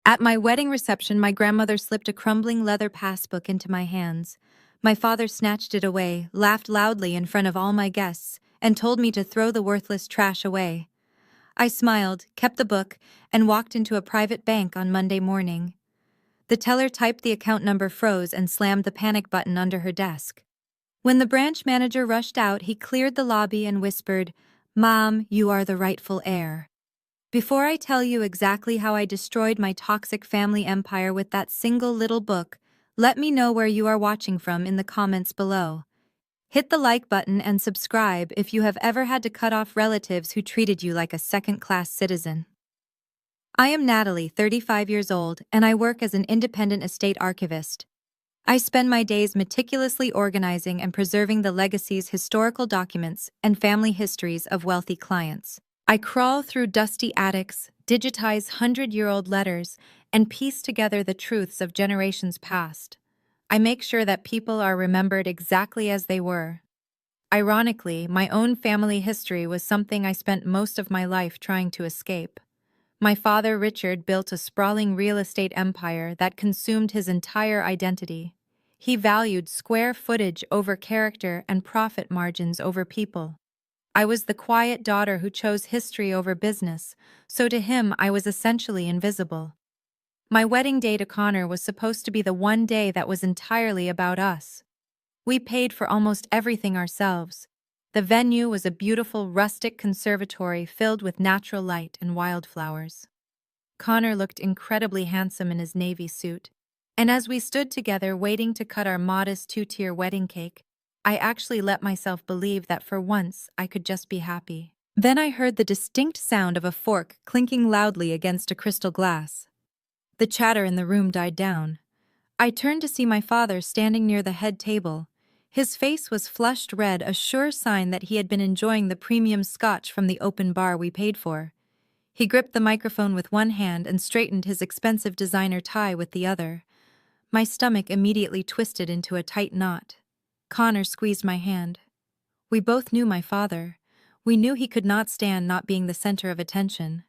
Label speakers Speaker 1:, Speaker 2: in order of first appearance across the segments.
Speaker 1: At my wedding reception, my grandmother slipped a crumbling leather passbook into my hands. My father snatched it away, laughed loudly in front of all my guests, and told me to throw the worthless trash away. I smiled, kept the book, and walked into a private bank on Monday morning. The teller typed the account number, froze, and slammed the panic button under her desk. When the branch manager rushed out, he cleared the lobby and whispered, "Mom, you are the rightful heir." Before I tell you exactly how I destroyed my toxic family empire with that single little book, let me know where you are watching from in the comments below. Hit the like button and subscribe if you have ever had to cut off relatives who treated you like a second-class citizen. I am Natalie, 35 years old, and I work as an independent estate archivist. I spend my days meticulously organizing and preserving the legacies, historical documents, and family histories of wealthy clients. I crawl through dusty attics, digitize 100-year-old letters, and piece together the truths of generations past. I make sure that people are remembered exactly as they were. Ironically, my own family history was something I spent most of my life trying to escape. My father, Richard, built a sprawling real estate empire that consumed his entire identity. He valued square footage over character and profit margins over people. I was the quiet daughter who chose history over business, so to him I was essentially invisible. My wedding day to Connor was supposed to be the one day that was entirely about us. We paid for almost everything ourselves. The venue was a beautiful rustic conservatory filled with natural light and wildflowers. Connor looked incredibly handsome in his navy suit, and as we stood together waiting to cut our modest two-tier wedding cake, I actually let myself believe that for once I could just be happy. Then I heard the distinct sound of a fork clinking loudly against a crystal glass. The chatter in the room died down. I turned to see my father standing near the head table. His face was flushed red, a sure sign that he had been enjoying the premium scotch from the open bar we paid for. He gripped the microphone with one hand and straightened his expensive designer tie with the other. My stomach immediately twisted into a tight knot. Connor squeezed my hand. We both knew my father. We knew he could not stand not being the center of attention.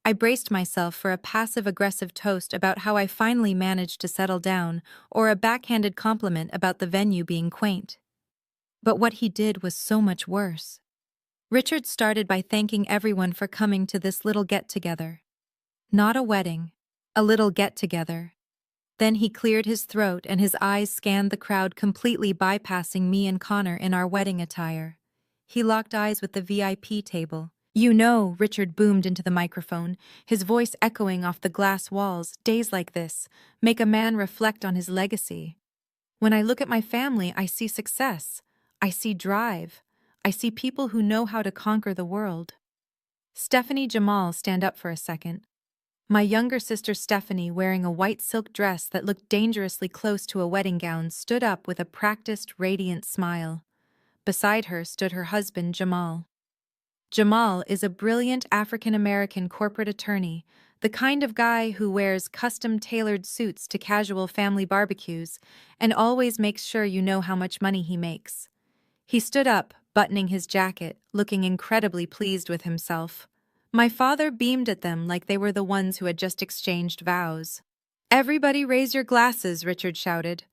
Speaker 1: I braced myself for a passive-aggressive toast about how I finally managed to settle down, or a backhanded compliment about the venue being quaint. But what he did was so much worse. Richard started by thanking everyone for coming to this little get-together. Not a wedding, a little get-together. Then he cleared his throat and his eyes scanned the crowd, completely bypassing me and Connor in our wedding attire. He locked eyes with the VIP table. "You know," Richard boomed into the microphone, his voice echoing off the glass walls, "days like this make a man reflect on his legacy. When I look at my family, I see success. I see drive. I see people who know how to conquer the world." Stephanie Jamal, stand up for a second. My younger sister Stephanie, wearing a white silk dress that looked dangerously close to a wedding gown, stood up with a practiced, radiant smile. Beside her stood her husband, Jamal. Jamal is a brilliant African-American corporate attorney, the kind of guy who wears custom-tailored suits to casual family barbecues and always makes sure you know how much money he makes. He stood up, buttoning his jacket, looking incredibly pleased with himself. My father beamed at them like they were the ones who had just exchanged vows. "Everybody raise your glasses," Richard shouted.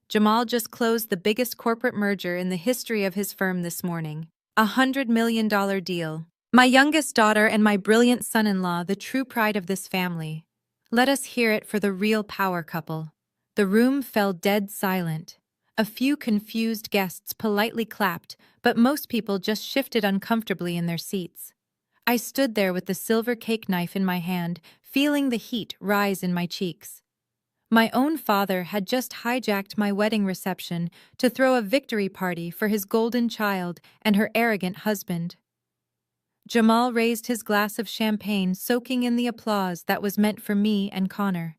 Speaker 1: Jamal just closed the biggest corporate merger in the history of his firm this morning. $100 million deal. My youngest daughter and my brilliant son-in-law, the true pride of this family. Let us hear it for the real power couple. The room fell dead silent. A few confused guests politely clapped, but most people just shifted uncomfortably in their seats. I stood there with the silver cake knife in my hand, feeling the heat rise in my cheeks. My own father had just hijacked my wedding reception to throw a victory party for his golden child and her arrogant husband. Jamal raised his glass of champagne, soaking in the applause that was meant for me and Connor.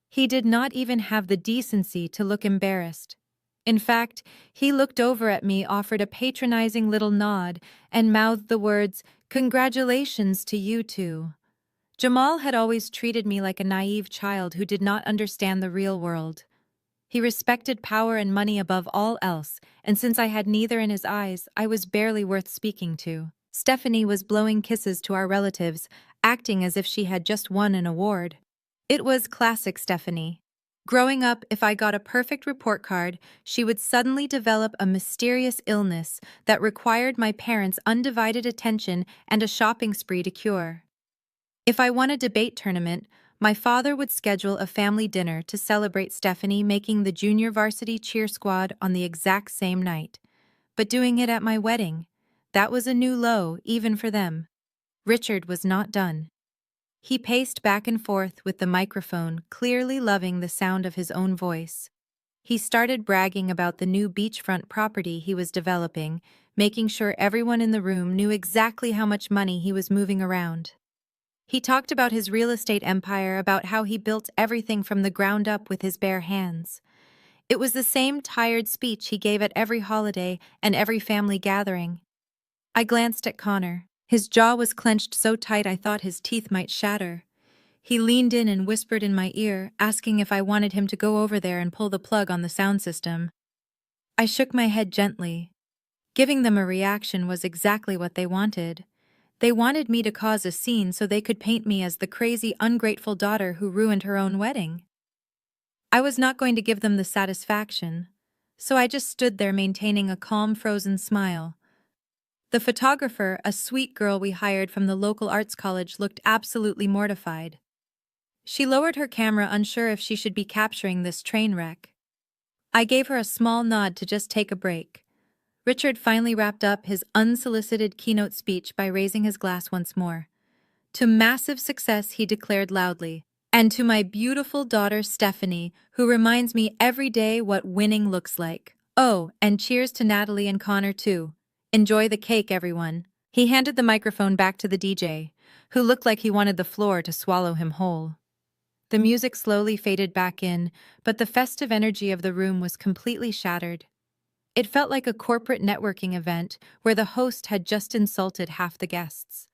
Speaker 1: He did not even have the decency to look embarrassed. In fact, he looked over at me, offered a patronizing little nod, and mouthed the words, "Congratulations to you two." Jamal had always treated me like a naive child who did not understand the real world. He respected power and money above all else, and since I had neither in his eyes, I was barely worth speaking to. Stephanie was blowing kisses to our relatives, acting as if she had just won an award. It was classic Stephanie. Growing up, if I got a perfect report card, she would suddenly develop a mysterious illness that required my parents' undivided attention and a shopping spree to cure. If I won a debate tournament, my father would schedule a family dinner to celebrate Stephanie making the junior varsity cheer squad on the exact same night. But doing it at my wedding, that was a new low, even for them. Richard was not done. He paced back and forth with the microphone, clearly loving the sound of his own voice. He started bragging about the new beachfront property he was developing, making sure everyone in the room knew exactly how much money he was moving around. He talked about his real estate empire, about how he built everything from the ground up with his bare hands. It was the same tired speech he gave at every holiday and every family gathering. I glanced at Connor. His jaw was clenched so tight I thought his teeth might shatter. He leaned in and whispered in my ear, asking if I wanted him to go over there and pull the plug on the sound system. I shook my head gently. Giving them a reaction was exactly what they wanted. They wanted me to cause a scene so they could paint me as the crazy, ungrateful daughter who ruined her own wedding. I was not going to give them the satisfaction, so I just stood there maintaining a calm, frozen smile. The photographer, a sweet girl we hired from the local arts college, looked absolutely mortified. She lowered her camera, unsure if she should be capturing this train wreck. I gave her a small nod to just take a break. Richard finally wrapped up his unsolicited keynote speech by raising his glass once more. To massive success, he declared loudly, and to my beautiful daughter Stephanie, who reminds me every day what winning looks like. Oh, and cheers to Natalie and Connor too. Enjoy the cake, everyone. He handed the microphone back to the DJ, who looked like he wanted the floor to swallow him whole. The music slowly faded back in, but the festive energy of the room was completely shattered. It felt like a corporate networking event where the host had just insulted half the guests.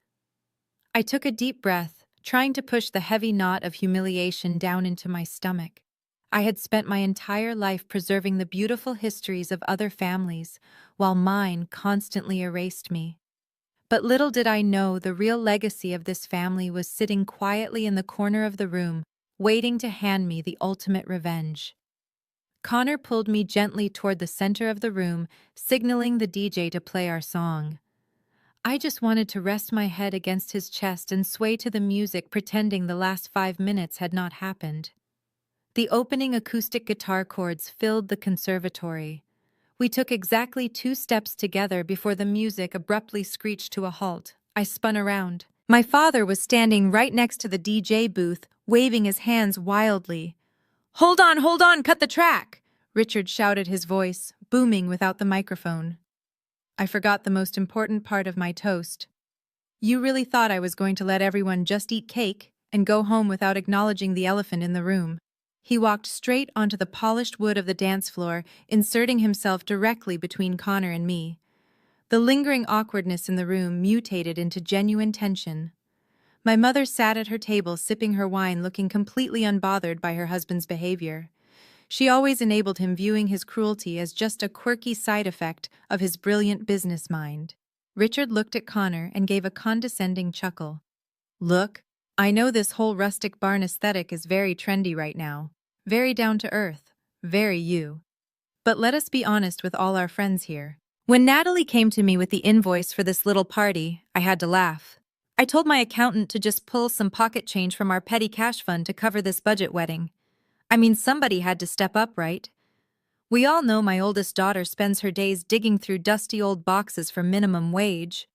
Speaker 1: I took a deep breath, trying to push the heavy knot of humiliation down into my stomach. I had spent my entire life preserving the beautiful histories of other families, while mine constantly erased me. But little did I know the real legacy of this family was sitting quietly in the corner of the room, waiting to hand me the ultimate revenge. Connor pulled me gently toward the center of the room, signaling the DJ to play our song. I just wanted to rest my head against his chest and sway to the music, pretending the last 5 minutes had not happened. The opening acoustic guitar chords filled the conservatory. We took exactly 2 steps together before the music abruptly screeched to a halt. I spun around. My father was standing right next to the DJ booth, waving his hands wildly. Hold on, cut the track!" Richard shouted, his voice booming without the microphone. I forgot the most important part of my toast. You really thought I was going to let everyone just eat cake and go home without acknowledging the elephant in the room? He walked straight onto the polished wood of the dance floor, inserting himself directly between Connor and me. The lingering awkwardness in the room mutated into genuine tension. My mother sat at her table sipping her wine, looking completely unbothered by her husband's behavior. She always enabled him, viewing his cruelty as just a quirky side effect of his brilliant business mind. Richard looked at Connor and gave a condescending chuckle. Look, I know this whole rustic barn aesthetic is very trendy right now. Very down to earth. Very you. But let us be honest with all our friends here. When Natalie came to me with the invoice for this little party, I had to laugh. I told my accountant to just pull some pocket change from our petty cash fund to cover this budget wedding. I mean, somebody had to step up, right? We all know my oldest daughter spends her days digging through dusty old boxes for minimum wage.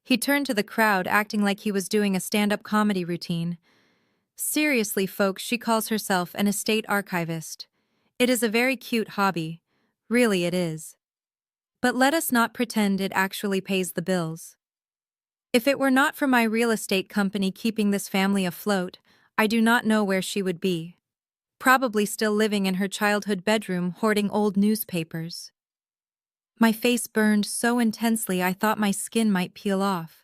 Speaker 1: He turned to the crowd, acting like he was doing a stand-up comedy routine. Seriously, folks, she calls herself an estate archivist. It is a very cute hobby. Really, it is. But let us not pretend it actually pays the bills. If it were not for my real estate company keeping this family afloat, I do not know where she would be. Probably still living in her childhood bedroom, hoarding old newspapers. My face burned so intensely I thought my skin might peel off.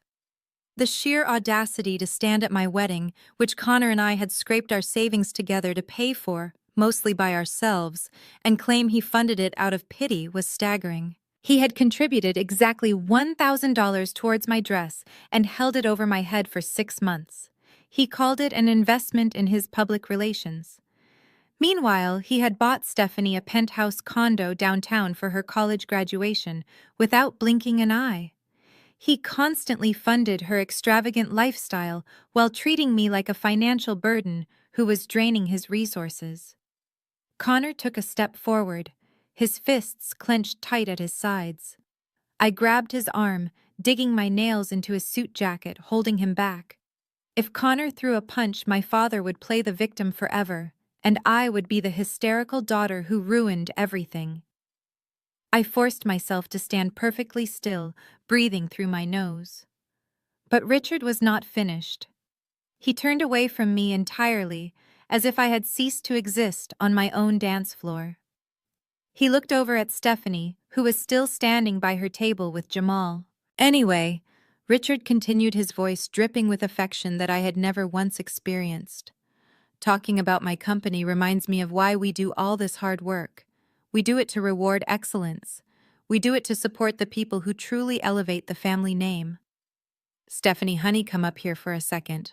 Speaker 1: The sheer audacity to stand at my wedding, which Connor and I had scraped our savings together to pay for, mostly by ourselves, and claim he funded it out of pity, was staggering. He had contributed exactly $1,000 towards my dress and held it over my head for 6 months. He called it an investment in his public relations. Meanwhile, he had bought Stephanie a penthouse condo downtown for her college graduation without blinking an eye. He constantly funded her extravagant lifestyle while treating me like a financial burden who was draining his resources. Connor took a step forward, his fists clenched tight at his sides. I grabbed his arm, digging my nails into his suit jacket, holding him back. If Connor threw a punch, my father would play the victim forever, and I would be the hysterical daughter who ruined everything. I forced myself to stand perfectly still, breathing through my nose. But Richard was not finished. He turned away from me entirely, as if I had ceased to exist on my own dance floor. He looked over at Stephanie, who was still standing by her table with Jamal. Anyway, Richard continued, his voice dripping with affection that I had never once experienced. Talking about my company reminds me of why we do all this hard work. We do it to reward excellence. We do it to support the people who truly elevate the family name. Stephanie, honey, come up here for a second.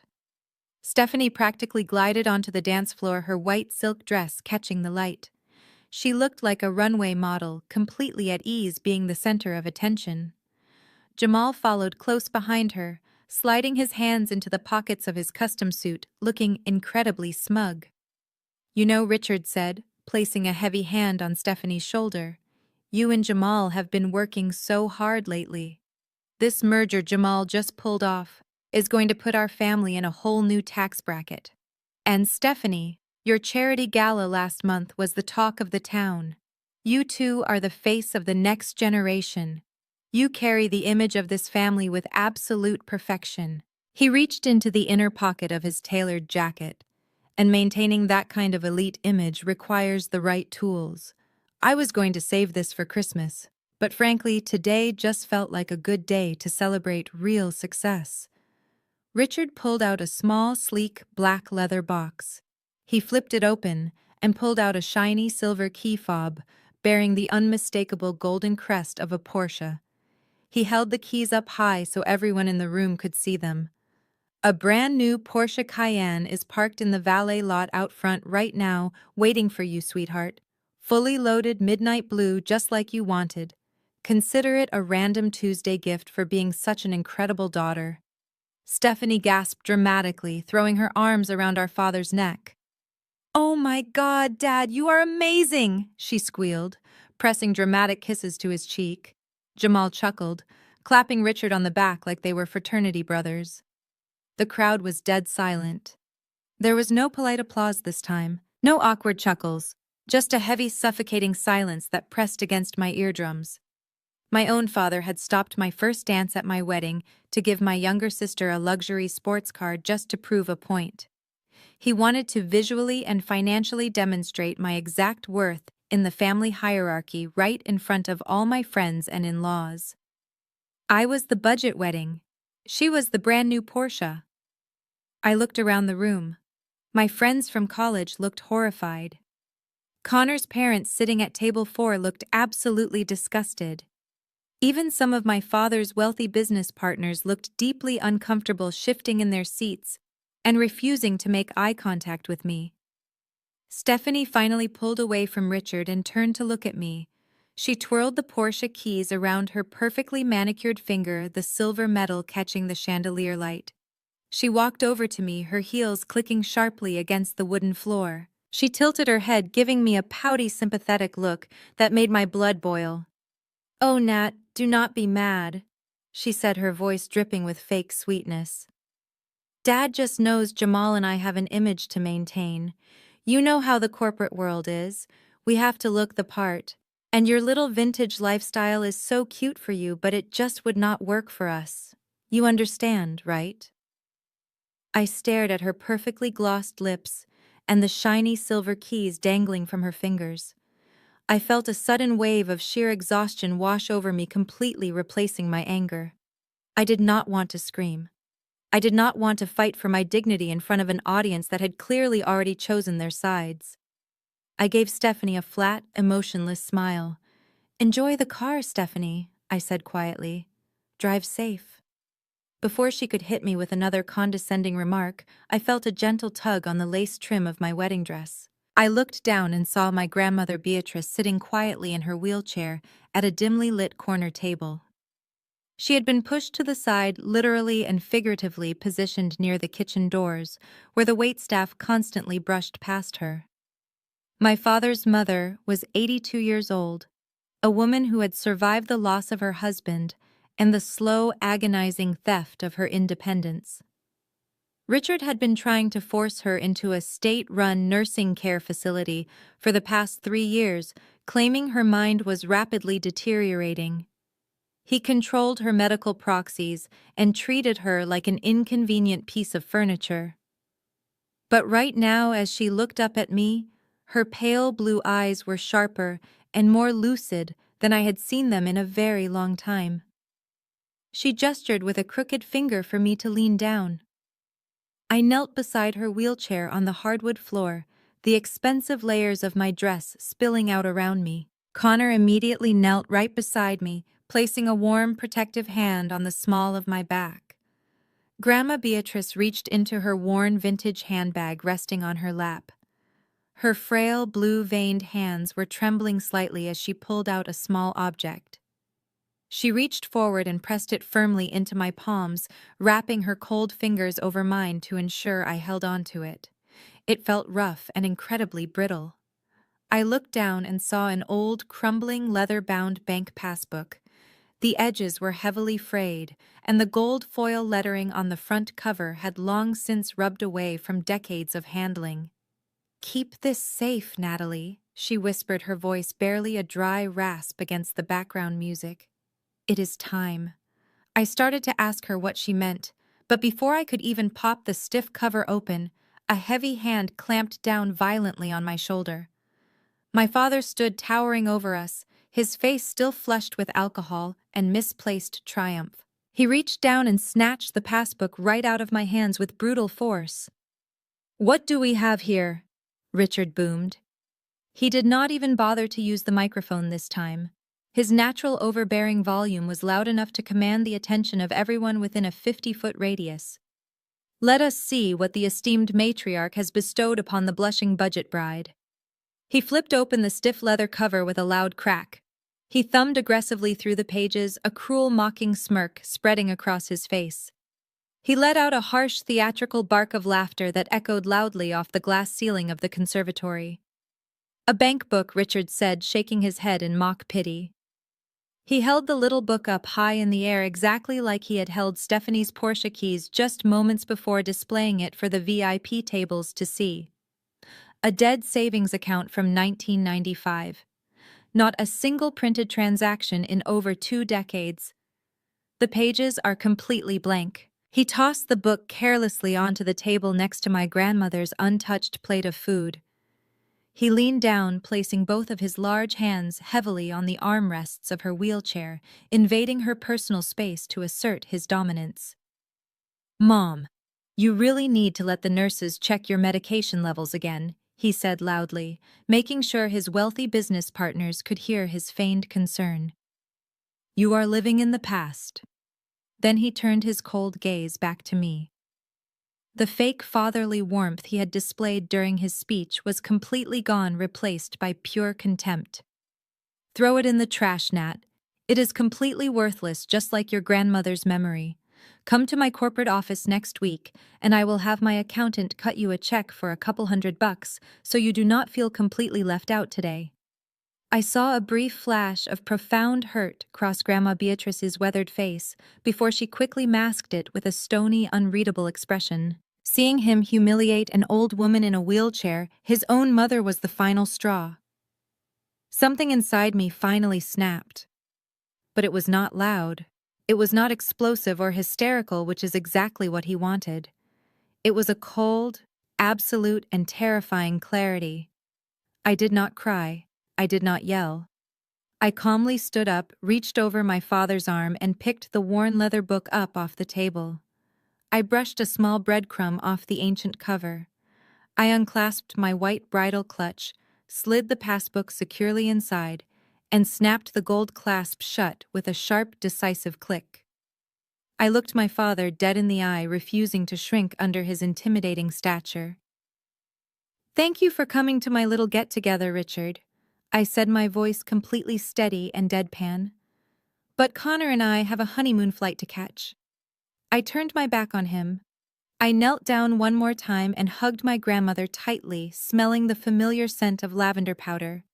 Speaker 1: Stephanie practically glided onto the dance floor, her white silk dress catching the light. She looked like a runway model, completely at ease being the center of attention. Jamal followed close behind her, sliding his hands into the pockets of his custom suit, looking incredibly smug. You know, Richard said, placing a heavy hand on Stephanie's shoulder, you and Jamal have been working so hard lately. This merger Jamal just pulled off is going to put our family in a whole new tax bracket. And Stephanie, your charity gala last month was the talk of the town. You two are the face of the next generation. You carry the image of this family with absolute perfection. He reached into the inner pocket of his tailored jacket, and maintaining that kind of elite image requires the right tools. I was going to save this for Christmas, but frankly, today just felt like a good day to celebrate real success. Richard pulled out a small, sleek, black leather box. He flipped it open and pulled out a shiny silver key fob bearing the unmistakable golden crest of a Porsche. He held the keys up high so everyone in the room could see them. A brand new Porsche Cayenne is parked in the valet lot out front right now, waiting for you, sweetheart. Fully loaded midnight blue, just like you wanted. Consider it a random Tuesday gift for being such an incredible daughter. Stephanie gasped dramatically, throwing her arms around our father's neck. Oh my God, Dad, you are amazing, she squealed, pressing dramatic kisses to his cheek. Jamal chuckled, clapping Richard on the back like they were fraternity brothers. The crowd was dead silent. There was no polite applause this time, no awkward chuckles, just a heavy, suffocating silence that pressed against my eardrums. My own father had stopped my first dance at my wedding to give my younger sister a luxury sports car just to prove a point. He wanted to visually and financially demonstrate my exact worth in the family hierarchy right in front of all my friends and in-laws. I was the budget wedding. She was the brand new Porsche. I looked around the room. My friends from college looked horrified. Connor's parents sitting at table 4 looked absolutely disgusted. Even some of my father's wealthy business partners looked deeply uncomfortable, shifting in their seats and refusing to make eye contact with me. Stephanie finally pulled away from Richard and turned to look at me. She twirled the Porsche keys around her perfectly manicured finger, the silver metal catching the chandelier light. She walked over to me, her heels clicking sharply against the wooden floor. She tilted her head, giving me a pouty, sympathetic look that made my blood boil. "Oh, Nat, do not be mad," she said, her voice dripping with fake sweetness. "Dad just knows Jamal and I have an image to maintain. You know how the corporate world is. We have to look the part. And your little vintage lifestyle is so cute for you, but it just would not work for us. You understand, right?" I stared at her perfectly glossed lips and the shiny silver keys dangling from her fingers. I felt a sudden wave of sheer exhaustion wash over me, completely replacing my anger. I did not want to scream. I did not want to fight for my dignity in front of an audience that had clearly already chosen their sides. I gave Stephanie a flat, emotionless smile. "Enjoy the car, Stephanie," I said quietly. "Drive safe." Before she could hit me with another condescending remark, I felt a gentle tug on the lace trim of my wedding dress. I looked down and saw my grandmother Beatrice sitting quietly in her wheelchair at a dimly lit corner table. She had been pushed to the side, literally and figuratively positioned near the kitchen doors, where the waitstaff constantly brushed past her. My father's mother was 82 years old, a woman who had survived the loss of her husband and the slow, agonizing theft of her independence. Richard had been trying to force her into a state-run nursing care facility for the past 3 years, claiming her mind was rapidly deteriorating. He controlled her medical proxies and treated her like an inconvenient piece of furniture. But right now, as she looked up at me, her pale blue eyes were sharper and more lucid than I had seen them in a very long time. She gestured with a crooked finger for me to lean down. I knelt beside her wheelchair on the hardwood floor, the expensive layers of my dress spilling out around me. Connor immediately knelt right beside me, placing a warm, protective hand on the small of my back. Grandma Beatrice reached into her worn vintage handbag resting on her lap. Her frail, blue-veined hands were trembling slightly as she pulled out a small object. She reached forward and pressed it firmly into my palms, wrapping her cold fingers over mine to ensure I held on to it. It felt rough and incredibly brittle. I looked down and saw an old, crumbling, leather-bound bank passbook. The edges were heavily frayed, and the gold foil lettering on the front cover had long since rubbed away from decades of handling. "Keep this safe, Natalie," she whispered, her voice barely a dry rasp against the background music. "It is time." I started to ask her what she meant, but before I could even pop the stiff cover open, a heavy hand clamped down violently on my shoulder. My father stood towering over us, his face still flushed with alcohol and misplaced triumph. He reached down and snatched the passbook right out of my hands with brutal force. "What do we have here?" Richard boomed. He did not even bother to use the microphone this time. His natural overbearing volume was loud enough to command the attention of everyone within a 50-foot radius. "Let us see what the esteemed matriarch has bestowed upon the blushing budget bride." He flipped open the stiff leather cover with a loud crack. He thumbed aggressively through the pages, a cruel, mocking smirk spreading across his face. He let out a harsh, theatrical bark of laughter that echoed loudly off the glass ceiling of the conservatory. "A bank book," Richard said, shaking his head in mock pity. He held the little book up high in the air exactly like he had held Stephanie's Porsche keys just moments before displaying it for the VIP tables to see. A dead savings account from 1995. Not a single printed transaction in over 2 decades. The pages are completely blank. He tossed the book carelessly onto the table next to my grandmother's untouched plate of food. He leaned down, placing both of his large hands heavily on the armrests of her wheelchair, invading her personal space to assert his dominance. "Mom, you really need to let the nurses check your medication levels again," he said loudly, making sure his wealthy business partners could hear his feigned concern. "You are living in the past." Then he turned his cold gaze back to me. The fake fatherly warmth he had displayed during his speech was completely gone, replaced by pure contempt. "Throw it in the trash, Nat. It is completely worthless, just like your grandmother's memory. Come to my corporate office next week, and I will have my accountant cut you a check for a couple $100 so you do not feel completely left out today." I saw a brief flash of profound hurt cross Grandma Beatrice's weathered face before she quickly masked it with a stony, unreadable expression. Seeing him humiliate an old woman in a wheelchair, his own mother, was the final straw. Something inside me finally snapped. But it was not loud. It was not explosive or hysterical, which is exactly what he wanted. It was a cold, absolute, and terrifying clarity. I did not cry. I did not yell. I calmly stood up, reached over my father's arm, and picked the worn leather book up off the table. I brushed a small breadcrumb off the ancient cover. I unclasped my white bridal clutch, slid the passbook securely inside, and snapped the gold clasp shut with a sharp, decisive click. I looked my father dead in the eye, refusing to shrink under his intimidating stature. "Thank you for coming to my little get-together, Richard," I said, my voice completely steady and deadpan. "But Connor and I have a honeymoon flight to catch." I turned my back on him. I knelt down one more time and hugged my grandmother tightly, smelling the familiar scent of lavender powder.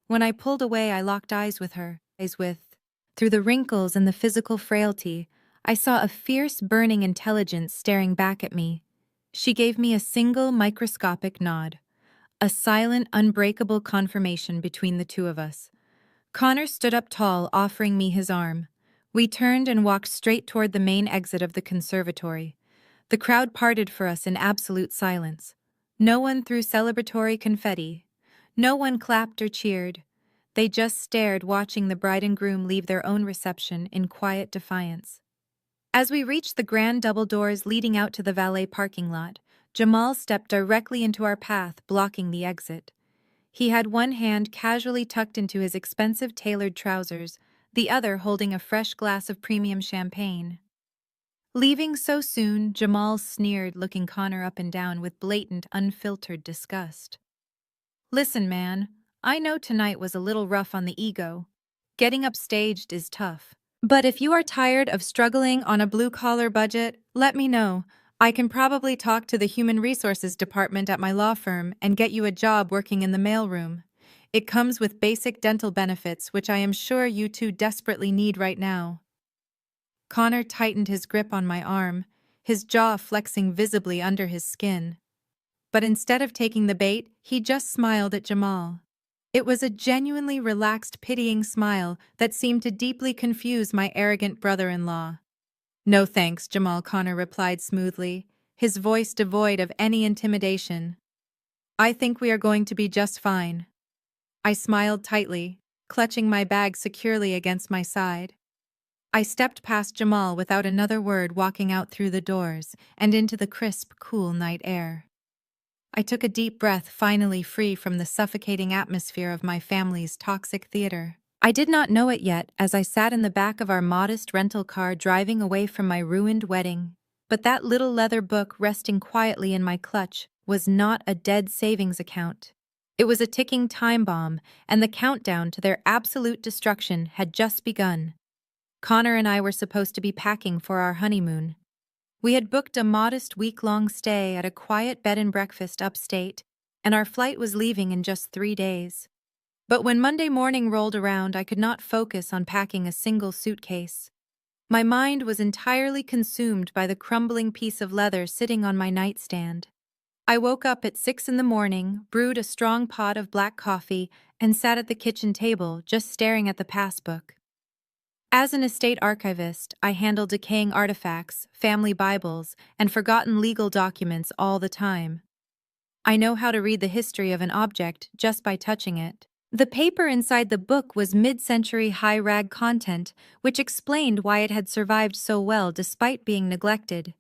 Speaker 1: When I pulled away, I locked eyes with her. Through the wrinkles and the physical frailty, I saw a fierce, burning intelligence staring back at me. She gave me a single microscopic nod, a silent, unbreakable confirmation between the two of us. Connor stood up tall, offering me his arm. We turned and walked straight toward the main exit of the conservatory. The crowd parted for us in absolute silence. No one threw celebratory confetti. No one clapped or cheered. They just stared, watching the bride and groom leave their own reception in quiet defiance. As we reached the grand double doors leading out to the valet parking lot, Jamal stepped directly into our path, blocking the exit. He had one hand casually tucked into his expensive tailored trousers, the other holding a fresh glass of premium champagne. "Leaving so soon?" Jamal sneered, looking Connor up and down with blatant, unfiltered disgust. "Listen, man, I know tonight was a little rough on the ego. Getting upstaged is tough. But if you are tired of struggling on a blue-collar budget, let me know. I can probably talk to the Human Resources Department at my law firm and get you a job working in the mailroom. It comes with basic dental benefits, which I am sure you two desperately need right now." Connor tightened his grip on my arm, his jaw flexing visibly under his skin. But instead of taking the bait, he just smiled at Jamal. It was a genuinely relaxed, pitying smile that seemed to deeply confuse my arrogant brother-in-law. "No thanks," Jamal, Connor replied smoothly, his voice devoid of any intimidation. "I think we are going to be just fine." I smiled tightly, clutching my bag securely against my side. I stepped past Jamal without another word, walking out through the doors and into the crisp, cool night air. I took a deep breath, finally free from the suffocating atmosphere of my family's toxic theater. I did not know it yet as I sat in the back of our modest rental car driving away from my ruined wedding. But that little leather book resting quietly in my clutch was not a dead savings account. It was a ticking time bomb, and the countdown to their absolute destruction had just begun. Connor and I were supposed to be packing for our honeymoon. We had booked a modest week-long stay at a quiet bed and breakfast upstate, and our flight was leaving in just 3 days. But when Monday morning rolled around, I could not focus on packing a single suitcase. My mind was entirely consumed by the crumbling piece of leather sitting on my nightstand. I woke up at 6 in the morning, brewed a strong pot of black coffee, and sat at the kitchen table, just staring at the passbook. As an estate archivist, I handle decaying artifacts, family Bibles, and forgotten legal documents all the time. I know how to read the history of an object just by touching it. The paper inside the book was mid-century high-rag content, which explained why it had survived so well despite being neglected.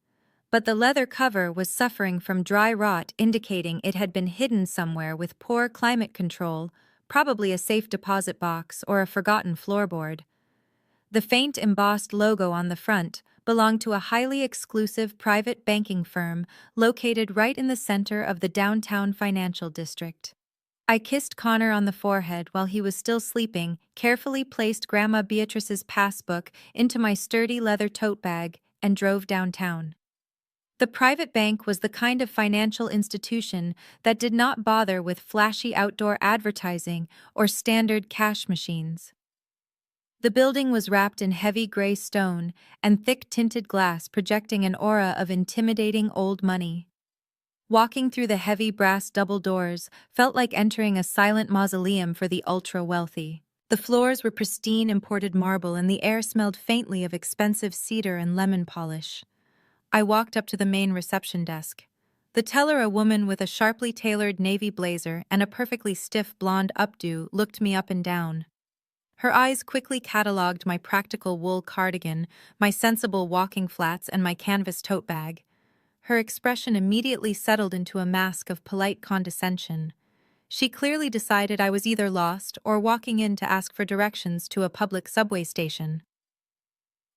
Speaker 1: But the leather cover was suffering from dry rot, indicating it had been hidden somewhere with poor climate control, probably a safe deposit box or a forgotten floorboard. The faint embossed logo on the front belonged to a highly exclusive private banking firm located right in the center of the downtown financial district. I kissed Connor on the forehead while he was still sleeping, carefully placed Grandma Beatrice's passbook into my sturdy leather tote bag, and drove downtown. The private bank was the kind of financial institution that did not bother with flashy outdoor advertising or standard cash machines. The building was wrapped in heavy gray stone and thick tinted glass, projecting an aura of intimidating old money. Walking through the heavy brass double doors felt like entering a silent mausoleum for the ultra-wealthy. The floors were pristine imported marble and the air smelled faintly of expensive cedar and lemon polish. I walked up to the main reception desk. The teller, a woman with a sharply tailored navy blazer and a perfectly stiff blonde updo, looked me up and down. Her eyes quickly catalogued my practical wool cardigan, my sensible walking flats, and my canvas tote bag. Her expression immediately settled into a mask of polite condescension. She clearly decided I was either lost or walking in to ask for directions to a public subway station.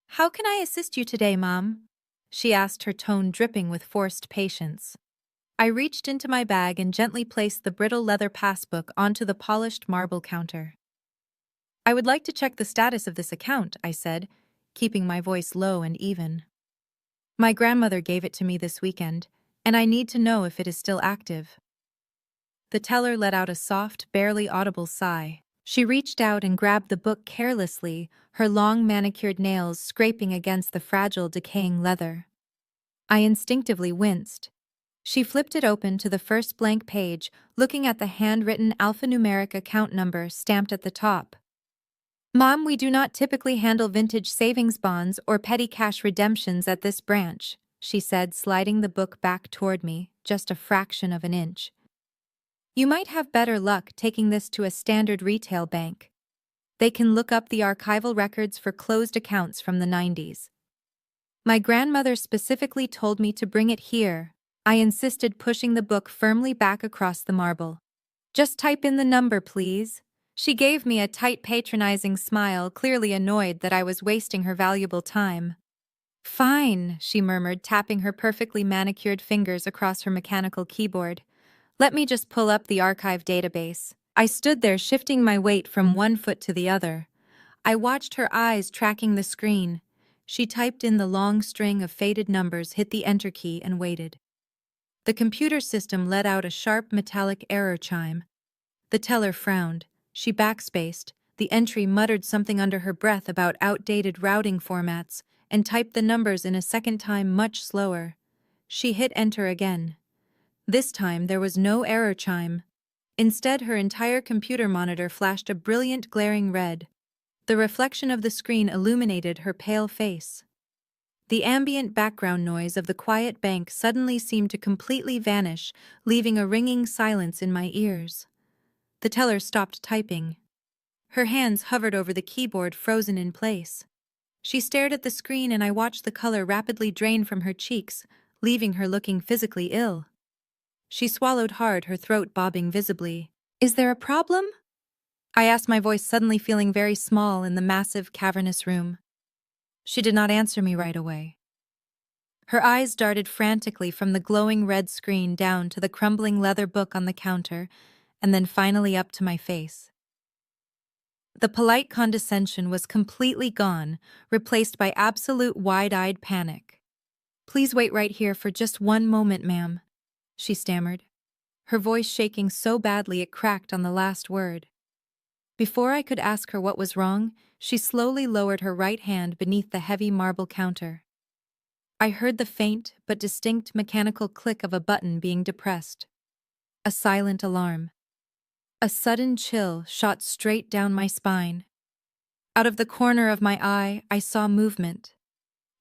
Speaker 1: How can I assist you today, Mom? She asked, her tone dripping with forced patience. I reached into my bag and gently placed the brittle leather passbook onto the polished marble counter. I would like to check the status of this account, I said, keeping my voice low and even. My grandmother gave it to me this weekend, and I need to know if it is still active. The teller let out a soft, barely audible sigh. She reached out and grabbed the book carelessly, her long manicured nails scraping against the fragile, decaying leather. I instinctively winced. She flipped it open to the first blank page, looking at the handwritten alphanumeric account number stamped at the top. Mom, we do not typically handle vintage savings bonds or petty cash redemptions at this branch, she said, sliding the book back toward me, just a fraction of an inch. You might have better luck taking this to a standard retail bank. They can look up the archival records for closed accounts from the 90s. My grandmother specifically told me to bring it here. I insisted, pushing the book firmly back across the marble. Just type in the number, please. She gave me a tight, patronizing smile, clearly annoyed that I was wasting her valuable time. Fine, she murmured, tapping her perfectly manicured fingers across her mechanical keyboard. Let me just pull up the archive database. I stood there, shifting my weight from one foot to the other. I watched her eyes tracking the screen. She typed in the long string of faded numbers, hit the enter key, and waited. The computer system let out a sharp metallic error chime. The teller frowned. She backspaced. The entry muttered something under her breath about outdated routing formats and typed the numbers in a second time, much slower. She hit enter again. This time there was no error chime. Instead, her entire computer monitor flashed a brilliant, glaring red. The reflection of the screen illuminated her pale face. The ambient background noise of the quiet bank suddenly seemed to completely vanish, leaving a ringing silence in my ears. The teller stopped typing. Her hands hovered over the keyboard, frozen in place. She stared at the screen, and I watched the color rapidly drain from her cheeks, leaving her looking physically ill. She swallowed hard, her throat bobbing visibly. Is there a problem? I asked, my voice suddenly feeling very small in the massive, cavernous room. She did not answer me right away. Her eyes darted frantically from the glowing red screen down to the crumbling leather book on the counter, and then finally up to my face. The polite condescension was completely gone, replaced by absolute wide-eyed panic. Please wait right here for just one moment, ma'am, she stammered, her voice shaking so badly it cracked on the last word. Before I could ask her what was wrong, she slowly lowered her right hand beneath the heavy marble counter. I heard the faint but distinct mechanical click of a button being depressed. A silent alarm. A sudden chill shot straight down my spine. Out of the corner of my eye, I saw movement.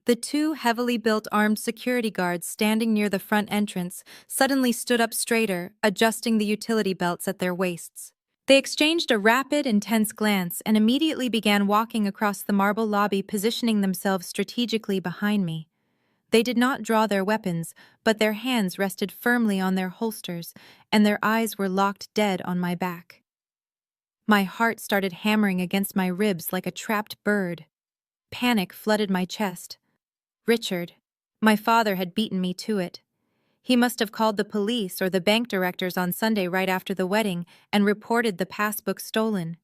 Speaker 1: The two heavily built armed security guards standing near the front entrance suddenly stood up straighter, adjusting the utility belts at their waists. They exchanged a rapid, intense glance and immediately began walking across the marble lobby, positioning themselves strategically behind me. They did not draw their weapons, but their hands rested firmly on their holsters, and their eyes were locked dead on my back. My heart started hammering against my ribs like a trapped bird. Panic flooded my chest. Richard, my father, had beaten me to it. He must have called the police or the bank directors on Sunday right after the wedding and reported the passbook stolen.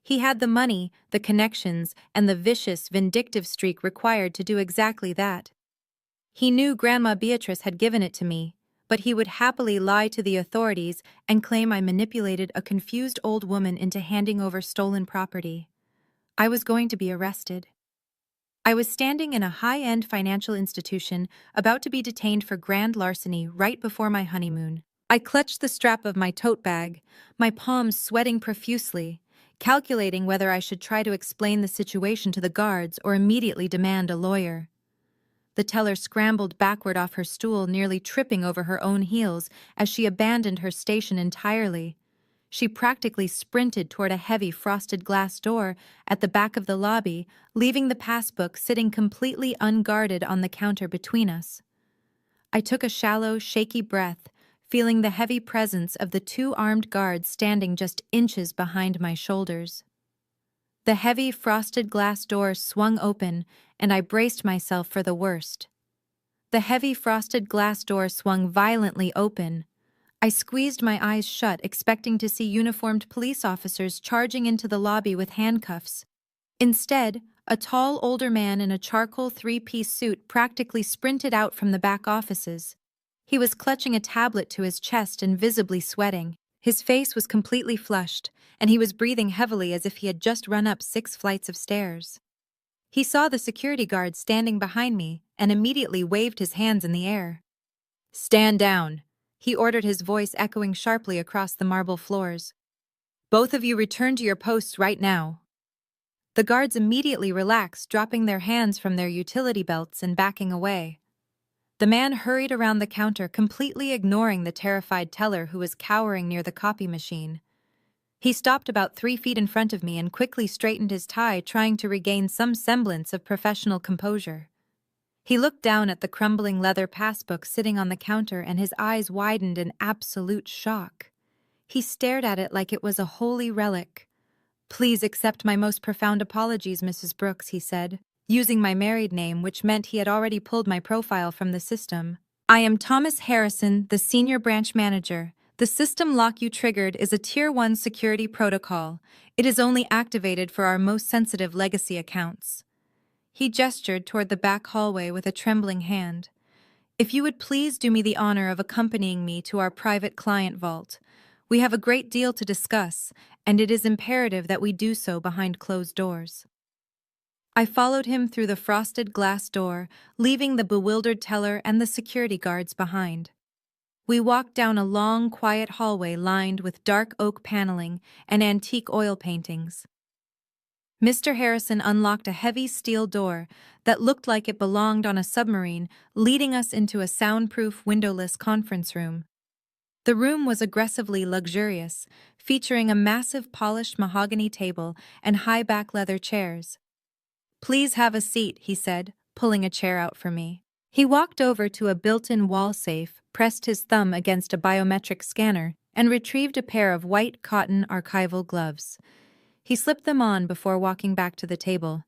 Speaker 1: He had the money, the connections, and the vicious, vindictive streak required to do exactly that. He knew Grandma Beatrice had given it to me, but he would happily lie to the authorities and claim I manipulated a confused old woman into handing over stolen property. I was going to be arrested. I was standing in a high-end financial institution, about to be detained for grand larceny right before my honeymoon. I clutched the strap of my tote bag, my palms sweating profusely, calculating whether I should try to explain the situation to the guards or immediately demand a lawyer. The teller scrambled backward off her stool, nearly tripping over her own heels as she abandoned her station entirely. She practically sprinted toward a heavy frosted glass door at the back of the lobby, leaving the passbook sitting completely unguarded on the counter between us. I took a shallow, shaky breath, feeling the heavy presence of the two armed guards standing just inches behind my shoulders. The heavy, frosted glass door swung open, and I braced myself for the worst. The heavy, frosted glass door swung violently open. I squeezed my eyes shut, expecting to see uniformed police officers charging into the lobby with handcuffs. Instead, a tall, older man in a charcoal three-piece suit practically sprinted out from the back offices. He was clutching a tablet to his chest and visibly sweating. His face was completely flushed, and he was breathing heavily as if he had just run up 6 flights of stairs. He saw the security guard standing behind me and immediately waved his hands in the air. "Stand down," he ordered, his voice echoing sharply across the marble floors. "Both of you return to your posts right now." The guards immediately relaxed, dropping their hands from their utility belts and backing away. The man hurried around the counter, completely ignoring the terrified teller who was cowering near the copy machine. He stopped about 3 feet in front of me and quickly straightened his tie, trying to regain some semblance of professional composure. He looked down at the crumbling leather passbook sitting on the counter, and his eyes widened in absolute shock. He stared at it like it was a holy relic. "Please accept my most profound apologies, Mrs. Brooks," he said, using my married name, which meant he had already pulled my profile from the system. "I am Thomas Harrison, the Senior Branch Manager. The system lock you triggered is a Tier 1 security protocol. It is only activated for our most sensitive legacy accounts." He gestured toward the back hallway with a trembling hand. "If you would please do me the honor of accompanying me to our private client vault. We have a great deal to discuss, and it is imperative that we do so behind closed doors." I followed him through the frosted glass door, leaving the bewildered teller and the security guards behind. We walked down a long, quiet hallway lined with dark oak paneling and antique oil paintings. Mr. Harrison unlocked a heavy steel door that looked like it belonged on a submarine, leading us into a soundproof, windowless conference room. The room was aggressively luxurious, featuring a massive polished mahogany table and high-back leather chairs. "Please have a seat," he said, pulling a chair out for me. He walked over to a built-in wall safe, pressed his thumb against a biometric scanner, and retrieved a pair of white cotton archival gloves. He slipped them on before walking back to the table.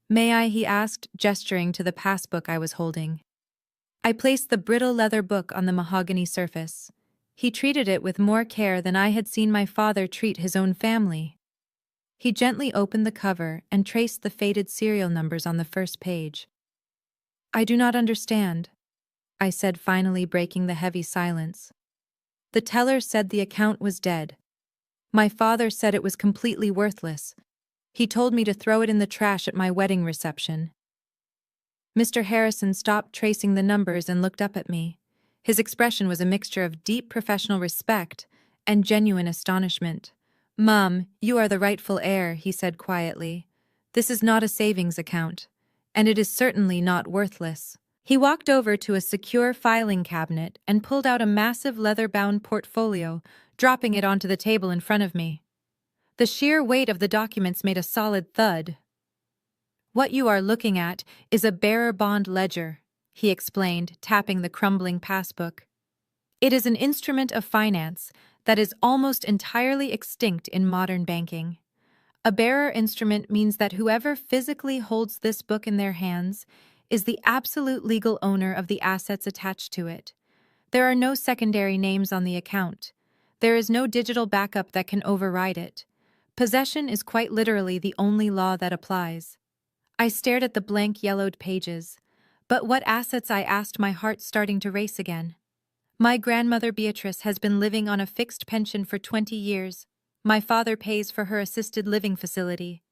Speaker 1: "May I?" he asked, gesturing to the passbook I was holding. I placed the brittle leather book on the mahogany surface. He treated it with more care than I had seen my father treat his own family. He gently opened the cover and traced the faded serial numbers on the first page. "I do not understand," I said, finally breaking the heavy silence. "The teller said the account was dead. My father said it was completely worthless. He told me to throw it in the trash at my wedding reception." Mr. Harrison stopped tracing the numbers and looked up at me. His expression was a mixture of deep professional respect and genuine astonishment. "Mom, you are the rightful heir," he said quietly. "This is not a savings account, and it is certainly not worthless." He walked over to a secure filing cabinet and pulled out a massive leather-bound portfolio, dropping it onto the table in front of me. The sheer weight of the documents made a solid thud. "What you are looking at is a bearer bond ledger," he explained, tapping the crumbling passbook. "It is an instrument of finance that is almost entirely extinct in modern banking. A bearer instrument means that whoever physically holds this book in their hands is the absolute legal owner of the assets attached to it. There are no secondary names on the account. There is no digital backup that can override it. Possession is quite literally the only law that applies." I stared at the blank yellowed pages. "But what assets?" I asked, my heart starting to race again. "My grandmother Beatrice has been living on a fixed pension for 20 years. My father pays for her assisted living facility."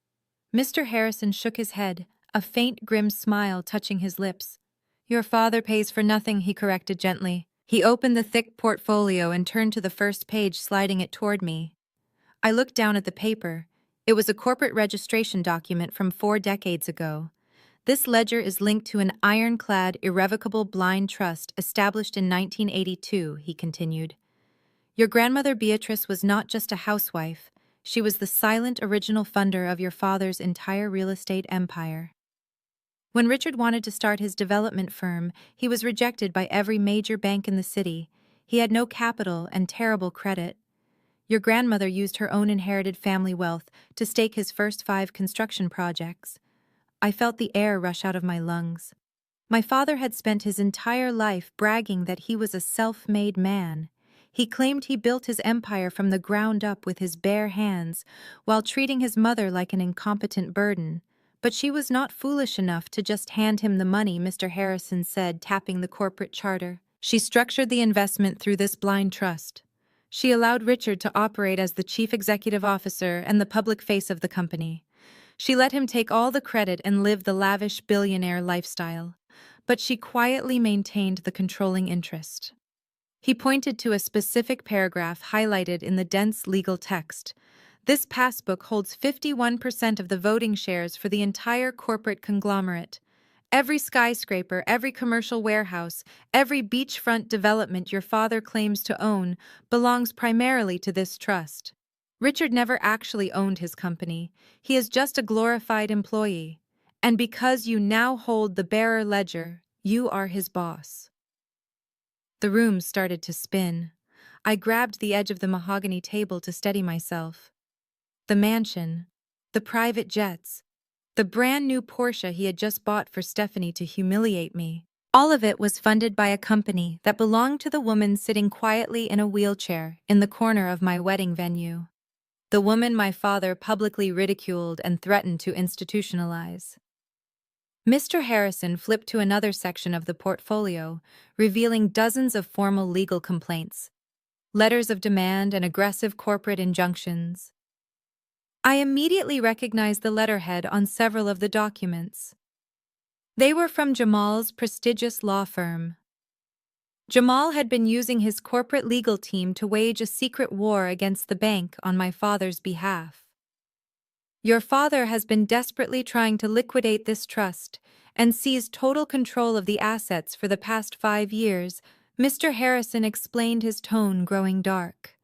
Speaker 1: Mr. Harrison shook his head, a faint grim smile touching his lips. "Your father pays for nothing," he corrected gently. He opened the thick portfolio and turned to the first page, sliding it toward me. I looked down at the paper. It was a corporate registration document from 4 decades ago. "This ledger is linked to an ironclad, irrevocable blind trust established in 1982, he continued. "Your grandmother Beatrice was not just a housewife. She was the silent original funder of your father's entire real estate empire. When Richard wanted to start his development firm, he was rejected by every major bank in the city. He had no capital and terrible credit. Your grandmother used her own inherited family wealth to stake his first 5 construction projects. I felt the air rush out of my lungs. My father had spent his entire life bragging that he was a self-made man. He claimed he built his empire from the ground up with his bare hands, while treating his mother like an incompetent burden. But she was not foolish enough to just hand him the money, Mr. Harrison said, tapping the corporate charter. She structured the investment through this blind trust. She allowed Richard to operate as the chief executive officer and the public face of the company. She let him take all the credit and live the lavish billionaire lifestyle. But she quietly maintained the controlling interest. He pointed to a specific paragraph highlighted in the dense legal text. This passbook holds 51% of the voting shares for the entire corporate conglomerate. Every skyscraper, every commercial warehouse, every beachfront development your father claims to own belongs primarily to this trust. Richard never actually owned his company. He is just a glorified employee. And because you now hold the bearer ledger, you are his boss. The room started to spin. I grabbed the edge of the mahogany table to steady myself. The mansion, the private jets, the brand new Porsche he had just bought for Stephanie to humiliate me. All of it was funded by a company that belonged to the woman sitting quietly in a wheelchair in the corner of my wedding venue. The woman my father publicly ridiculed and threatened to institutionalize. Mr. Harrison flipped to another section of the portfolio, revealing dozens of formal legal complaints, letters of demand, and aggressive corporate injunctions. I immediately recognized the letterhead on several of the documents. They were from Jamal's prestigious law firm. Jamal had been using his corporate legal team to wage a secret war against the bank on my father's behalf. Your father has been desperately trying to liquidate this trust and seize total control of the assets for the past 5 years, Mr. Harrison explained, his tone growing dark.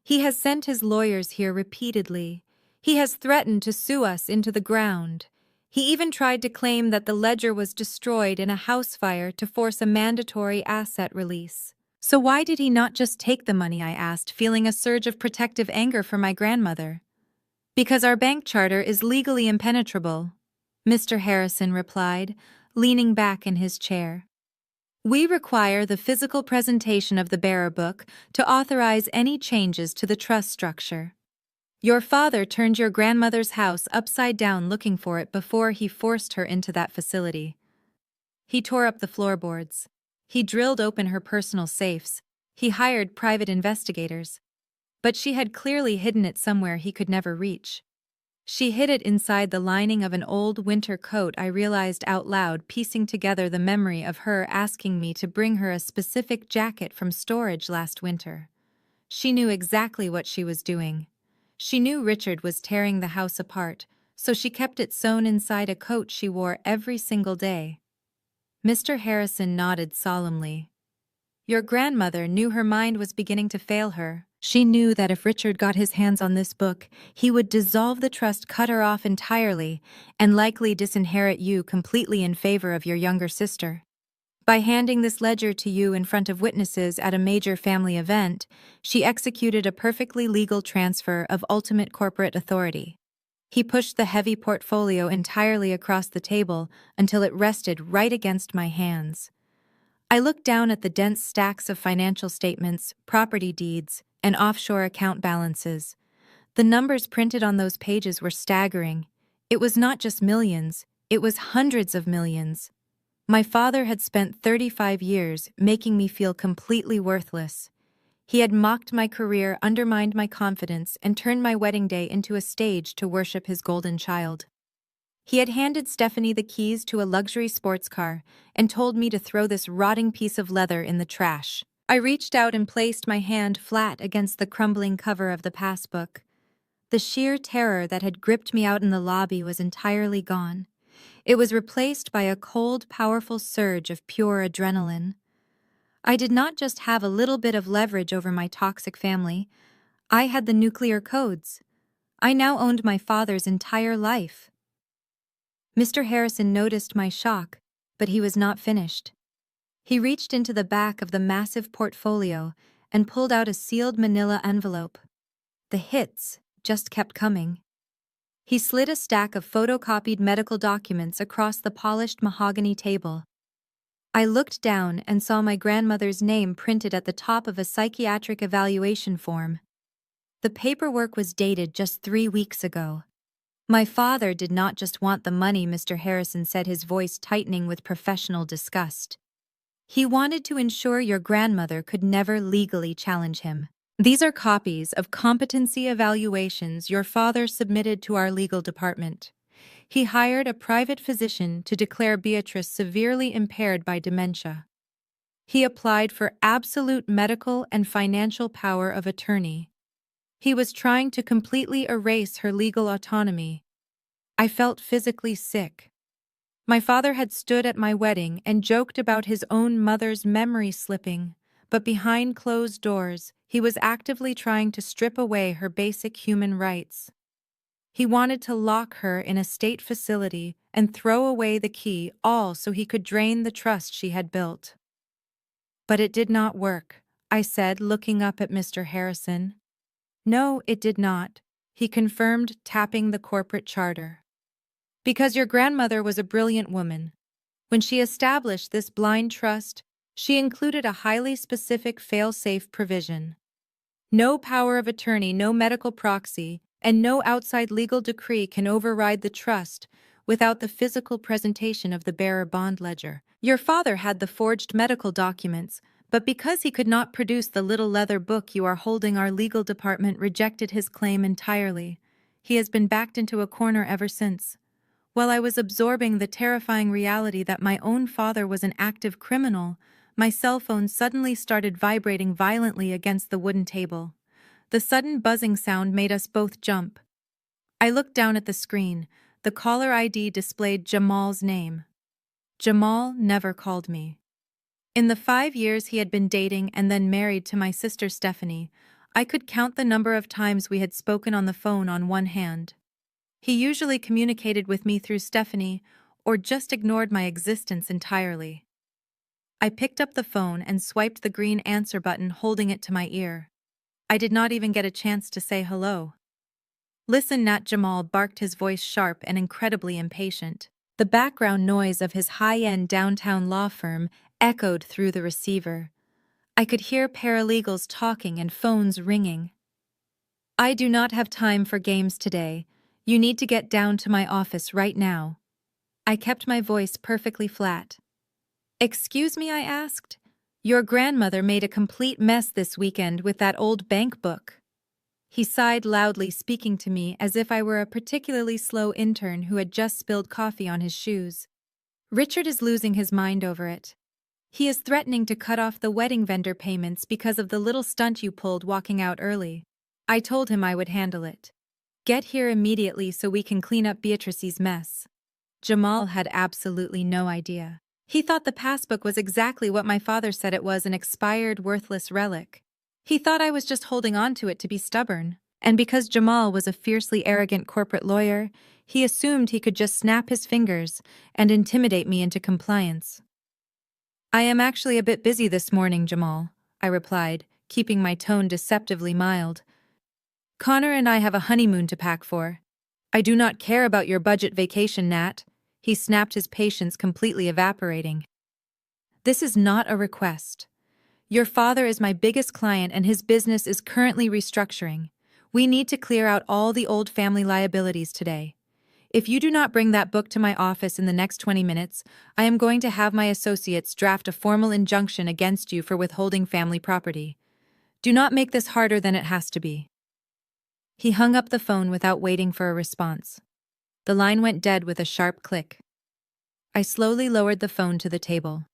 Speaker 1: He has sent his lawyers here repeatedly. He has threatened to sue us into the ground. He even tried to claim that the ledger was destroyed in a house fire to force a mandatory asset release. So why did he not just take the money, I asked, feeling a surge of protective anger for my grandmother. Because our bank charter is legally impenetrable, Mr. Harrison replied, leaning back in his chair. We require the physical presentation of the bearer book to authorize any changes to the trust structure. Your father turned your grandmother's house upside down looking for it before he forced her into that facility. He tore up the floorboards. He drilled open her personal safes. He hired private investigators. But she had clearly hidden it somewhere he could never reach. She hid it inside the lining of an old winter coat, I realized out loud, piecing together the memory of her asking me to bring her a specific jacket from storage last winter. She knew exactly what she was doing. She knew Richard was tearing the house apart, so she kept it sewn inside a coat she wore every single day. Mr. Harrison nodded solemnly. Your grandmother knew her mind was beginning to fail her. She knew that if Richard got his hands on this book, he would dissolve the trust, cut her off entirely, and likely disinherit you completely in favor of your younger sister. By handing this ledger to you in front of witnesses at a major family event, she executed a perfectly legal transfer of ultimate corporate authority. He pushed the heavy portfolio entirely across the table until it rested right against my hands. I looked down at the dense stacks of financial statements, property deeds, and offshore account balances. The numbers printed on those pages were staggering. It was not just millions, it was hundreds of millions. My father had spent 35 years making me feel completely worthless. He had mocked my career, undermined my confidence, and turned my wedding day into a stage to worship his golden child. He had handed Stephanie the keys to a luxury sports car and told me to throw this rotting piece of leather in the trash. I reached out and placed my hand flat against the crumbling cover of the passbook. The sheer terror that had gripped me out in the lobby was entirely gone. It was replaced by a cold, powerful surge of pure adrenaline. I did not just have a little bit of leverage over my toxic family. I had the nuclear codes. I now owned my father's entire life. Mr. Harrison noticed my shock, but he was not finished. He reached into the back of the massive portfolio and pulled out a sealed manila envelope. the hits just kept coming. He slid a stack of photocopied medical documents across the polished mahogany table. I looked down and saw my grandmother's name printed at the top of a psychiatric evaluation form. The paperwork was dated just 3 weeks ago. My father did not just want the money, Mr. Harrison said, his voice tightening with professional disgust. He wanted to ensure your grandmother could never legally challenge him. These are copies of competency evaluations your father submitted to our legal department. He hired a private physician to declare Beatrice severely impaired by dementia. He applied for absolute medical and financial power of attorney. He was trying to completely erase her legal autonomy. I felt physically sick. My father had stood at my wedding and joked about his own mother's memory slipping, but behind closed doors, he was actively trying to strip away her basic human rights. He wanted to lock her in a state facility and throw away the key, all so he could drain the trust she had built. But it did not work, I said, looking up at Mr. Harrison. No, it did not, he confirmed, tapping the corporate charter. Because your grandmother was a brilliant woman. When she established this blind trust, she included a highly specific fail-safe provision. No power of attorney, no medical proxy, and no outside legal decree can override the trust without the physical presentation of the bearer bond ledger. Your father had the forged medical documents, but because he could not produce the little leather book you are holding, our legal department rejected his claim entirely. He has been backed into a corner ever since. While I was absorbing the terrifying reality that my own father was an active criminal, my cell phone suddenly started vibrating violently against the wooden table. The sudden buzzing sound made us both jump. I looked down at the screen. The caller ID displayed Jamal's name. Jamal never called me. In the 5 years he had been dating and then married to my sister Stephanie, I could count the number of times we had spoken on the phone on one hand. He usually communicated with me through Stephanie or just ignored my existence entirely. I picked up the phone and swiped the green answer button, holding it to my ear. I did not even get a chance to say hello. Listen, Nat, Jamal barked, his voice sharp and incredibly impatient. The background noise of his high-end downtown law firm echoed through the receiver. I could hear paralegals talking and phones ringing. I do not have time for games today. You need to get down to my office right now. I kept my voice perfectly flat. Excuse me, I asked. Your grandmother made a complete mess this weekend with that old bank book. He sighed loudly, speaking to me as if I were a particularly slow intern who had just spilled coffee on his shoes. Richard is losing his mind over it. He is threatening to cut off the wedding vendor payments because of the little stunt you pulled walking out early. I told him I would handle it. Get here immediately so we can clean up Beatrice's mess. Jamal had absolutely no idea. He thought the passbook was exactly what my father said it was, an expired, worthless relic. He thought I was just holding on to it to be stubborn. And because Jamal was a fiercely arrogant corporate lawyer, he assumed he could just snap his fingers and intimidate me into compliance. I am actually a bit busy this morning, Jamal, I replied, keeping my tone deceptively mild. Connor and I have a honeymoon to pack for. I do not care about your budget vacation, Nat. He snapped, his patience completely evaporating. This is not a request. Your father is my biggest client and his business is currently restructuring. We need to clear out all the old family liabilities today. If you do not bring that book to my office in the next 20 minutes, I am going to have my associates draft a formal injunction against you for withholding family property. Do not make this harder than it has to be. He hung up the phone without waiting for a response. The line went dead with a sharp click. I slowly lowered the phone to the table.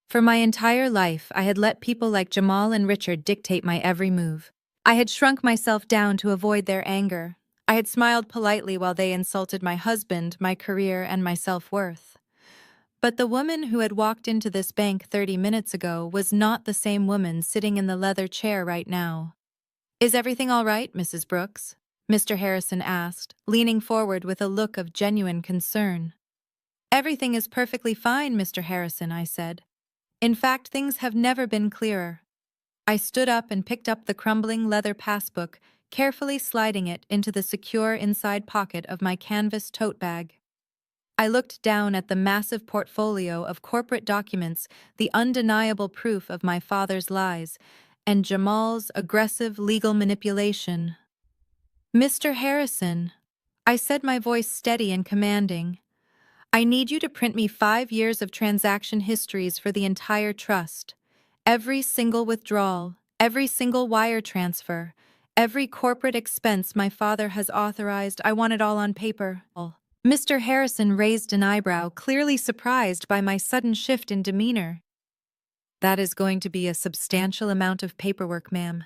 Speaker 1: For my entire life, I had let people like Jamal and Richard dictate my every move. I had shrunk myself down to avoid their anger. I had smiled politely while they insulted my husband, my career, and my self-worth. But the woman who had walked into this bank 30 minutes ago was not the same woman sitting in the leather chair right now. Is everything all right, Mrs. Brooks? Mr. Harrison asked, leaning forward with a look of genuine concern. Everything is perfectly fine, Mr. Harrison, I said. In fact, things have never been clearer. I stood up and picked up the crumbling leather passbook, carefully sliding it into the secure inside pocket of my canvas tote bag. I looked down at the massive portfolio of corporate documents, the undeniable proof of my father's lies, and Jamal's aggressive legal manipulation. "Mr. Harrison," I said, my voice steady and commanding, "I need you to print me 5 years of transaction histories for the entire trust. Every single withdrawal, every single wire transfer, every corporate expense my father has authorized. I want it all on paper." Mr. Harrison raised an eyebrow, clearly surprised by my sudden shift in demeanor. "That is going to be a substantial amount of paperwork, ma'am.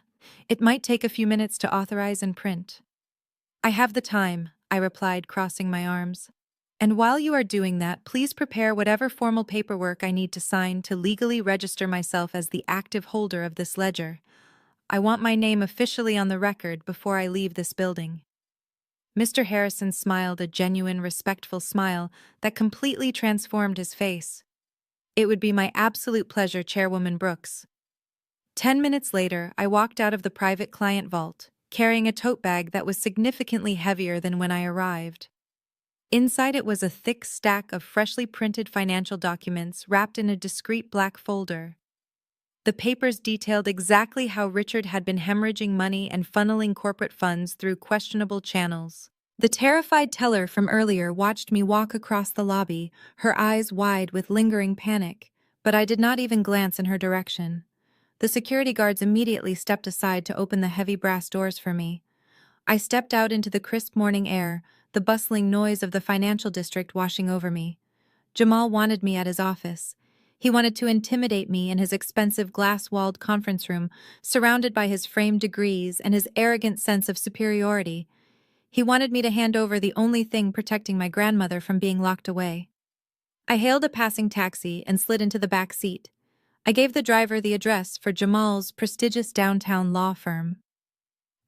Speaker 1: It might take a few minutes to authorize and print." "I have the time," I replied, crossing my arms. "And while you are doing that, please prepare whatever formal paperwork I need to sign to legally register myself as the active holder of this ledger. I want my name officially on the record before I leave this building." Mr. Harrison smiled a genuine, respectful smile that completely transformed his face. "It would be my absolute pleasure, Chairwoman Brooks." 10 minutes later, I walked out of the private client vault, carrying a tote bag that was significantly heavier than when I arrived. Inside it was a thick stack of freshly printed financial documents wrapped in a discreet black folder. The papers detailed exactly how Richard had been hemorrhaging money and funneling corporate funds through questionable channels. The terrified teller from earlier watched me walk across the lobby, her eyes wide with lingering panic, but I did not even glance in her direction. The security guards immediately stepped aside to open the heavy brass doors for me. I stepped out into the crisp morning air, the bustling noise of the financial district washing over me. Jamal wanted me at his office. He wanted to intimidate me in his expensive glass-walled conference room, surrounded by his framed degrees and his arrogant sense of superiority. He wanted me to hand over the only thing protecting my grandmother from being locked away. I hailed a passing taxi and slid into the back seat. I gave the driver the address for Jamal's prestigious downtown law firm.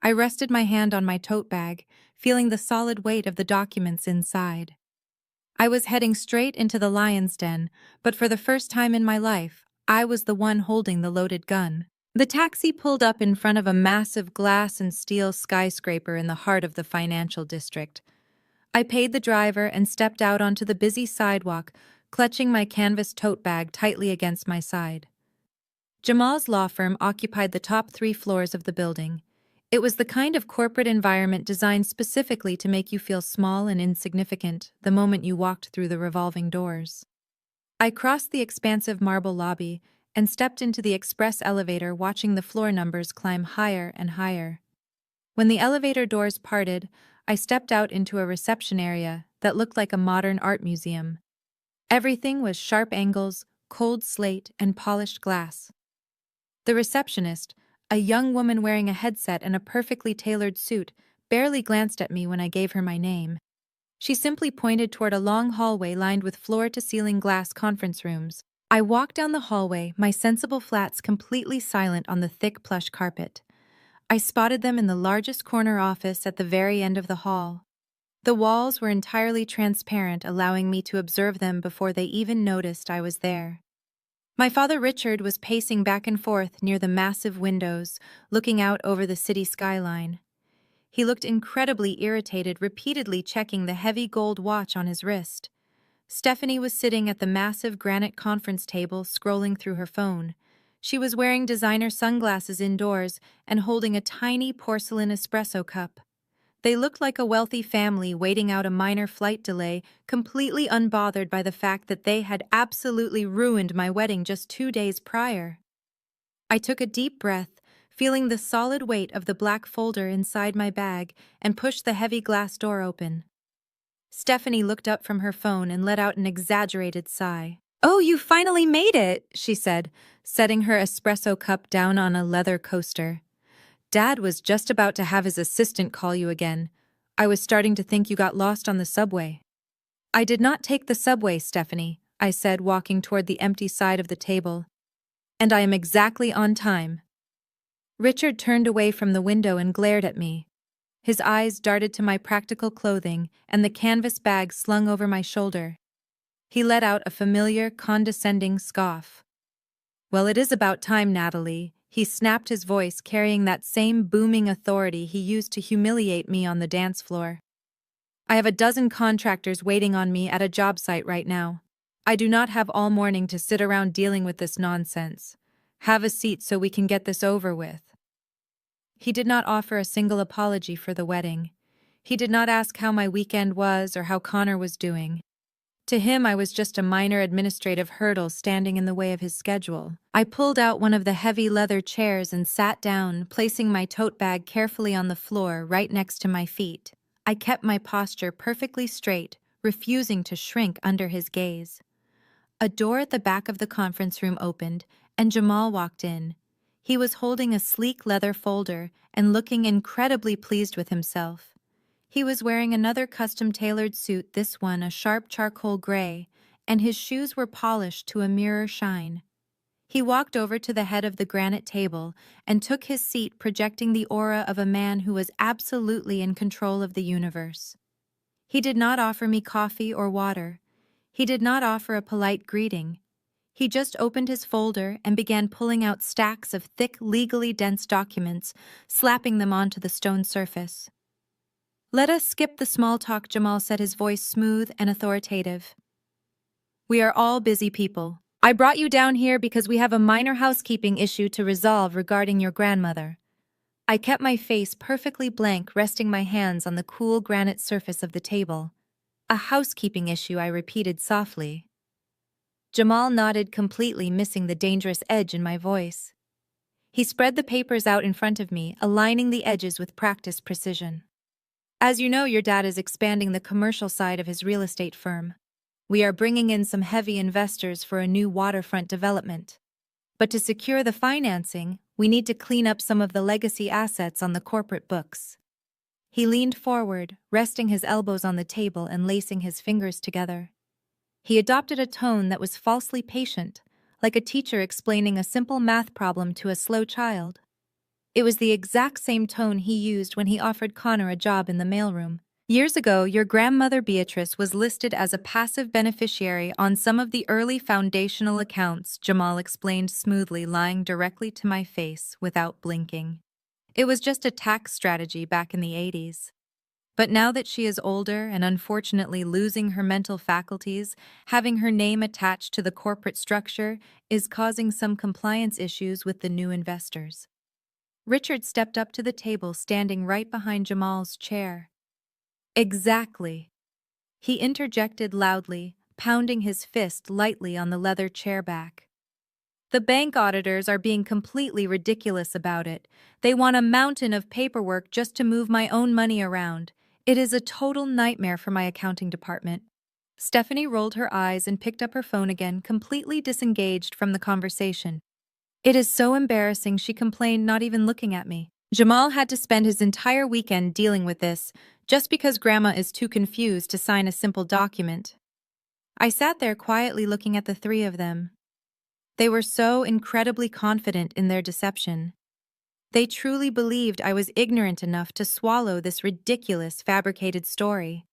Speaker 1: I rested my hand on my tote bag, feeling the solid weight of the documents inside. I was heading straight into the lion's den, but for the first time in my life, I was the one holding the loaded gun. The taxi pulled up in front of a massive glass and steel skyscraper in the heart of the financial district. I paid the driver and stepped out onto the busy sidewalk, clutching my canvas tote bag tightly against my side. Jamal's law firm occupied the top 3 floors of the building. It was the kind of corporate environment designed specifically to make you feel small and insignificant the moment you walked through the revolving doors. I crossed the expansive marble lobby and stepped into the express elevator, watching the floor numbers climb higher and higher. When the elevator doors parted, I stepped out into a reception area that looked like a modern art museum. Everything was sharp angles, cold slate, and polished glass. The receptionist, a young woman wearing a headset and a perfectly tailored suit, barely glanced at me when I gave her my name. She simply pointed toward a long hallway lined with floor-to-ceiling glass conference rooms. I walked down the hallway, my sensible flats completely silent on the thick plush carpet. I spotted them in the largest corner office at the very end of the hall. The walls were entirely transparent, allowing me to observe them before they even noticed I was there. My father Richard was pacing back and forth near the massive windows, looking out over the city skyline. He looked incredibly irritated, repeatedly checking the heavy gold watch on his wrist. Stephanie was sitting at the massive granite conference table, scrolling through her phone. She was wearing designer sunglasses indoors and holding a tiny porcelain espresso cup. They looked like a wealthy family waiting out a minor flight delay, completely unbothered by the fact that they had absolutely ruined my wedding just 2 days prior. I took a deep breath, feeling the solid weight of the black folder inside my bag, and pushed the heavy glass door open. Stephanie looked up from her phone and let out an exaggerated sigh. "Oh, you finally made it," she said, setting her espresso cup down on a leather coaster. "Dad was just about to have his assistant call you again. I was starting to think you got lost on the subway." "I did not take the subway, Stephanie," I said, walking toward the empty side of the table. "And I am exactly on time." Richard turned away from the window and glared at me. His eyes darted to my practical clothing and the canvas bag slung over my shoulder. He let out a familiar, condescending scoff. "Well, it is about time, Natalie. He snapped his voice, carrying that same booming authority he used to humiliate me on the dance floor. I have a dozen contractors waiting on me at a job site right now. I do not have all morning to sit around dealing with this nonsense. Have a seat so we can get this over with. He did not offer a single apology for the wedding. He did not ask how my weekend was or how Connor was doing. To him, I was just a minor administrative hurdle standing in the way of his schedule. I pulled out one of the heavy leather chairs and sat down, placing my tote bag carefully on the floor right next to my feet. I kept my posture perfectly straight, refusing to shrink under his gaze. A door at the back of the conference room opened, and Jamal walked in. He was holding a sleek leather folder and looking incredibly pleased with himself. He was wearing another custom-tailored suit, this one a sharp charcoal gray, and his shoes were polished to a mirror shine. He walked over to the head of the granite table and took his seat, projecting the aura of a man who was absolutely in control of the universe. He did not offer me coffee or water. He did not offer a polite greeting. He just opened his folder and began pulling out stacks of thick, legally dense documents, slapping them onto the stone surface. "Let us skip the small talk," Jamal said, his voice smooth and authoritative. "We are all busy people. I brought you down here because we have a minor housekeeping issue to resolve regarding your grandmother." I kept my face perfectly blank, resting my hands on the cool granite surface of the table. "A housekeeping issue," I repeated softly. Jamal nodded, completely missing the dangerous edge in my voice. He spread the papers out in front of me, aligning the edges with practiced precision. "As you know, your dad is expanding the commercial side of his real estate firm. We are bringing in some heavy investors for a new waterfront development. But to secure the financing, we need to clean up some of the legacy assets on the corporate books." He leaned forward, resting his elbows on the table and lacing his fingers together. He adopted a tone that was falsely patient, like a teacher explaining a simple math problem to a slow child. It was the exact same tone he used when he offered Connor a job in the mailroom. "Years ago, your grandmother Beatrice was listed as a passive beneficiary on some of the early foundational accounts," Jamal explained smoothly, lying directly to my face without blinking. "It was just a tax strategy back in the 80s. But now that she is older and unfortunately losing her mental faculties, having her name attached to the corporate structure is causing some compliance issues with the new investors." Richard stepped up to the table, standing right behind Jamal's chair. "Exactly," he interjected loudly, pounding his fist lightly on the leather chair back. "The bank auditors are being completely ridiculous about it. They want a mountain of paperwork just to move my own money around. It is a total nightmare for my accounting department." Stephanie rolled her eyes and picked up her phone again, completely disengaged from the conversation. "It is so embarrassing," she complained, not even looking at me. "Jamal had to spend his entire weekend dealing with this, just because Grandma is too confused to sign a simple document." I sat there quietly looking at the three of them. They were so incredibly confident in their deception. They truly believed I was ignorant enough to swallow this ridiculous, fabricated story.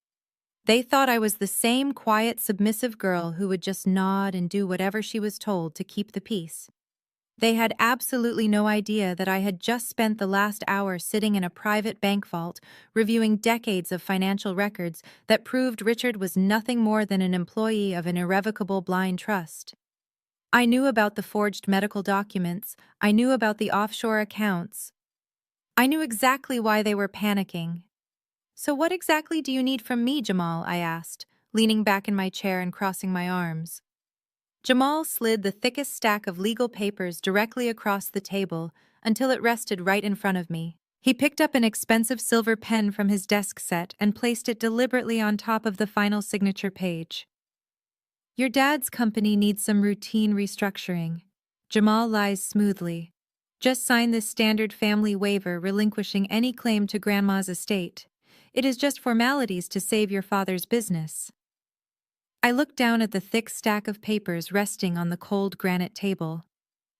Speaker 1: They thought I was the same quiet, submissive girl who would just nod and do whatever she was told to keep the peace. They had absolutely no idea that I had just spent the last hour sitting in a private bank vault, reviewing decades of financial records that proved Richard was nothing more than an employee of an irrevocable blind trust. I knew about the forged medical documents. I knew about the offshore accounts. I knew exactly why they were panicking. "So what exactly do you need from me, Jamal?" I asked, leaning back in my chair and crossing my arms. Jamal slid the thickest stack of legal papers directly across the table until it rested right in front of me. He picked up an expensive silver pen from his desk set and placed it deliberately on top of the final signature page. "Your dad's company needs some routine restructuring." Jamal lies smoothly. "Just sign this standard family waiver relinquishing any claim to Grandma's estate. It is just formalities to save your father's business." I looked down at the thick stack of papers resting on the cold granite table.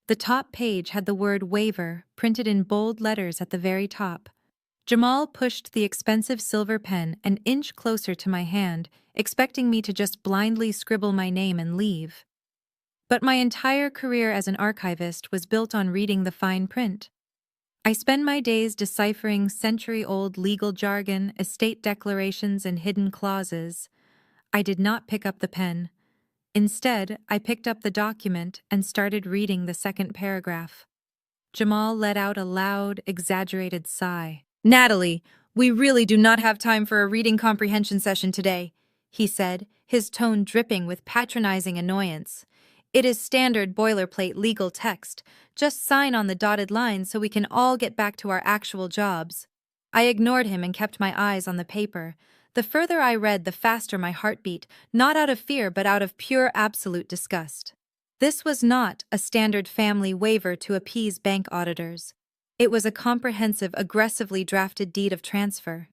Speaker 1: The top page had the word waiver printed in bold letters at the very top. Jamal pushed the expensive silver pen an inch closer to my hand, expecting me to just blindly scribble my name and leave. But my entire career as an archivist was built on reading the fine print. I spend my days deciphering century-old legal jargon, estate declarations, and hidden clauses. I did not pick up the pen. Instead, I picked up the document and started reading the second paragraph. Jamal let out a loud, exaggerated sigh. "Natalie, we really do not have time for a reading comprehension session today," he said, his tone dripping with patronizing annoyance. "It is standard boilerplate legal text. Just sign on the dotted lines so we can all get back to our actual jobs." I ignored him and kept my eyes on the paper. The further I read, the faster my heart beat, not out of fear but out of pure absolute disgust. This was not a standard family waiver to appease bank auditors. It was a comprehensive, aggressively drafted deed of transfer.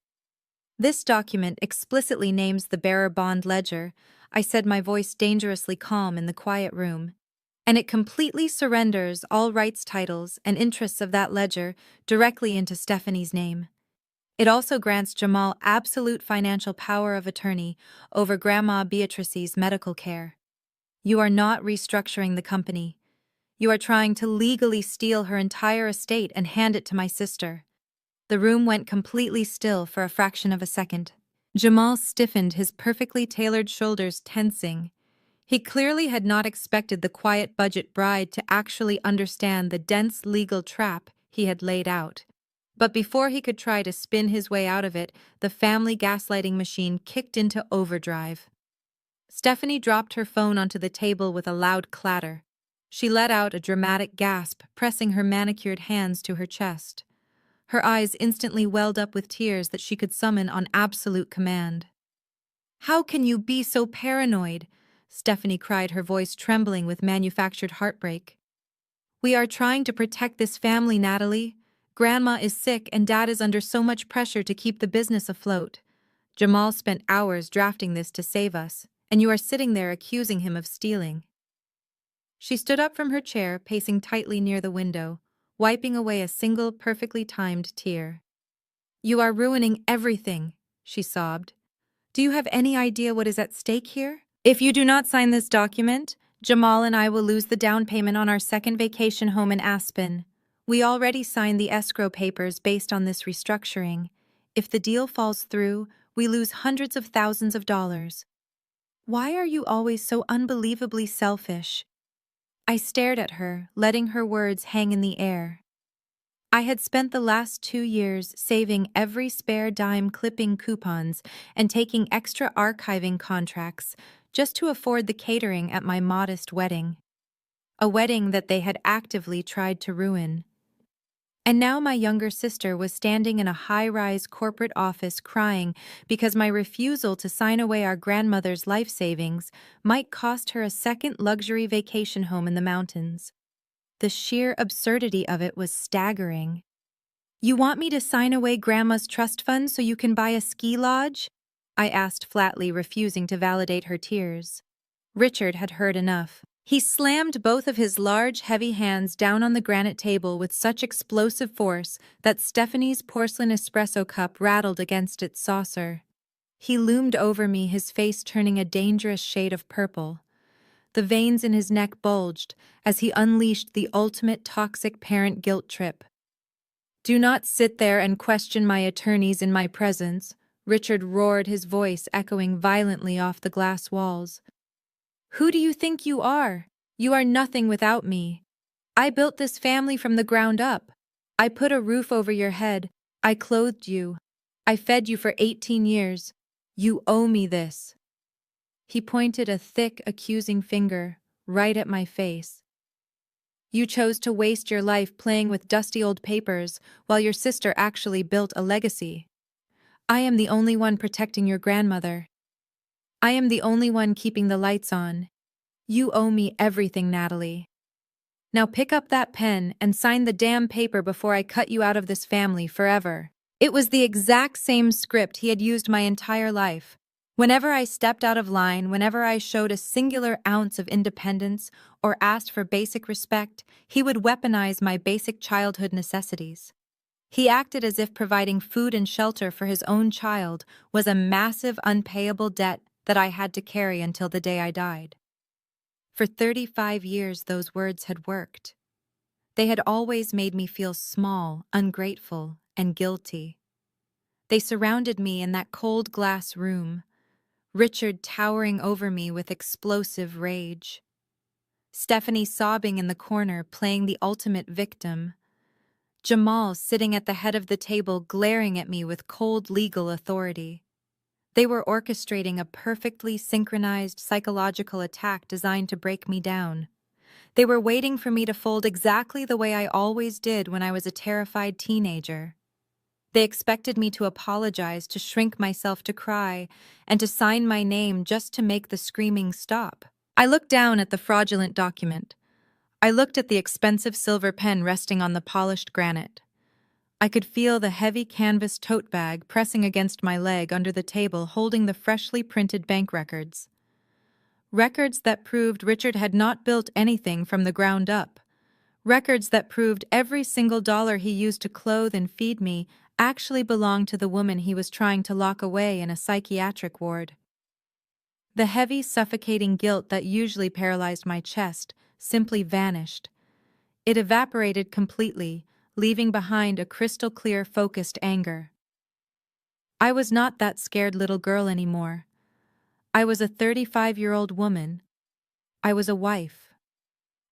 Speaker 1: "This document explicitly names the bearer bond ledger," I said, my voice dangerously calm in the quiet room. "And it completely surrenders all rights, titles, and interests of that ledger directly into Stephanie's name. It also grants Jamal absolute financial power of attorney over Grandma Beatrice's medical care. You are not restructuring the company. You are trying to legally steal her entire estate and hand it to my sister." The room went completely still for a fraction of a second. Jamal stiffened, his perfectly tailored shoulders tensing. He clearly had not expected the quiet budget bride to actually understand the dense legal trap he had laid out. But before he could try to spin his way out of it, the family gaslighting machine kicked into overdrive. Stephanie dropped her phone onto the table with a loud clatter. She let out a dramatic gasp, pressing her manicured hands to her chest. Her eyes instantly welled up with tears that she could summon on absolute command. "How can you be so paranoid?" Stephanie cried, her voice trembling with manufactured heartbreak. "We are trying to protect this family, Natalie. Grandma is sick and Dad is under so much pressure to keep the business afloat. Jamal spent hours drafting this to save us, and you are sitting there accusing him of stealing." She stood up from her chair, pacing tightly near the window, wiping away a single perfectly timed tear. "You are ruining everything," she sobbed. "Do you have any idea what is at stake here? If you do not sign this document, Jamal and I will lose the down payment on our second vacation home in Aspen. We already signed the escrow papers based on this restructuring. If the deal falls through, we lose hundreds of thousands of dollars. Why are you always so unbelievably selfish?" I stared at her, letting her words hang in the air. I had spent the last 2 years saving every spare dime, clipping coupons, and taking extra archiving contracts just to afford the catering at my modest wedding. A wedding that they had actively tried to ruin. And now my younger sister was standing in a high-rise corporate office crying because my refusal to sign away our grandmother's life savings might cost her a second luxury vacation home in the mountains. The sheer absurdity of it was staggering. "You want me to sign away Grandma's trust fund so you can buy a ski lodge?" I asked flatly, refusing to validate her tears. Richard had heard enough. He slammed both of his large, heavy hands down on the granite table with such explosive force that Stephanie's porcelain espresso cup rattled against its saucer. He loomed over me, his face turning a dangerous shade of purple. The veins in his neck bulged as he unleashed the ultimate toxic parent guilt trip. "Do not sit there and question my attorneys in my presence," Richard roared, his voice echoing violently off the glass walls. "Who do you think you are? You are nothing without me. I built this family from the ground up. I put a roof over your head. I clothed you. I fed you for 18 years. You owe me this." He pointed a thick, accusing finger right at my face. "You chose to waste your life playing with dusty old papers while your sister actually built a legacy. I am the only one protecting your grandmother. I am the only one keeping the lights on. You owe me everything, Natalie. Now pick up that pen and sign the damn paper before I cut you out of this family forever." It was the exact same script he had used my entire life. Whenever I stepped out of line, whenever I showed a singular ounce of independence or asked for basic respect, he would weaponize my basic childhood necessities. He acted as if providing food and shelter for his own child was a massive, unpayable debt that I had to carry until the day I died. For 35 years, those words had worked. They had always made me feel small, ungrateful, and guilty. They surrounded me in that cold glass room, Richard towering over me with explosive rage. Stephanie sobbing in the corner, playing the ultimate victim. Jamal sitting at the head of the table, glaring at me with cold legal authority. They were orchestrating a perfectly synchronized psychological attack designed to break me down. They were waiting for me to fold exactly the way I always did when I was a terrified teenager. They expected me to apologize, to shrink myself, to cry, and to sign my name just to make the screaming stop. I looked down at the fraudulent document. I looked at the expensive silver pen resting on the polished granite. I could feel the heavy canvas tote bag pressing against my leg under the table, holding the freshly printed bank records. Records that proved Richard had not built anything from the ground up. Records that proved every single dollar he used to clothe and feed me actually belonged to the woman he was trying to lock away in a psychiatric ward. The heavy, suffocating guilt that usually paralyzed my chest simply vanished. It evaporated completely, leaving behind a crystal-clear, focused anger. I was not that scared little girl anymore. I was a 35-year-old woman. I was a wife.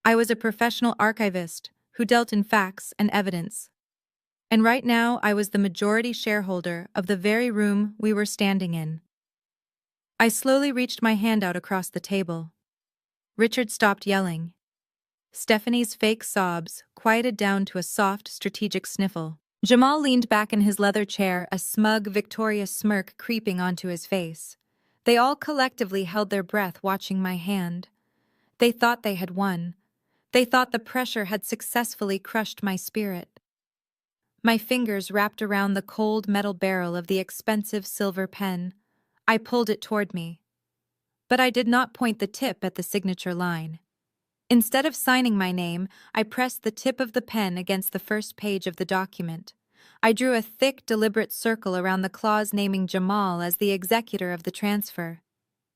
Speaker 1: I was a professional archivist who dealt in facts and evidence. And right now, I was the majority shareholder of the very room we were standing in. I slowly reached my hand out across the table. Richard stopped yelling. Stephanie's fake sobs quieted down to a soft, strategic sniffle. Jamal leaned back in his leather chair, a smug, victorious smirk creeping onto his face. They all collectively held their breath, watching my hand. They thought they had won. They thought the pressure had successfully crushed my spirit. My fingers wrapped around the cold metal barrel of the expensive silver pen. I pulled it toward me. But I did not point the tip at the signature line. Instead of signing my name, I pressed the tip of the pen against the first page of the document. I drew a thick, deliberate circle around the clause naming Jamal as the executor of the transfer.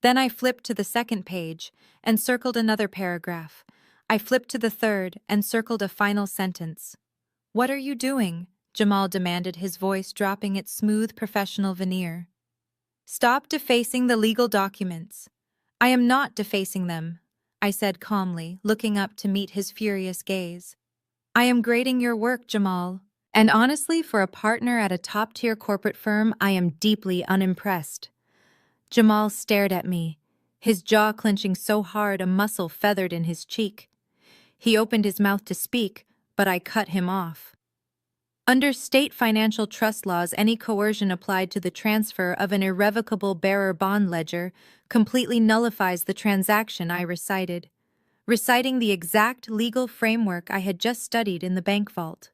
Speaker 1: Then I flipped to the second page and circled another paragraph. I flipped to the third and circled a final sentence. "What are you doing?" Jamal demanded, his voice dropping its smooth professional veneer. "Stop defacing the legal documents." "I am not defacing them," I said calmly, looking up to meet his furious gaze. "I am grading your work, Jamal. And honestly, for a partner at a top-tier corporate firm, I am deeply unimpressed." Jamal stared at me, his jaw clenching so hard a muscle feathered in his cheek. He opened his mouth to speak, but I cut him off. Under state financial trust laws, any coercion applied to the transfer of an irrevocable bearer bond ledger completely nullifies the transaction I recited, reciting the exact legal framework I had just studied in the bank vault.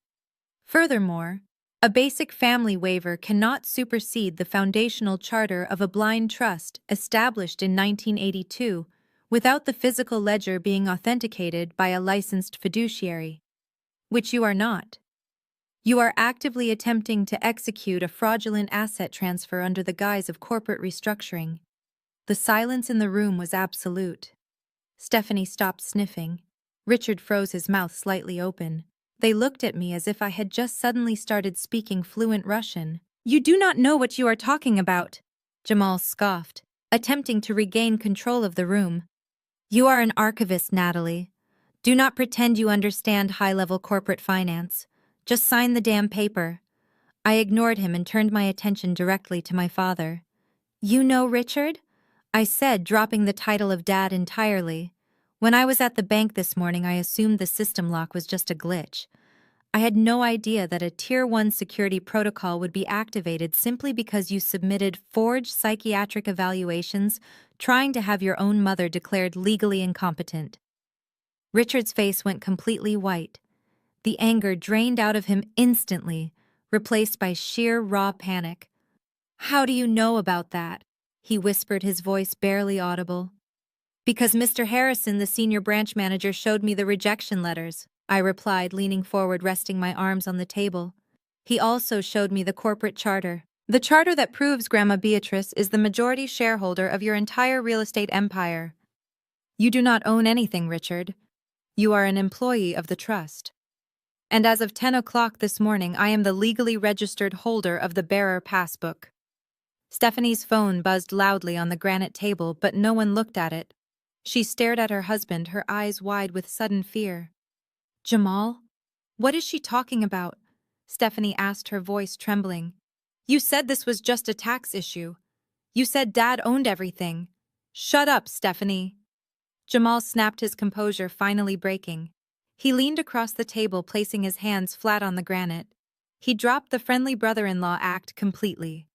Speaker 1: Furthermore, a basic family waiver cannot supersede the foundational charter of a blind trust established in 1982 without the physical ledger being authenticated by a licensed fiduciary, which you are not. You are actively attempting to execute a fraudulent asset transfer under the guise of corporate restructuring. The silence in the room was absolute. Stephanie stopped sniffing. Richard froze, his mouth slightly open. They looked at me as if I had just suddenly started speaking fluent Russian. "You do not know what you are talking about," Jamal scoffed, attempting to regain control of the room. "You are an archivist, Natalie. Do not pretend you understand high-level corporate finance. Just sign the damn paper." I ignored him and turned my attention directly to my father. "You know Richard?" I said, dropping the title of Dad entirely. "When I was at the bank this morning, I assumed the system lock was just a glitch. I had no idea that a Tier 1 security protocol would be activated simply because you submitted forged psychiatric evaluations trying to have your own mother declared legally incompetent." Richard's face went completely white. The anger drained out of him instantly, replaced by sheer raw panic. "How do you know about that?" he whispered, his voice barely audible. "Because Mr. Harrison, the senior branch manager, showed me the rejection letters," I replied, leaning forward, resting my arms on the table. "He also showed me the corporate charter. The charter that proves Grandma Beatrice is the majority shareholder of your entire real estate empire." You do not own anything, Richard. You are an employee of the trust. And as of 10 o'clock this morning, I am the legally registered holder of the bearer passbook. Stephanie's phone buzzed loudly on the granite table, but no one looked at it. She stared at her husband, her eyes wide with sudden fear. Jamal? What is she talking about? Stephanie asked, her voice trembling. You said this was just a tax issue. You said Dad owned everything. Shut up, Stephanie. Jamal snapped, his composure finally breaking. He leaned across the table, placing his hands flat on the granite. He dropped the friendly brother-in-law act completely.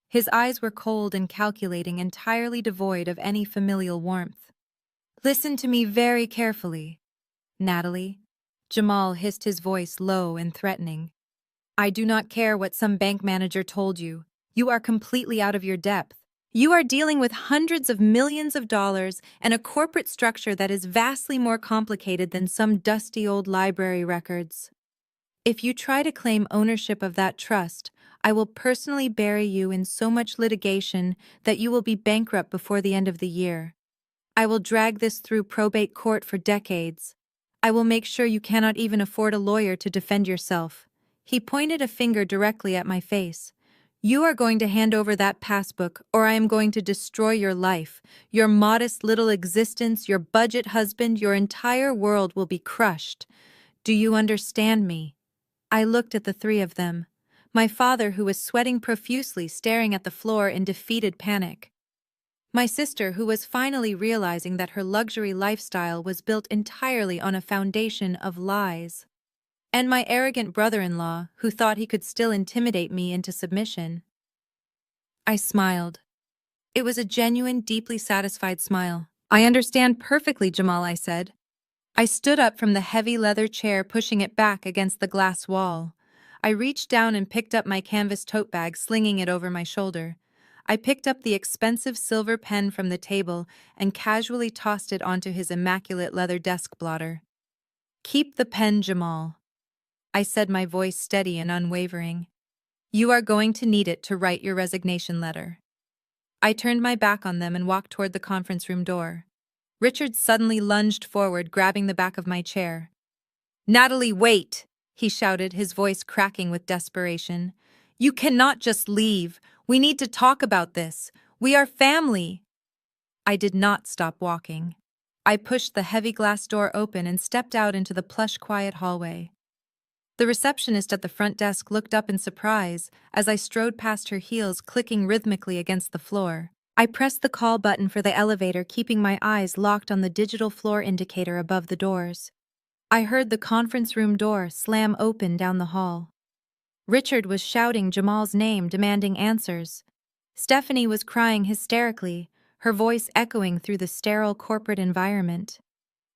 Speaker 1: His eyes were cold and calculating, entirely devoid of any familial warmth. Listen to me very carefully, Natalie. Jamal hissed, his voice low and threatening. I do not care what some bank manager told you. You are completely out of your depth. You are dealing with hundreds of millions of dollars and a corporate structure that is vastly more complicated than some dusty old library records. If you try to claim ownership of that trust, I will personally bury you in so much litigation that you will be bankrupt before the end of the year. I will drag this through probate court for decades. I will make sure you cannot even afford a lawyer to defend yourself. He pointed a finger directly at my face. You are going to hand over that passbook, or I am going to destroy your life. Your modest little existence, your budget husband, your entire world will be crushed. Do you understand me? I looked at the three of them. My father, who was sweating profusely, staring at the floor in defeated panic. My sister, who was finally realizing that her luxury lifestyle was built entirely on a foundation of lies. And my arrogant brother-in-law, who thought he could still intimidate me into submission. I smiled. It was a genuine, deeply satisfied smile. I understand perfectly, Jamal, I said. I stood up from the heavy leather chair, pushing it back against the glass wall. I reached down and picked up my canvas tote bag, slinging it over my shoulder. I picked up the expensive silver pen from the table and casually tossed it onto his immaculate leather desk blotter. Keep the pen, Jamal, I said, my voice steady and unwavering. You are going to need it to write your resignation letter. I turned my back on them and walked toward the conference room door. Richard suddenly lunged forward, grabbing the back of my chair. Natalie, wait! He shouted, his voice cracking with desperation. You cannot just leave. We need to talk about this. We are family. I did not stop walking. I pushed the heavy glass door open and stepped out into the plush, quiet hallway. The receptionist at the front desk looked up in surprise as I strode past her, heels clicking rhythmically against the floor. I pressed the call button for the elevator, keeping my eyes locked on the digital floor indicator above the doors. I heard the conference room door slam open down the hall. Richard was shouting Jamal's name, demanding answers. Stephanie was crying hysterically, her voice echoing through the sterile corporate environment.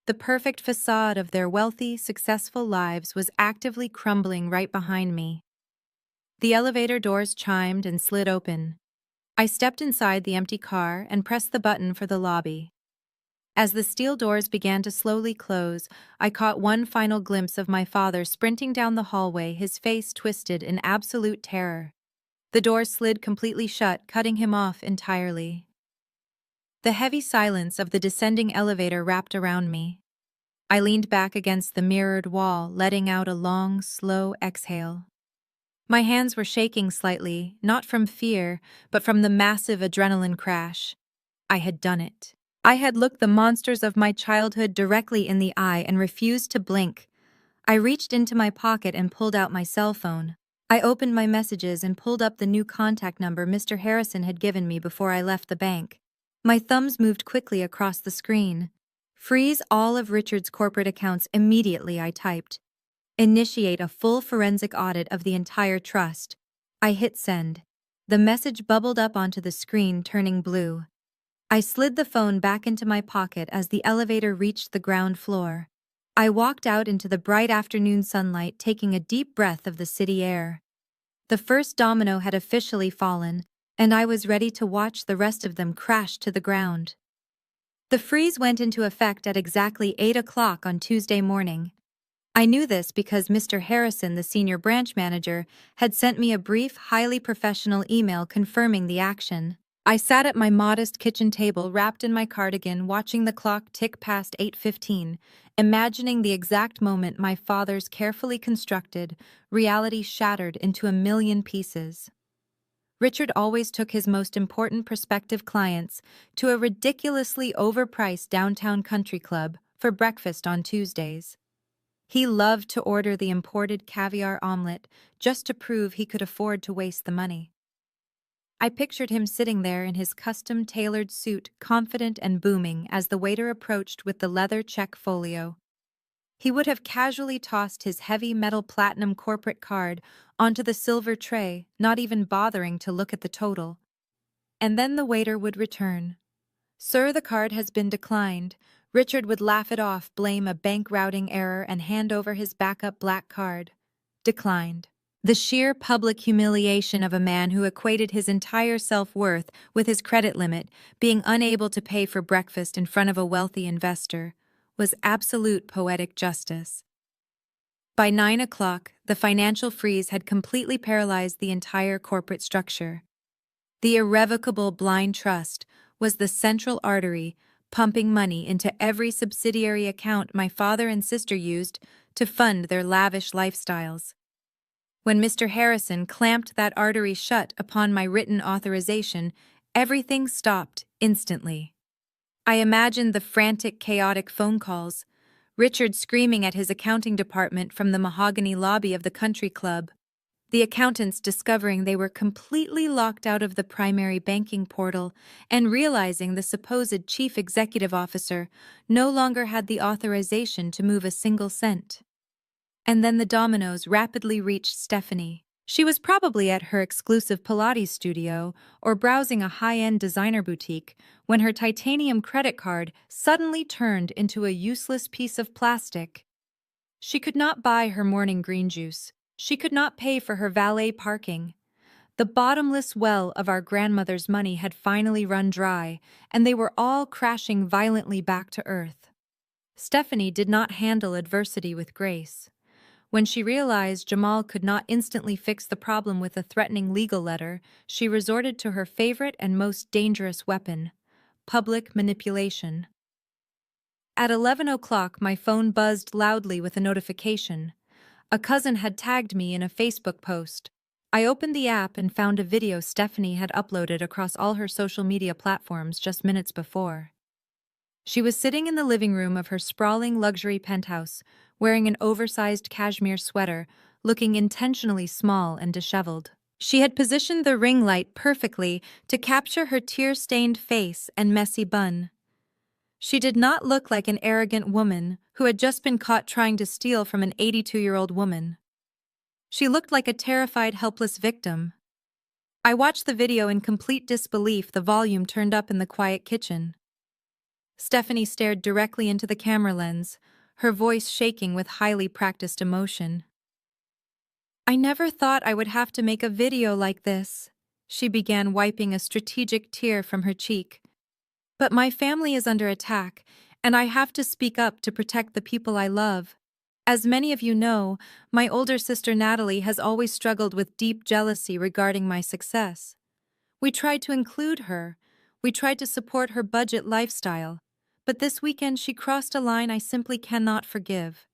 Speaker 1: The perfect facade of their wealthy, successful lives was actively crumbling right behind me. The elevator doors chimed and slid open. I stepped inside the empty car and pressed the button for the lobby. As the steel doors began to slowly close, I caught one final glimpse of my father sprinting down the hallway, his face twisted in absolute terror. The doors slid completely shut, cutting him off entirely. The heavy silence of the descending elevator wrapped around me. I leaned back against the mirrored wall, letting out a long, slow exhale. My hands were shaking slightly, not from fear, but from the massive adrenaline crash. I had done it. I had looked the monsters of my childhood directly in the eye and refused to blink. I reached into my pocket and pulled out my cell phone. I opened my messages and pulled up the new contact number Mr. Harrison had given me before I left the bank. My thumbs moved quickly across the screen. Freeze all of Richard's corporate accounts immediately, I typed. Initiate a full forensic audit of the entire trust. I hit send. The message bubbled up onto the screen, turning blue. I slid the phone back into my pocket as the elevator reached the ground floor. I walked out into the bright afternoon sunlight, taking a deep breath of the city air. The first domino had officially fallen, and I was ready to watch the rest of them crash to the ground. The freeze went into effect at exactly 8 o'clock on Tuesday morning. I knew this because Mr. Harrison, the senior branch manager, had sent me a brief, highly professional email confirming the action. I sat at my modest kitchen table wrapped in my cardigan, watching the clock tick past 8:15, imagining the exact moment my father's carefully constructed reality shattered into a million pieces. Richard always took his most important prospective clients to a ridiculously overpriced downtown country club for breakfast on Tuesdays. He loved to order the imported caviar omelet just to prove he could afford to waste the money. I pictured him sitting there in his custom-tailored suit, confident and booming, as the waiter approached with the leather check folio. He would have casually tossed his heavy metal platinum corporate card onto the silver tray, not even bothering to look at the total. And then the waiter would return. "Sir, the card has been declined." Richard would laugh it off, blame a bank routing error, and hand over his backup black card. Declined. The sheer public humiliation of a man who equated his entire self-worth with his credit limit, being unable to pay for breakfast in front of a wealthy investor, was absolute poetic justice. By 9 o'clock, the financial freeze had completely paralyzed the entire corporate structure. The irrevocable blind trust was the central artery pumping money into every subsidiary account my father and sister used to fund their lavish lifestyles. When Mr. Harrison clamped that artery shut upon my written authorization, everything stopped instantly. I imagined the frantic, chaotic phone calls, Richard screaming at his accounting department from the mahogany lobby of the country club, the accountants discovering they were completely locked out of the primary banking portal and realizing the supposed chief executive officer no longer had the authorization to move a single cent. And then the dominoes rapidly reached Stephanie. She was probably at her exclusive Pilates studio or browsing a high-end designer boutique when her titanium credit card suddenly turned into a useless piece of plastic. She could not buy her morning green juice. She could not pay for her valet parking. The bottomless well of our grandmother's money had finally run dry, and they were all crashing violently back to earth. Stephanie did not handle adversity with grace. When she realized Jamal could not instantly fix the problem with a threatening legal letter, she resorted to her favorite and most dangerous weapon: public manipulation. At 11 o'clock, my phone buzzed loudly with a notification. A cousin had tagged me in a Facebook post. I opened the app and found a video Stephanie had uploaded across all her social media platforms just minutes before. She was sitting in the living room of her sprawling luxury penthouse, wearing an oversized cashmere sweater, looking intentionally small and disheveled. She had positioned the ring light perfectly to capture her tear-stained face and messy bun. She did not look like an arrogant woman who had just been caught trying to steal from an 82-year-old woman. She looked like a terrified, helpless victim. I watched the video in complete disbelief, the volume turned up in the quiet kitchen. Stephanie stared directly into the camera lens, her voice shaking with highly practiced emotion. "I never thought I would have to make a video like this," she began, wiping a strategic tear from her cheek. "But my family is under attack, and I have to speak up to protect the people I love. As many of you know, my older sister Natalie has always struggled with deep jealousy regarding my success. We tried to include her. We tried to support her budget lifestyle. But this weekend she crossed a line I simply cannot forgive."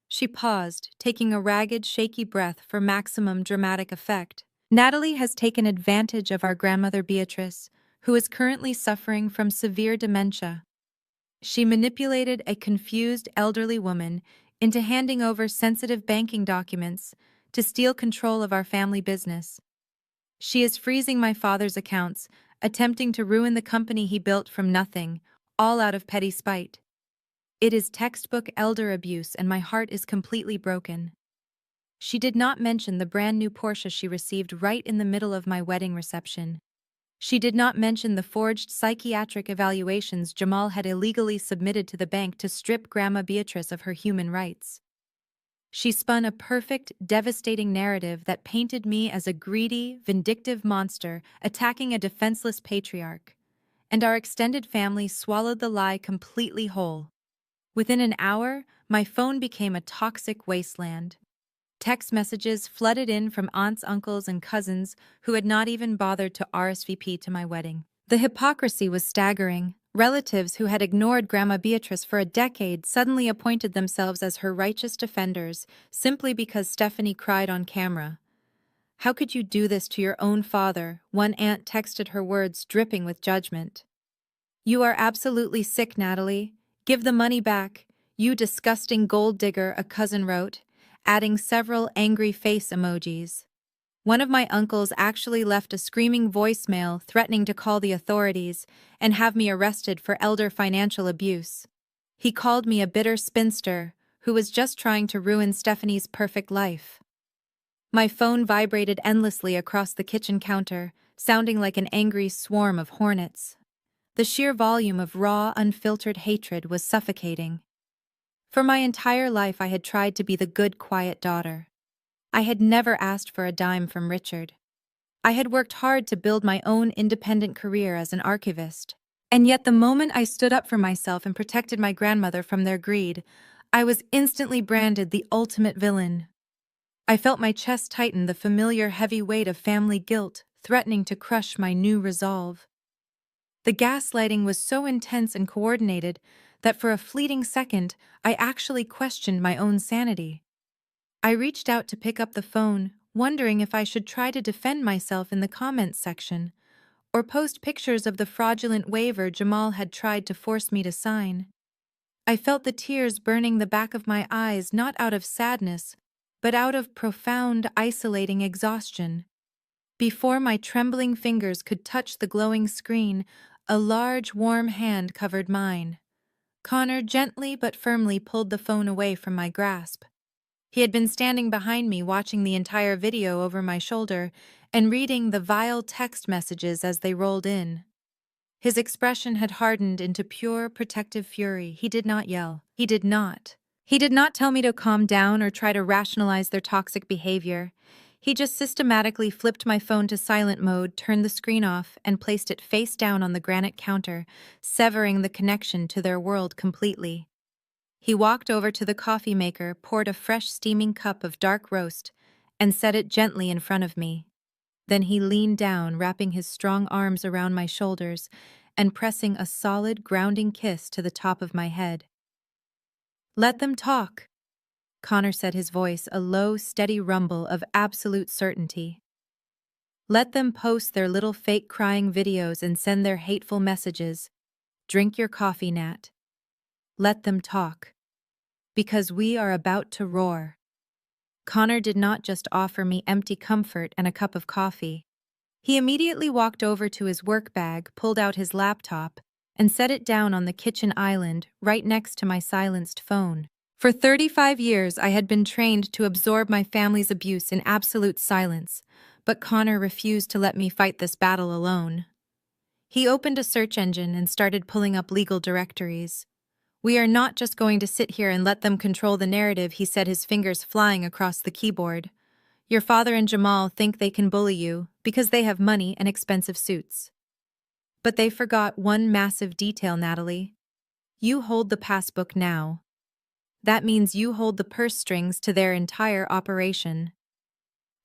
Speaker 1: She paused, taking a ragged, shaky breath for maximum dramatic effect. "Natalie has taken advantage of our grandmother Beatrice, who is currently suffering from severe dementia. She manipulated a confused elderly woman into handing over sensitive banking documents to steal control of our family business. She is freezing my father's accounts, attempting to ruin the company he built from nothing, all out of petty spite. It is textbook elder abuse, and my heart is completely broken." She did not mention the brand new Porsche she received right in the middle of my wedding reception. She did not mention the forged psychiatric evaluations Jamal had illegally submitted to the bank to strip Grandma Beatrice of her human rights. She spun a perfect, devastating narrative that painted me as a greedy, vindictive monster attacking a defenseless patriarch. And our extended family swallowed the lie completely whole. Within an hour, my phone became a toxic wasteland. Text messages flooded in from aunts, uncles, and cousins who had not even bothered to RSVP to my wedding. The hypocrisy was staggering. Relatives who had ignored Grandma Beatrice for a decade suddenly appointed themselves as her righteous defenders simply because Stephanie cried on camera. "How could you do this to your own father?" One aunt texted her, words dripping with judgment. "You are absolutely sick, Natalie. Give the money back, you disgusting gold digger," a cousin wrote, adding several angry face emojis. One of my uncles actually left a screaming voicemail threatening to call the authorities and have me arrested for elder financial abuse. He called me a bitter spinster who was just trying to ruin Stephanie's perfect life. My phone vibrated endlessly across the kitchen counter, sounding like an angry swarm of hornets. The sheer volume of raw, unfiltered hatred was suffocating. For my entire life I had tried to be the good, quiet daughter. I had never asked for a dime from Richard. I had worked hard to build my own independent career as an archivist. And yet the moment I stood up for myself and protected my grandmother from their greed, I was instantly branded the ultimate villain. I felt my chest tighten, the familiar heavy weight of family guilt threatening to crush my new resolve. The gaslighting was so intense and coordinated that for a fleeting second, I actually questioned my own sanity. I reached out to pick up the phone, wondering if I should try to defend myself in the comments section, or post pictures of the fraudulent waiver Jamal had tried to force me to sign. I felt the tears burning the back of my eyes, not out of sadness, but out of profound, isolating exhaustion. Before my trembling fingers could touch the glowing screen, a large, warm hand covered mine. Connor gently but firmly pulled the phone away from my grasp. He had been standing behind me, watching the entire video over my shoulder and reading the vile text messages as they rolled in. His expression had hardened into pure, protective fury. He did not yell. He did not. He did not tell me to calm down or try to rationalize their toxic behavior. He just systematically flipped my phone to silent mode, turned the screen off, and placed it face down on the granite counter, severing the connection to their world completely. He walked over to the coffee maker, poured a fresh steaming cup of dark roast, and set it gently in front of me. Then he leaned down, wrapping his strong arms around my shoulders and pressing a solid, grounding kiss to the top of my head. "Let them talk," Connor said, his voice a low, steady rumble of absolute certainty. "Let them post their little fake crying videos and send their hateful messages. Drink your coffee, Nat. Let them talk. Because we are about to roar." Connor did not just offer me empty comfort and a cup of coffee. He immediately walked over to his work bag, pulled out his laptop, and set it down on the kitchen island right next to my silenced phone. For 35 years, I had been trained to absorb my family's abuse in absolute silence, but Connor refused to let me fight this battle alone. He opened a search engine and started pulling up legal directories. "We are not just going to sit here and let them control the narrative," he said, his fingers flying across the keyboard. "Your father and Jamal think they can bully you because they have money and expensive suits. But they forgot one massive detail, Natalie. You hold the passbook now. That means you hold the purse strings to their entire operation.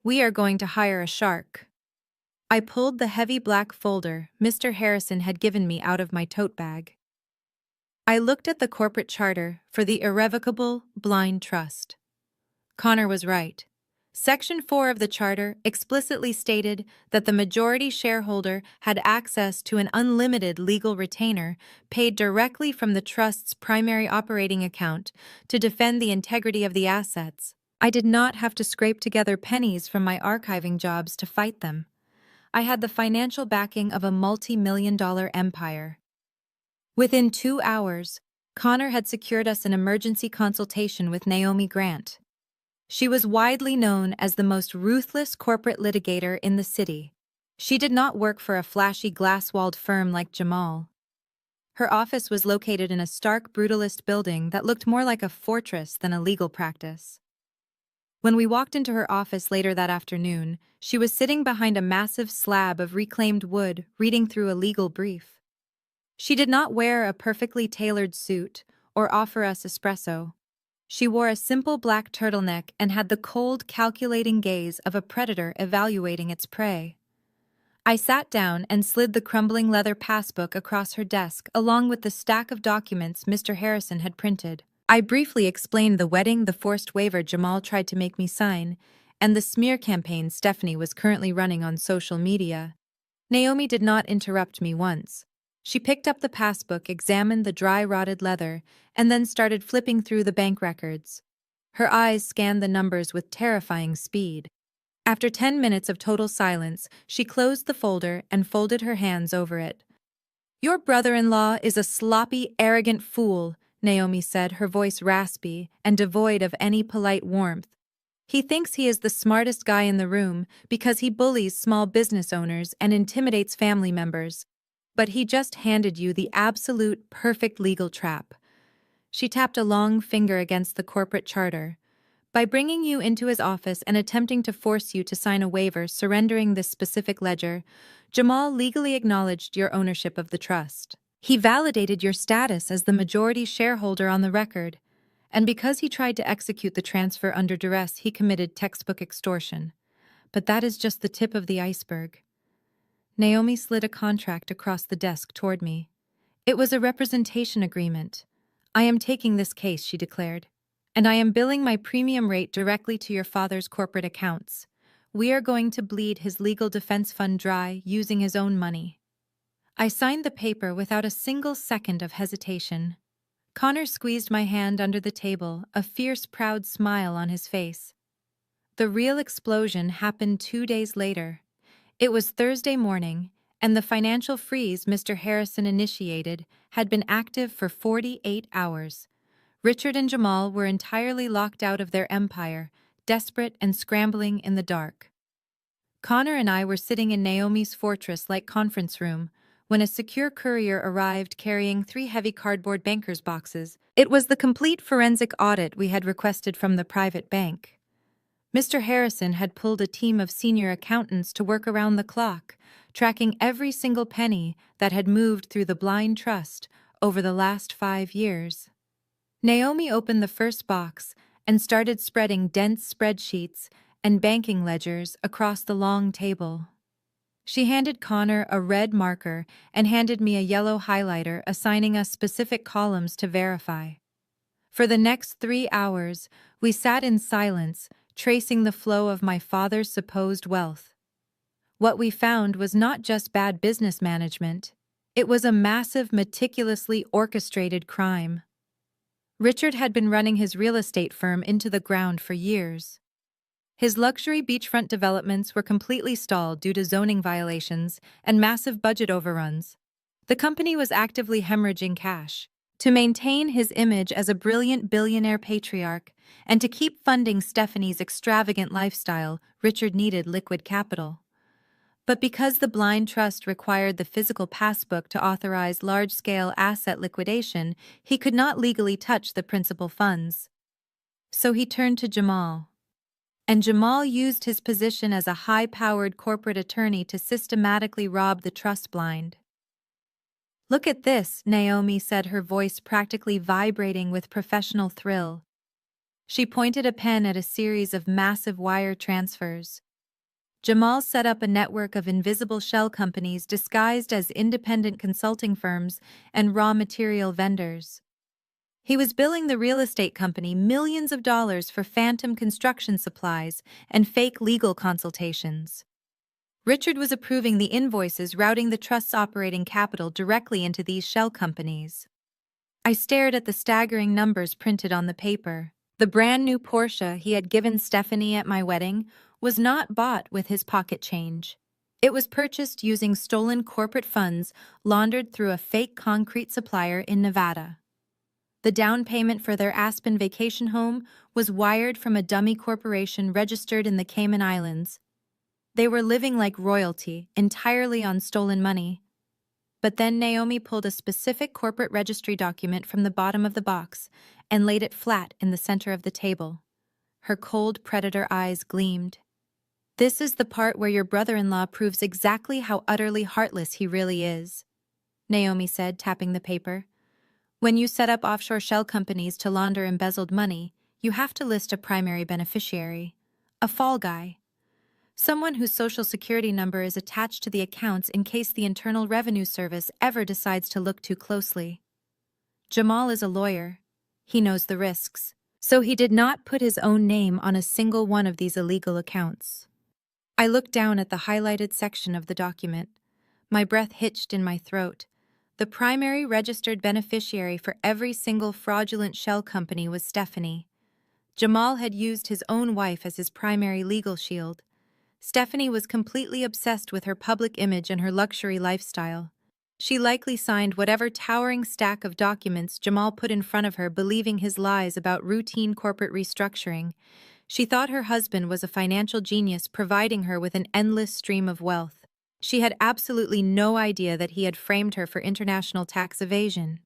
Speaker 1: We are going to hire a shark." I pulled the heavy black folder Mr. Harrison had given me out of my tote bag. I looked at the corporate charter for the irrevocable blind trust. Connor was right. Section 4 of the charter explicitly stated that the majority shareholder had access to an unlimited legal retainer paid directly from the trust's primary operating account to defend the integrity of the assets. I did not have to scrape together pennies from my archiving jobs to fight them. I had the financial backing of a multi-million-dollar empire. Within 2 hours, Connor had secured us an emergency consultation with Naomi Grant. She was widely known as the most ruthless corporate litigator in the city. She did not work for a flashy glass-walled firm like Jamal. Her office was located in a stark, brutalist building that looked more like a fortress than a legal practice. When we walked into her office later that afternoon, she was sitting behind a massive slab of reclaimed wood, reading through a legal brief. She did not wear a perfectly tailored suit or offer us espresso. She wore a simple black turtleneck and had the cold, calculating gaze of a predator evaluating its prey. I sat down and slid the crumbling leather passbook across her desk along with the stack of documents Mr. Harrison had printed. I briefly explained the wedding, the forced waiver Jamal tried to make me sign, and the smear campaign Stephanie was currently running on social media. Naomi did not interrupt me once. She picked up the passbook, examined the dry, rotted leather, and then started flipping through the bank records. Her eyes scanned the numbers with terrifying speed. After 10 minutes of total silence, she closed the folder and folded her hands over it. "Your brother-in-law is a sloppy, arrogant fool," Naomi said, her voice raspy and devoid of any polite warmth. "He thinks he is the smartest guy in the room because he bullies small business owners and intimidates family members. But he just handed you the absolute perfect legal trap." She tapped a long finger against the corporate charter. "By bringing you into his office and attempting to force you to sign a waiver surrendering this specific ledger, Jamal legally acknowledged your ownership of the trust. He validated your status as the majority shareholder on the record, and because he tried to execute the transfer under duress, he committed textbook extortion. But that is just the tip of the iceberg." Naomi slid a contract across the desk toward me. "It was a representation agreement. I am taking this case," she declared, "and I am billing my premium rate directly to your father's corporate accounts. We are going to bleed his legal defense fund dry using his own money." I signed the paper without a single second of hesitation. Connor squeezed my hand under the table, a fierce, proud smile on his face. The real explosion happened 2 days later. It was Thursday morning, and the financial freeze Mr. Harrison initiated had been active for 48 hours. Richard and Jamal were entirely locked out of their empire, desperate and scrambling in the dark. Connor and I were sitting in Naomi's fortress-like conference room when a secure courier arrived carrying 3 heavy cardboard banker's boxes. It was the complete forensic audit we had requested from the private bank. Mr. Harrison had pulled a team of senior accountants to work around the clock, tracking every single penny that had moved through the blind trust over the last 5 years. Naomi opened the first box and started spreading dense spreadsheets and banking ledgers across the long table. She handed Connor a red marker and handed me a yellow highlighter, assigning us specific columns to verify. For the next 3 hours, we sat in silence, tracing the flow of my father's supposed wealth. What we found was not just bad business management. It was a massive, meticulously orchestrated crime. Richard had been running his real estate firm into the ground for years. His luxury beachfront developments were completely stalled due to zoning violations and massive budget overruns. The company was actively hemorrhaging cash. To maintain his image as a brilliant billionaire patriarch and to keep funding Stephanie's extravagant lifestyle, Richard needed liquid capital. But because the blind trust required the physical passbook to authorize large-scale asset liquidation, he could not legally touch the principal funds. So he turned to Jamal. And Jamal used his position as a high-powered corporate attorney to systematically rob the trust blind. "Look at this," Naomi said, her voice practically vibrating with professional thrill. She pointed a pen at a series of massive wire transfers. Jamal set up a network of invisible shell companies disguised as independent consulting firms and raw material vendors. He was billing the real estate company millions of dollars for phantom construction supplies and fake legal consultations. Richard was approving the invoices, routing the trust's operating capital directly into these shell companies. I stared at the staggering numbers printed on the paper. The brand new Porsche he had given Stephanie at my wedding was not bought with his pocket change. It was purchased using stolen corporate funds laundered through a fake concrete supplier in Nevada. The down payment for their Aspen vacation home was wired from a dummy corporation registered in the Cayman Islands. They were living like royalty, entirely on stolen money. But then Naomi pulled a specific corporate registry document from the bottom of the box and laid it flat in the center of the table. Her cold predator eyes gleamed. "This is the part where your brother-in-law proves exactly how utterly heartless he really is," Naomi said, tapping the paper. "When you set up offshore shell companies to launder embezzled money, you have to list a primary beneficiary, a fall guy, someone whose social security number is attached to the accounts in case the Internal Revenue Service ever decides to look too closely. Jamal is a lawyer. He knows the risks, so he did not put his own name on a single one of these illegal accounts. I looked down at the highlighted section of the document. My breath hitched in my throat. The primary registered beneficiary for every single fraudulent shell company was Stephanie. Jamal had used his own wife as his primary legal shield. Stephanie was completely obsessed with her public image and her luxury lifestyle. She likely signed whatever towering stack of documents Jamal put in front of her, believing his lies about routine corporate restructuring. She thought her husband was a financial genius, providing her with an endless stream of wealth. She had absolutely no idea that he had framed her for international tax evasion.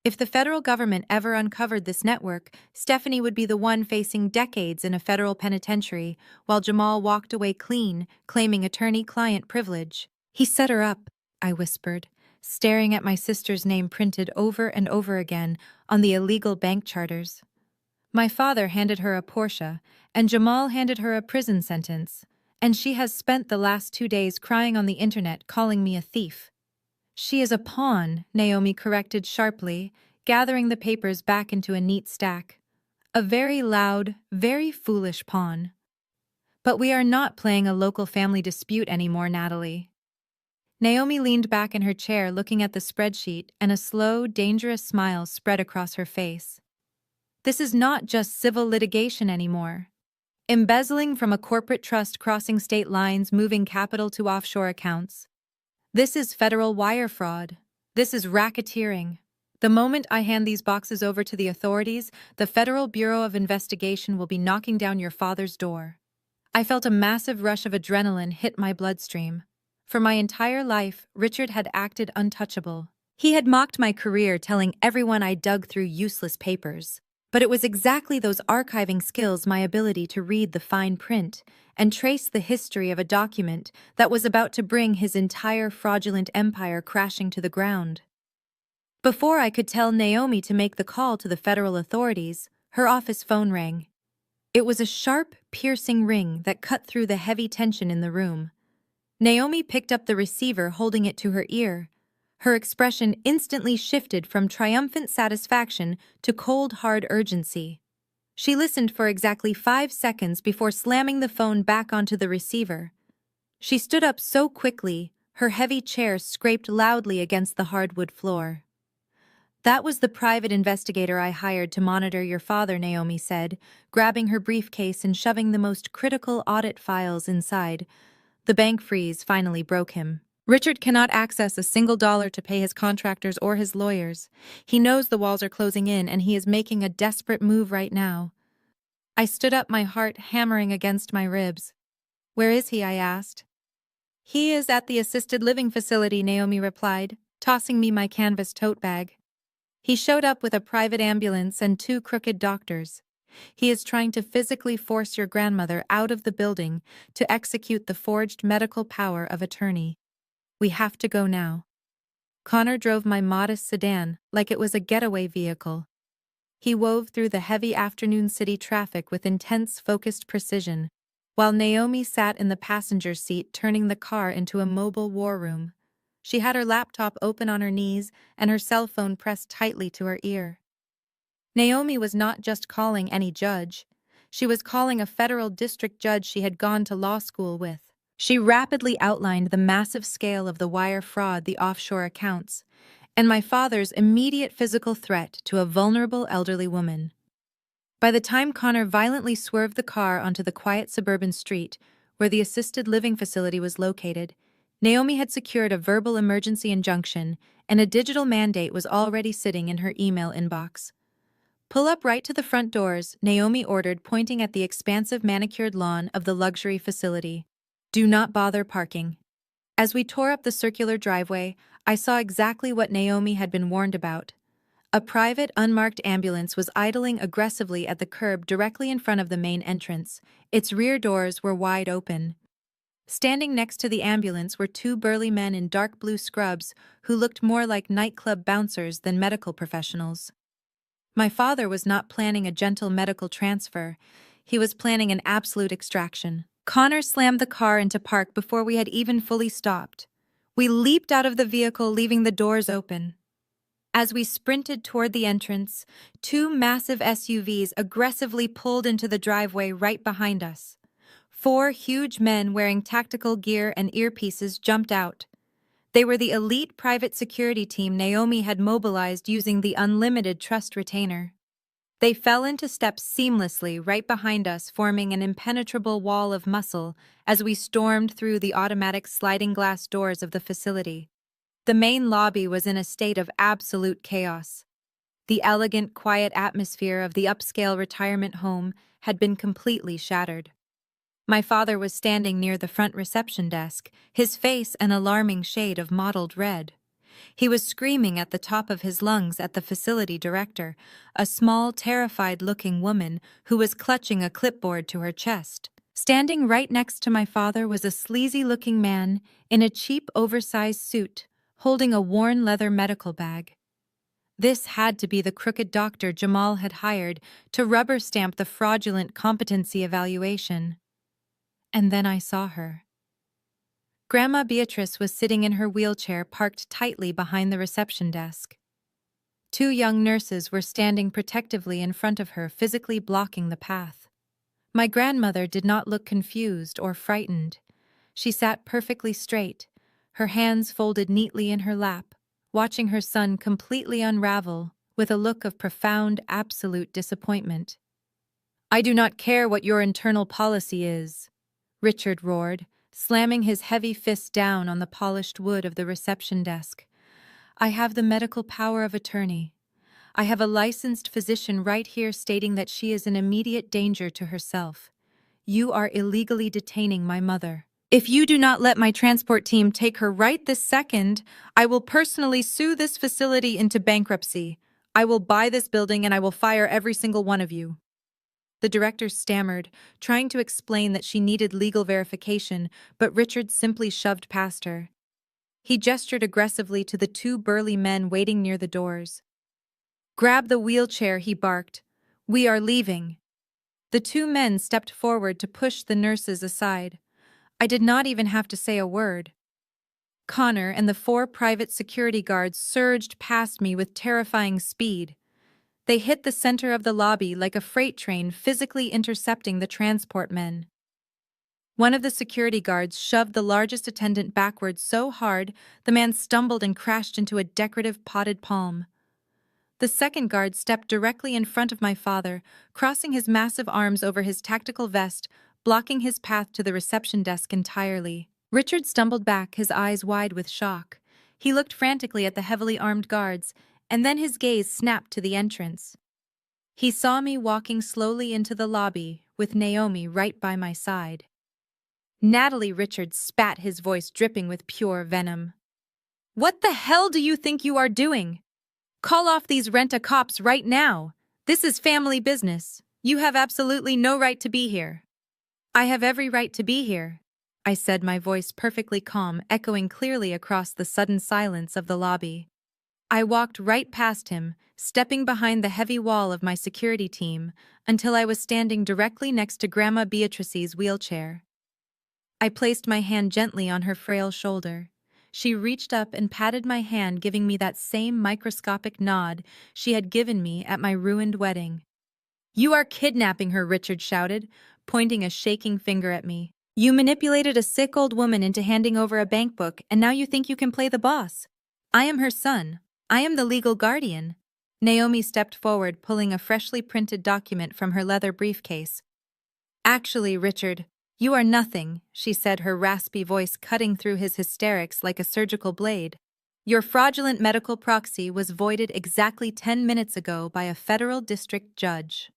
Speaker 1: If the federal government ever uncovered this network, Stephanie would be the one facing decades in a federal penitentiary, while Jamal walked away clean, claiming attorney-client privilege. "He set her up," I whispered, staring at my sister's name printed over and over again on the illegal bank charters. My father handed her a Porsche, and Jamal handed her a prison sentence, and she has spent the last 2 days crying on the internet, calling me a thief. "She is a pawn," Naomi corrected sharply, gathering the papers back into a neat stack. "A very loud, very foolish pawn. But we are not playing a local family dispute anymore, Natalie." Naomi leaned back in her chair looking at the spreadsheet, and a slow, dangerous smile spread across her face. "This is not just civil litigation anymore. Embezzling from a corporate trust, crossing state lines, moving capital to offshore accounts. This is federal wire fraud. This is racketeering. The moment I hand these boxes over to the authorities, the Federal Bureau of Investigation will be knocking down your father's door." I felt a massive rush of adrenaline hit my bloodstream. For my entire life, Richard had acted untouchable. He had mocked my career, telling everyone I dug through useless papers. But it was exactly those archiving skills, my ability to read the fine print and trace the history of a document, that was about to bring his entire fraudulent empire crashing to the ground. Before I could tell Naomi to make the call to the federal authorities, her office phone rang. It was a sharp, piercing ring that cut through the heavy tension in the room. Naomi picked up the receiver, holding it to her ear. Her expression instantly shifted from triumphant satisfaction to cold, hard urgency. She listened for exactly 5 seconds before slamming the phone back onto the receiver. She stood up so quickly, her heavy chair scraped loudly against the hardwood floor. "That was the private investigator I hired to monitor your father," Naomi said, grabbing her briefcase and shoving the most critical audit files inside. "The bank freeze finally broke him. Richard cannot access a single dollar to pay his contractors or his lawyers. He knows the walls are closing in, and he is making a desperate move right now." I stood up, my heart hammering against my ribs. "Where is he?" I asked. "He is at the assisted living facility," Naomi replied, tossing me my canvas tote bag. "He showed up with a private ambulance and 2 crooked doctors. He is trying to physically force your grandmother out of the building to execute the forged medical power of attorney. We have to go now." Connor drove my modest sedan like it was a getaway vehicle. He wove through the heavy afternoon city traffic with intense, focused precision, while Naomi sat in the passenger seat, turning the car into a mobile war room. She had her laptop open on her knees and her cell phone pressed tightly to her ear. Naomi was not just calling any judge. She was calling a federal district judge she had gone to law school with. She rapidly outlined the massive scale of the wire fraud, the offshore accounts, and my father's immediate physical threat to a vulnerable elderly woman. By the time Connor violently swerved the car onto the quiet suburban street where the assisted living facility was located, Naomi had secured a verbal emergency injunction, and a digital mandate was already sitting in her email inbox. "Pull up right to the front doors," Naomi ordered, pointing at the expansive manicured lawn of the luxury facility. "Do not bother parking." As we tore up the circular driveway, I saw exactly what Naomi had been warned about. A private, unmarked ambulance was idling aggressively at the curb directly in front of the main entrance. Its rear doors were wide open. Standing next to the ambulance were 2 burly men in dark blue scrubs who looked more like nightclub bouncers than medical professionals. My father was not planning a gentle medical transfer. He was planning an absolute extraction. Connor slammed the car into park before we had even fully stopped. We leaped out of the vehicle, leaving the doors open. As we sprinted toward the entrance, two massive SUVs aggressively pulled into the driveway right behind us. Four huge men wearing tactical gear and earpieces jumped out. They were the elite private security team Naomi had mobilized using the unlimited trust retainer. They fell into step seamlessly right behind us, forming an impenetrable wall of muscle as we stormed through the automatic sliding glass doors of the facility. The main lobby was in a state of absolute chaos. The elegant, quiet atmosphere of the upscale retirement home had been completely shattered. My father was standing near the front reception desk, his face an alarming shade of mottled red. He was screaming at the top of his lungs at the facility director, a small, terrified-looking woman who was clutching a clipboard to her chest. Standing right next to my father was a sleazy-looking man in a cheap, oversized suit, holding a worn leather medical bag. This had to be the crooked doctor Jamal had hired to rubber stamp the fraudulent competency evaluation. And then I saw her. Grandma Beatrice was sitting in her wheelchair parked tightly behind the reception desk. Two young nurses were standing protectively in front of her, physically blocking the path. My grandmother did not look confused or frightened. She sat perfectly straight, her hands folded neatly in her lap, watching her son completely unravel with a look of profound, absolute disappointment. "I do not care what your internal policy is," Richard roared, slamming his heavy fist down on the polished wood of the reception desk. "I have the medical power of attorney. I have a licensed physician right here stating that she is in immediate danger to herself. You are illegally detaining my mother. If you do not let my transport team take her right this second, I will personally sue this facility into bankruptcy. I will buy this building and I will fire every single one of you." The director stammered, trying to explain that she needed legal verification, but Richard simply shoved past her. He gestured aggressively to the two burly men waiting near the doors. "Grab the wheelchair," he barked. "We are leaving." The two men stepped forward to push the nurses aside. I did not even have to say a word. Connor and the four private security guards surged past me with terrifying speed. They hit the center of the lobby like a freight train, physically intercepting the transport men. One of the security guards shoved the largest attendant backwards so hard the man stumbled and crashed into a decorative potted palm. The second guard stepped directly in front of my father, crossing his massive arms over his tactical vest, blocking his path to the reception desk entirely. Richard stumbled back, his eyes wide with shock. He looked frantically at the heavily armed guards, and then his gaze snapped to the entrance. He saw me walking slowly into the lobby, with Naomi right by my side. "Natalie," Richard spat, his voice dripping with pure venom. "What the hell do you think you are doing? Call off these rent-a-cops right now. This is family business. You have absolutely no right to be here." "I have every right to be here," I said, my voice perfectly calm, echoing clearly across the sudden silence of the lobby. I walked right past him, stepping behind the heavy wall of my security team, until I was standing directly next to Grandma Beatrice's wheelchair. I placed my hand gently on her frail shoulder. She reached up and patted my hand, giving me that same microscopic nod she had given me at my ruined wedding. "You are kidnapping her," Richard shouted, pointing a shaking finger at me. "You manipulated a sick old woman into handing over a bank book, and now you think you can play the boss. I am her son. I am the legal guardian." Naomi stepped forward, pulling a freshly printed document from her leather briefcase. "Actually, Richard, you are nothing," she said, her raspy voice cutting through his hysterics like a surgical blade. "Your fraudulent medical proxy was voided exactly 10 minutes ago by a federal district judge."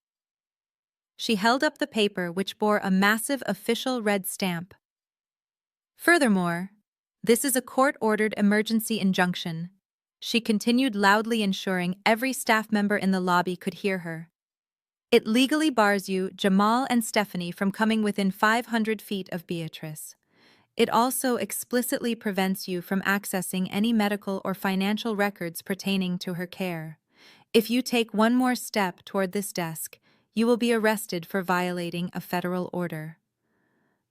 Speaker 1: She held up the paper, which bore a massive official red stamp. "Furthermore, this is a court-ordered emergency injunction," she continued, loudly, ensuring every staff member in the lobby could hear her. "It legally bars you, Jamal and Stephanie, from coming within 500 feet of Beatrice. It also explicitly prevents you from accessing any medical or financial records pertaining to her care. If you take one more step toward this desk, you will be arrested for violating a federal order."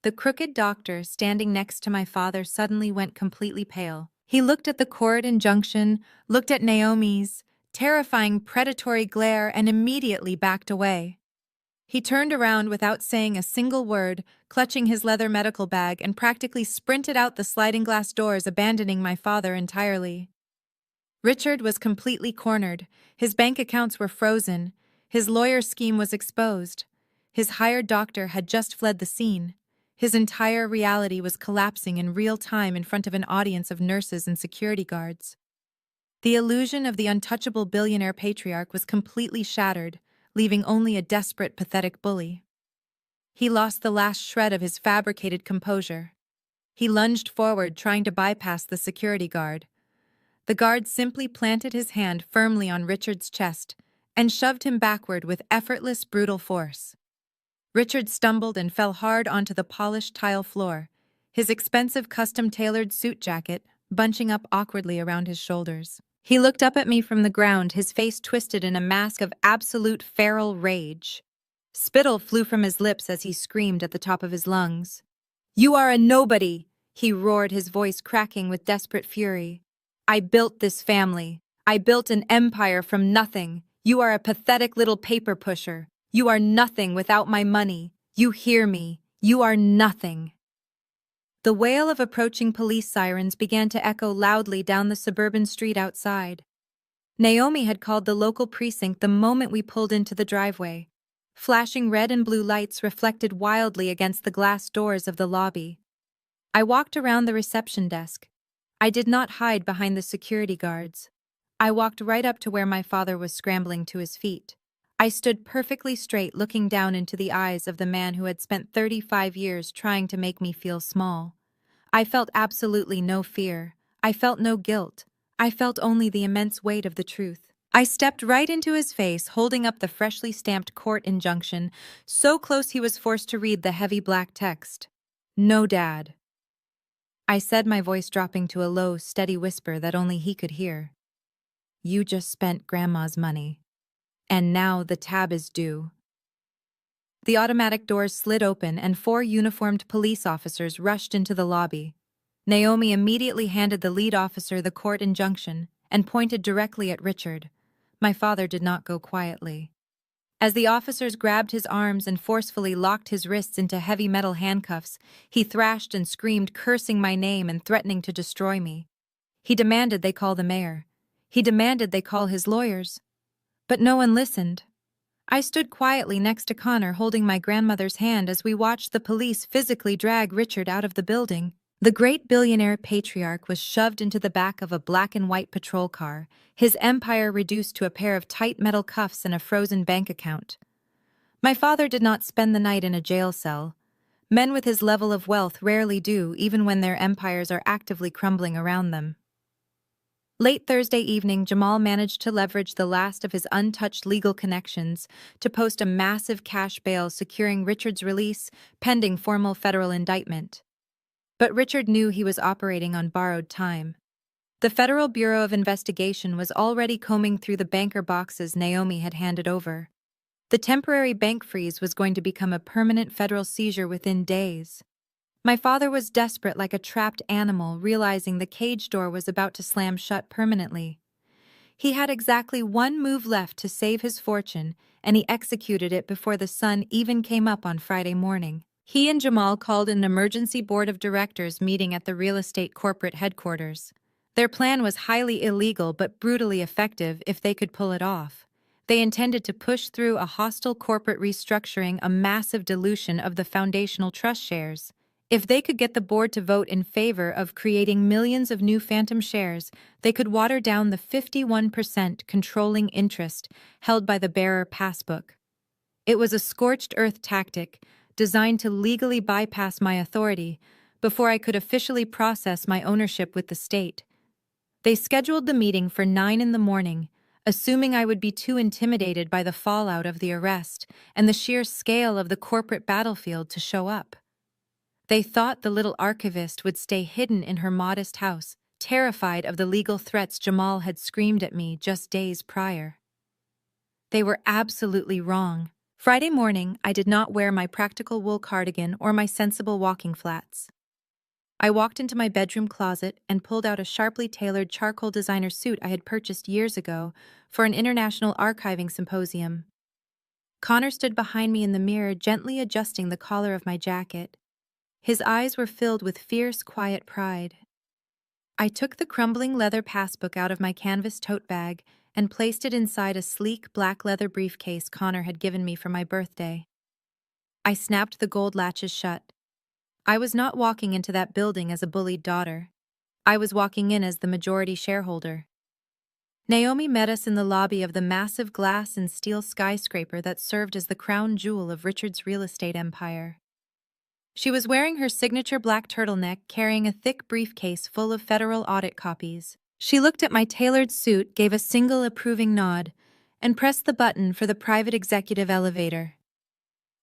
Speaker 1: The crooked doctor standing next to my father suddenly went completely pale. He looked at the court injunction, looked at Naomi's terrifying predatory glare, and immediately backed away. He turned around without saying a single word, clutching his leather medical bag, and practically sprinted out the sliding glass doors, abandoning my father entirely. Richard was completely cornered. His bank accounts were frozen. His lawyer's scheme was exposed. His hired doctor had just fled the scene. His entire reality was collapsing in real time in front of an audience of nurses and security guards. The illusion of the untouchable billionaire patriarch was completely shattered, leaving only a desperate, pathetic bully. He lost the last shred of his fabricated composure. He lunged forward, trying to bypass the security guard. The guard simply planted his hand firmly on Richard's chest and shoved him backward with effortless, brutal force. Richard stumbled and fell hard onto the polished tile floor, his expensive custom-tailored suit jacket bunching up awkwardly around his shoulders. He looked up at me from the ground, his face twisted in a mask of absolute feral rage. Spittle flew from his lips as he screamed at the top of his lungs. "You are a nobody!" he roared, his voice cracking with desperate fury. "I built this family. I built an empire from nothing. You are a pathetic little paper pusher. You are nothing without my money. You hear me. You are nothing." The wail of approaching police sirens began to echo loudly down the suburban street outside. Naomi had called the local precinct the moment we pulled into the driveway. Flashing red and blue lights reflected wildly against the glass doors of the lobby. I walked around the reception desk. I did not hide behind the security guards. I walked right up to where my father was scrambling to his feet. I stood perfectly straight, looking down into the eyes of the man who had spent 35 years trying to make me feel small. I felt absolutely no fear. I felt no guilt. I felt only the immense weight of the truth. I stepped right into his face, holding up the freshly stamped court injunction, so close he was forced to read the heavy black text. "No, Dad," I said, my voice dropping to a low, steady whisper that only he could hear. "You just spent Grandma's money. And now the tab is due." The automatic doors slid open and 4 uniformed police officers rushed into the lobby. Naomi immediately handed the lead officer the court injunction and pointed directly at Richard. My father did not go quietly. As the officers grabbed his arms and forcefully locked his wrists into heavy metal handcuffs, he thrashed and screamed, cursing my name and threatening to destroy me. He demanded they call the mayor. He demanded they call his lawyers. But no one listened. I stood quietly next to Connor, holding my grandmother's hand as we watched the police physically drag Richard out of the building. The great billionaire patriarch was shoved into the back of a black and white patrol car, his empire reduced to a pair of tight metal cuffs and a frozen bank account. My father did not spend the night in a jail cell. Men with his level of wealth rarely do, even when their empires are actively crumbling around them. Late Thursday evening, Jamal managed to leverage the last of his untouched legal connections to post a massive cash bail securing Richard's release pending formal federal indictment. But Richard knew he was operating on borrowed time. The Federal Bureau of Investigation was already combing through the banker boxes Naomi had handed over. The temporary bank freeze was going to become a permanent federal seizure within days. My father was desperate, like a trapped animal, realizing the cage door was about to slam shut permanently. He had exactly one move left to save his fortune, and he executed it before the sun even came up on Friday morning. He and Jamal called an emergency board of directors meeting at the real estate corporate headquarters. Their plan was highly illegal but brutally effective if they could pull it off. They intended to push through a hostile corporate restructuring, a massive dilution of the foundational trust shares. If they could get the board to vote in favor of creating millions of new phantom shares, they could water down the 51% controlling interest held by the bearer passbook. It was a scorched earth tactic designed to legally bypass my authority before I could officially process my ownership with the state. They scheduled the meeting for 9 in the morning, assuming I would be too intimidated by the fallout of the arrest and the sheer scale of the corporate battlefield to show up. They thought the little archivist would stay hidden in her modest house, terrified of the legal threats Jamal had screamed at me just days prior. They were absolutely wrong. Friday morning, I did not wear my practical wool cardigan or my sensible walking flats. I walked into my bedroom closet and pulled out a sharply tailored charcoal designer suit I had purchased years ago for an international archiving symposium. Connor stood behind me in the mirror, gently adjusting the collar of my jacket. His eyes were filled with fierce, quiet pride. I took the crumbling leather passbook out of my canvas tote bag and placed it inside a sleek black leather briefcase Connor had given me for my birthday. I snapped the gold latches shut. I was not walking into that building as a bullied daughter. I was walking in as the majority shareholder. Naomi met us in the lobby of the massive glass and steel skyscraper that served as the crown jewel of Richard's real estate empire. She was wearing her signature black turtleneck, carrying a thick briefcase full of federal audit copies. She looked at my tailored suit, gave a single approving nod, and pressed the button for the private executive elevator.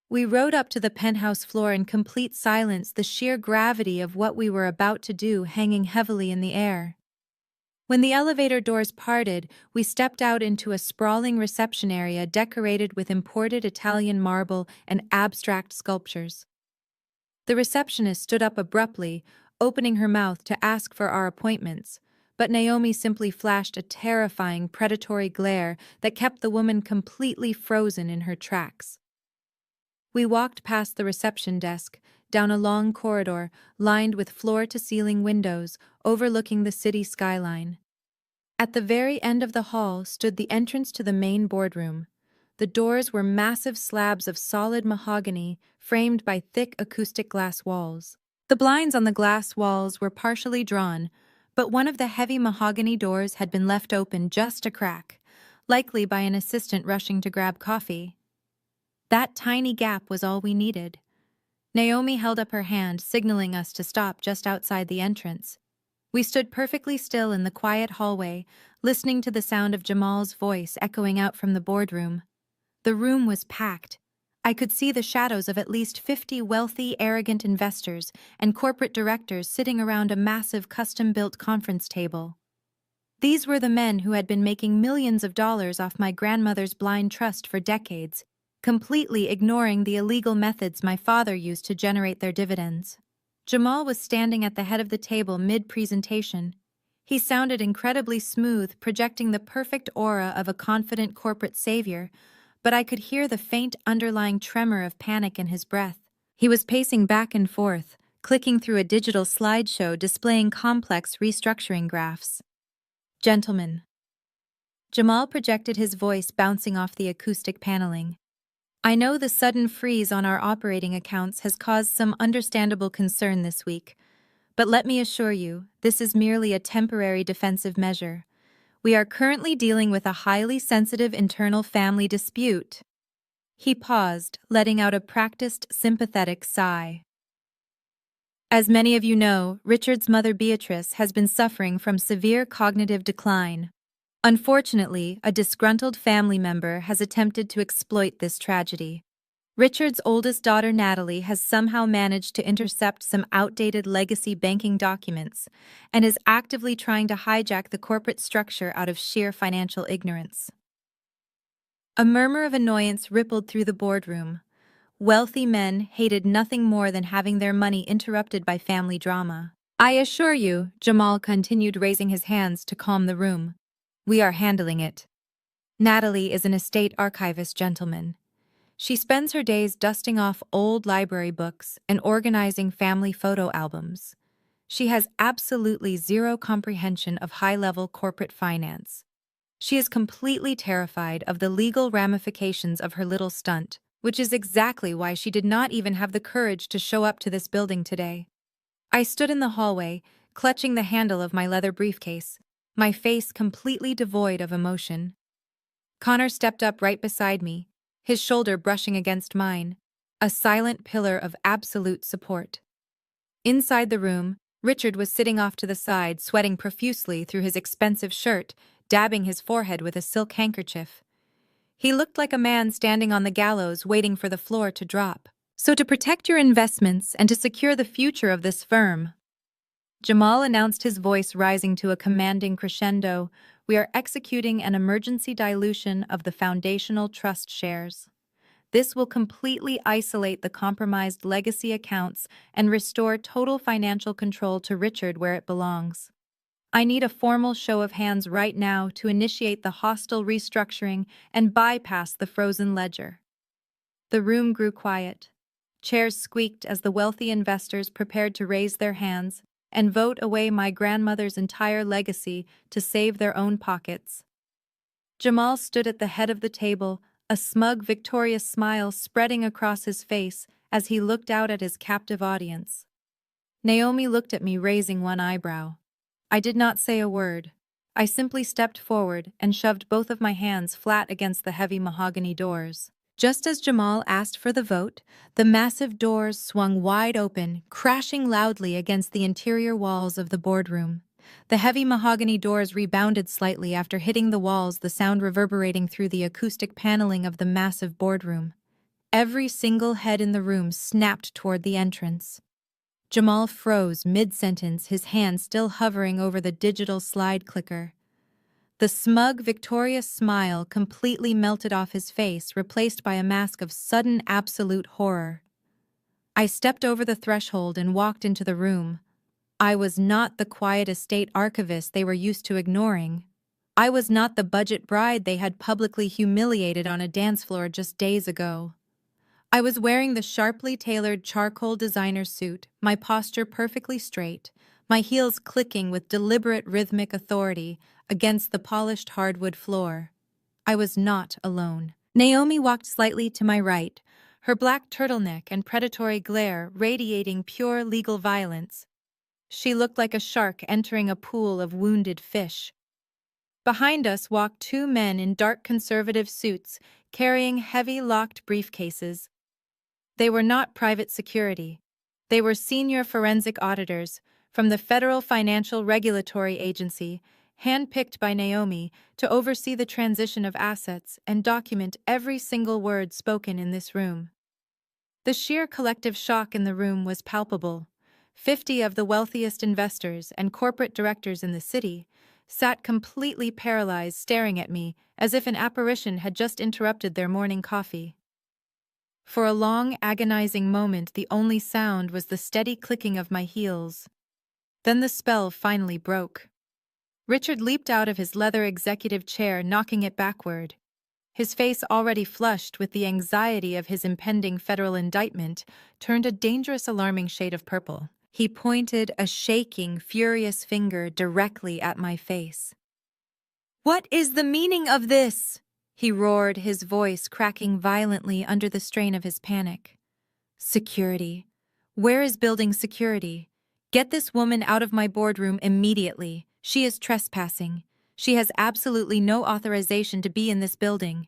Speaker 1: We rode up to the penthouse floor in complete silence, the sheer gravity of what we were about to do hanging heavily in the air. When the elevator doors parted, we stepped out into a sprawling reception area decorated with imported Italian marble and abstract sculptures. The receptionist stood up abruptly, opening her mouth to ask for our appointments, but Naomi simply flashed a terrifying, predatory glare that kept the woman completely frozen in her tracks. We walked past the reception desk, down a long corridor lined with floor-to-ceiling windows overlooking the city skyline. At the very end of the hall stood the entrance to the main boardroom. The doors were massive slabs of solid mahogany framed by thick acoustic glass walls. The blinds on the glass walls were partially drawn, but one of the heavy mahogany doors had been left open just a crack, likely by an assistant rushing to grab coffee. That tiny gap was all we needed. Naomi held up her hand, signaling us to stop just outside the entrance. We stood perfectly still in the quiet hallway, listening to the sound of Jamal's voice echoing out from the boardroom. The room was packed. I could see the shadows of at least 50 wealthy, arrogant investors and corporate directors sitting around a massive custom-built conference table. These were the men who had been making millions of dollars off my grandmother's blind trust for decades, completely ignoring the illegal methods my father used to generate their dividends. Jamal was standing at the head of the table mid-presentation. He sounded incredibly smooth, projecting the perfect aura of a confident corporate savior, but I could hear the faint underlying tremor of panic in his breath. He was pacing back and forth, clicking through a digital slideshow displaying complex restructuring graphs. "Gentlemen." Jamal projected his voice bouncing off the acoustic paneling. "I know the sudden freeze on our operating accounts has caused some understandable concern this week, but let me assure you, this is merely a temporary defensive measure. We are currently dealing with a highly sensitive internal family dispute." He paused, letting out a practiced, sympathetic sigh. "As many of you know, Richard's mother Beatrice has been suffering from severe cognitive decline. Unfortunately, a disgruntled family member has attempted to exploit this tragedy. Richard's oldest daughter Natalie has somehow managed to intercept some outdated legacy banking documents and is actively trying to hijack the corporate structure out of sheer financial ignorance." A murmur of annoyance rippled through the boardroom. Wealthy men hated nothing more than having their money interrupted by family drama. "I assure you," Jamal continued, raising his hands to calm the room, "we are handling it. Natalie is an estate archivist, gentleman. She spends her days dusting off old library books and organizing family photo albums. She has absolutely zero comprehension of high-level corporate finance. She is completely terrified of the legal ramifications of her little stunt, which is exactly why she did not even have the courage to show up to this building today." I stood in the hallway, clutching the handle of my leather briefcase, my face completely devoid of emotion. Connor stepped up right beside me, his shoulder brushing against mine, a silent pillar of absolute support. Inside the room, Richard was sitting off to the side, sweating profusely through his expensive shirt, dabbing his forehead with a silk handkerchief. He looked like a man standing on the gallows waiting for the floor to drop. "So to protect your investments and to secure the future of this firm," Jamal announced, his voice rising to a commanding crescendo, We are executing an emergency dilution of the foundational trust shares. This will completely isolate the compromised legacy accounts and restore total financial control to Richard where it belongs. I need a formal show of hands right now to initiate the hostile restructuring and bypass the frozen ledger. The room grew quiet. Chairs squeaked as the wealthy investors prepared to raise their hands and vote away my grandmother's entire legacy to save their own pockets. Jamal stood at the head of the table, a smug, victorious smile spreading across his face as he looked out at his captive audience. Naomi looked at me, raising one eyebrow. I did not say a word. I simply stepped forward and shoved both of my hands flat against the heavy mahogany doors. Just as Jamal asked for the vote, the massive doors swung wide open, crashing loudly against the interior walls of the boardroom. The heavy mahogany doors rebounded slightly after hitting the walls, the sound reverberating through the acoustic paneling of the massive boardroom. Every single head in the room snapped toward the entrance. Jamal froze mid-sentence, his hand still hovering over the digital slide clicker. The smug, victorious smile completely melted off his face, replaced by a mask of sudden, absolute horror. I stepped over the threshold and walked into the room. I was not the quiet estate archivist they were used to ignoring. I was not the budget bride they had publicly humiliated on a dance floor just days ago. I was wearing the sharply tailored charcoal designer suit, my posture perfectly straight, my heels clicking with deliberate rhythmic authority against the polished hardwood floor. I was not alone. Naomi walked slightly to my right, her black turtleneck and predatory glare radiating pure legal violence. She looked like a shark entering a pool of wounded fish. Behind us walked two men in dark conservative suits, carrying heavy locked briefcases. They were not private security. They were senior forensic auditors from the Federal Financial Regulatory Agency, handpicked by Naomi to oversee the transition of assets and document every single word spoken in this room. The sheer collective shock in the room was palpable. 50 of the wealthiest investors and corporate directors in the city sat completely paralyzed, staring at me as if an apparition had just interrupted their morning coffee. For a long, agonizing moment, the only sound was the steady clicking of my heels. Then the spell finally broke. Richard leaped out of his leather executive chair, knocking it backward. His face, already flushed with the anxiety of his impending federal indictment, turned a dangerous, alarming shade of purple. He pointed a shaking, furious finger directly at my face. "What is the meaning of this?" he roared, his voice cracking violently under the strain of his panic. "Security. Where is building security? Get this woman out of my boardroom immediately. She is trespassing. She has absolutely no authorization to be in this building."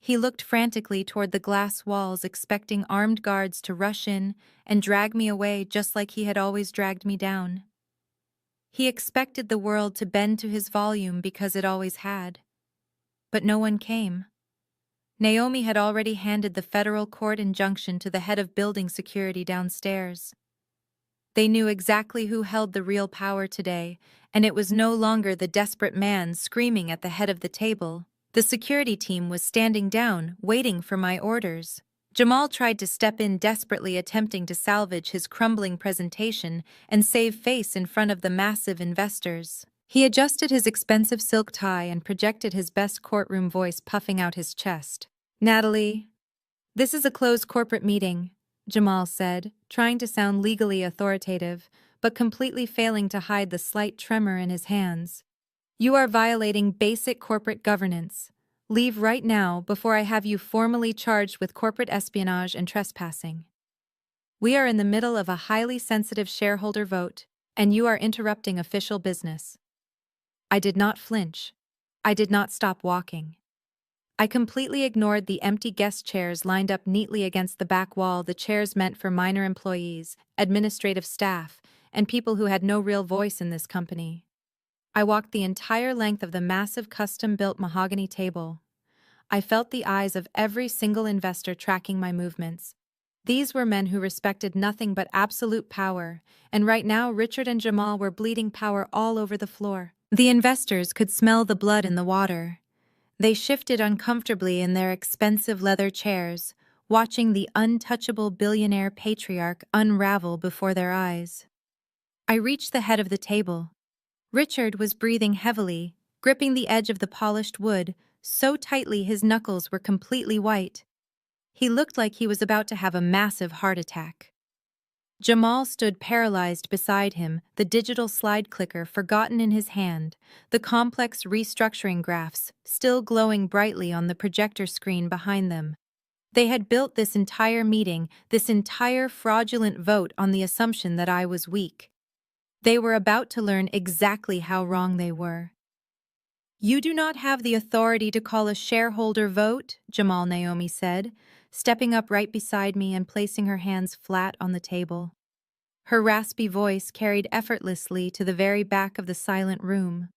Speaker 1: He looked frantically toward the glass walls, expecting armed guards to rush in and drag me away just like he had always dragged me down. He expected the world to bend to his volume because it always had. But no one came. Naomi had already handed the federal court injunction to the head of building security downstairs. They knew exactly who held the real power today, and it was no longer the desperate man screaming at the head of the table. The security team was standing down, waiting for my orders. Jamal tried to step in desperately, attempting to salvage his crumbling presentation and save face in front of the massive investors. He adjusted his expensive silk tie and projected his best courtroom voice, puffing out his chest. "Natalie, this is a closed corporate meeting," Jamal said, trying to sound legally authoritative, but completely failing to hide the slight tremor in his hands. "You are violating basic corporate governance. Leave right now before I have you formally charged with corporate espionage and trespassing. We are in the middle of a highly sensitive shareholder vote, and you are interrupting official business." I did not flinch. I did not stop walking. I completely ignored the empty guest chairs lined up neatly against the back wall, the chairs meant for minor employees, administrative staff, and people who had no real voice in this company. I walked the entire length of the massive custom-built mahogany table. I felt the eyes of every single investor tracking my movements. These were men who respected nothing but absolute power, and right now Richard and Jamal were bleeding power all over the floor. The investors could smell the blood in the water. They shifted uncomfortably in their expensive leather chairs, watching the untouchable billionaire patriarch unravel before their eyes. I reached the head of the table. Richard was breathing heavily, gripping the edge of the polished wood, so tightly his knuckles were completely white. He looked like he was about to have a massive heart attack. Jamal stood paralyzed beside him, the digital slide clicker forgotten in his hand, the complex restructuring graphs still glowing brightly on the projector screen behind them. They had built this entire meeting, this entire fraudulent vote on the assumption that I was weak. They were about to learn exactly how wrong they were. "You do not have the authority to call a shareholder vote," Jamal Naomi said, stepping up right beside me and placing her hands flat on the table. Her raspy voice carried effortlessly to the very back of the silent room,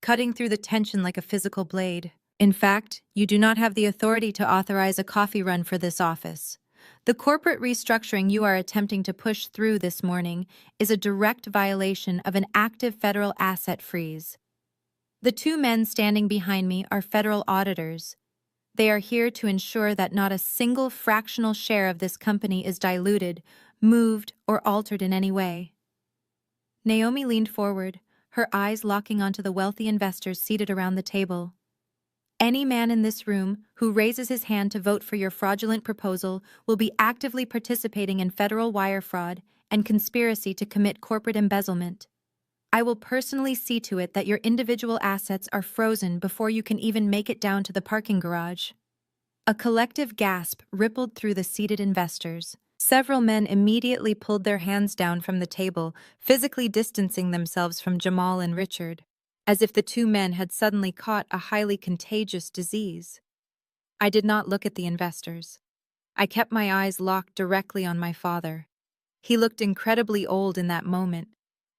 Speaker 1: cutting through the tension like a physical blade. "In fact, you do not have the authority to authorize a coffee run for this office. The corporate restructuring you are attempting to push through this morning is a direct violation of an active federal asset freeze." The two men standing behind me are federal auditors. They are here to ensure that not a single fractional share of this company is diluted, moved, or altered in any way. Naomi leaned forward, her eyes locking onto the wealthy investors seated around the table. "Any man in this room who raises his hand to vote for your fraudulent proposal will be actively participating in federal wire fraud and conspiracy to commit corporate embezzlement. I will personally see to it that your individual assets are frozen before you can even make it down to the parking garage." A collective gasp rippled through the seated investors. Several men immediately pulled their hands down from the table, physically distancing themselves from Jamal and Richard, as if the two men had suddenly caught a highly contagious disease. I did not look at the investors. I kept my eyes locked directly on my father. He looked incredibly old in that moment,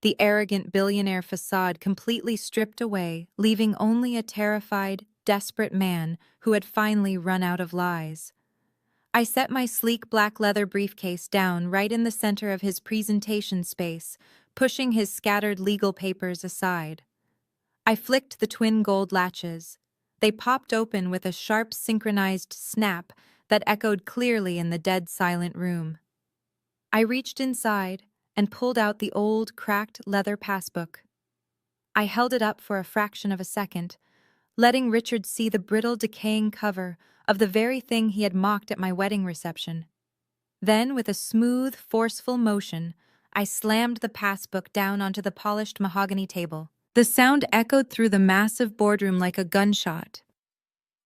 Speaker 1: the arrogant billionaire facade completely stripped away, leaving only a terrified, desperate man who had finally run out of lies. I set my sleek black leather briefcase down right in the center of his presentation space, pushing his scattered legal papers aside. I flicked the twin gold latches. They popped open with a sharp synchronized snap that echoed clearly in the dead silent room. I reached inside and pulled out the old, cracked leather passbook. I held it up for a fraction of a second, letting Richard see the brittle, decaying cover of the very thing he had mocked at my wedding reception. Then, with a smooth, forceful motion, I slammed the passbook down onto the polished mahogany table. The sound echoed through the massive boardroom like a gunshot.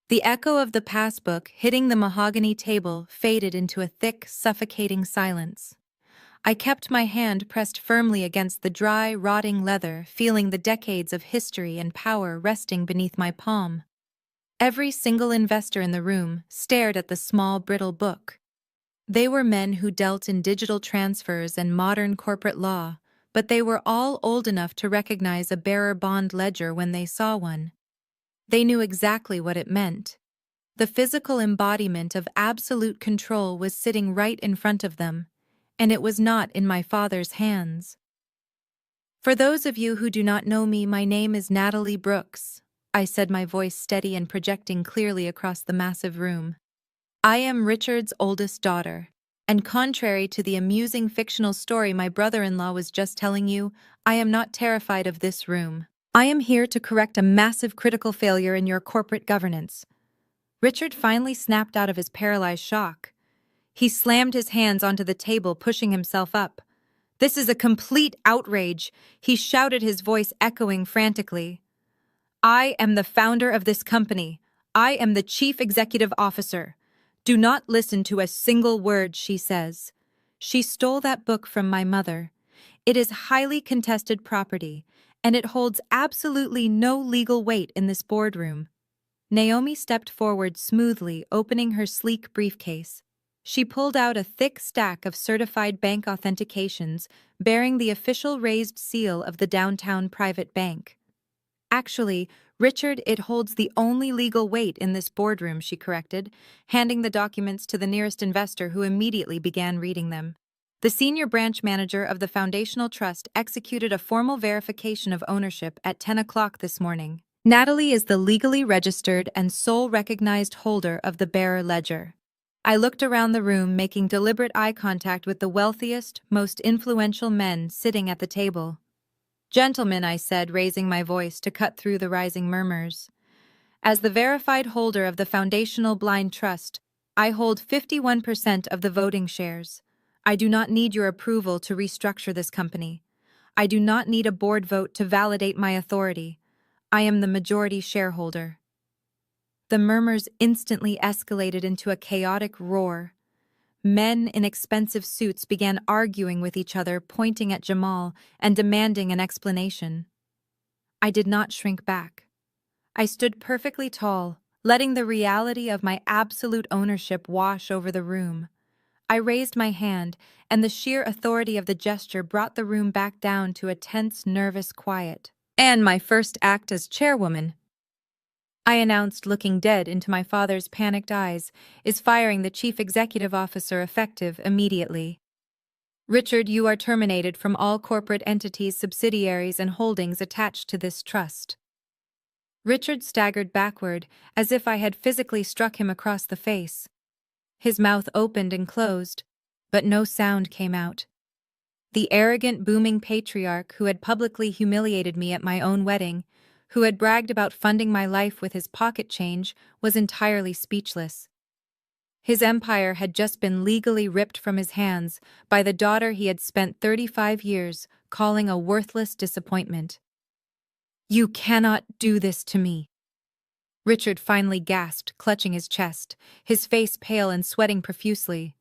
Speaker 1: The echo of the passbook hitting the mahogany table faded into a thick, suffocating silence. I kept my hand pressed firmly against the dry, rotting leather, feeling the decades of history and power resting beneath my palm. Every single investor in the room stared at the small, brittle book. They were men who dealt in digital transfers and modern corporate law, but they were all old enough to recognize a bearer bond ledger when they saw one. They knew exactly what it meant. The physical embodiment of absolute control was sitting right in front of them, and it was not in my father's hands. "For those of you who do not know me, my name is Natalie Brooks," I said, my voice steady and projecting clearly across the massive room. "I am Richard's oldest daughter, and contrary to the amusing fictional story my brother-in-law was just telling you, I am not terrified of this room. I am here to correct a massive critical failure in your corporate governance." Richard finally snapped out of his paralyzed shock. He slammed his hands onto the table, pushing himself up. "This is a complete outrage," he shouted, his voice echoing frantically. "I am the founder of this company. I am the chief executive officer. Do not listen to a single word she says. She stole that book from my mother. It is highly contested property, and it holds absolutely no legal weight in this boardroom." Naomi stepped forward smoothly, opening her sleek briefcase. She pulled out a thick stack of certified bank authentications bearing the official raised seal of the downtown private bank. "Actually, Richard, it holds the only legal weight in this boardroom," she corrected, handing the documents to the nearest investor who immediately began reading them. The senior branch manager of the Foundational Trust executed a formal verification of ownership at 10 o'clock this morning. Natalie is the legally registered and sole recognized holder of the bearer ledger. I looked around the room, making deliberate eye contact with the wealthiest, most influential men sitting at the table. "Gentlemen," I said, raising my voice to cut through the rising murmurs. "As the verified holder of the Foundational Blind Trust, I hold 51% of the voting shares. I do not need your approval to restructure this company. I do not need a board vote to validate my authority. I am the majority shareholder." The murmurs instantly escalated into a chaotic roar. Men in expensive suits began arguing with each other, pointing at Jamal and demanding an explanation. I did not shrink back. I stood perfectly tall, letting the reality of my absolute ownership wash over the room. I raised my hand, and the sheer authority of the gesture brought the room back down to a tense, nervous quiet. "And my first act as chairwoman," I announced, looking dead into my father's panicked eyes, "is firing the chief executive officer effective immediately. Richard, you are terminated from all corporate entities, subsidiaries, and holdings attached to this trust." Richard staggered backward, as if I had physically struck him across the face. His mouth opened and closed, but no sound came out. The arrogant, booming patriarch who had publicly humiliated me at my own wedding, who had bragged about funding my life with his pocket change, was entirely speechless. His empire had just been legally ripped from his hands by the daughter he had spent 35 years calling a worthless disappointment. "You cannot do this to me," Richard finally gasped, clutching his chest, his face pale and sweating profusely.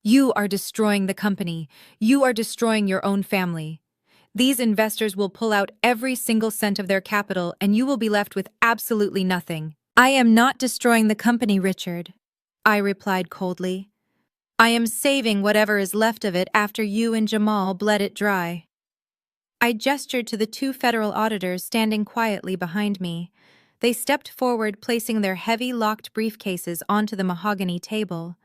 Speaker 1: "You are destroying the company. You are destroying your own family. These investors will pull out every single cent of their capital, and you will be left with absolutely nothing." "I am not destroying the company, Richard," I replied coldly. "I am saving whatever is left of it after you and Jamal bled it dry." I gestured to the two federal auditors standing quietly behind me. They stepped forward, placing their heavy, locked briefcases onto the mahogany table.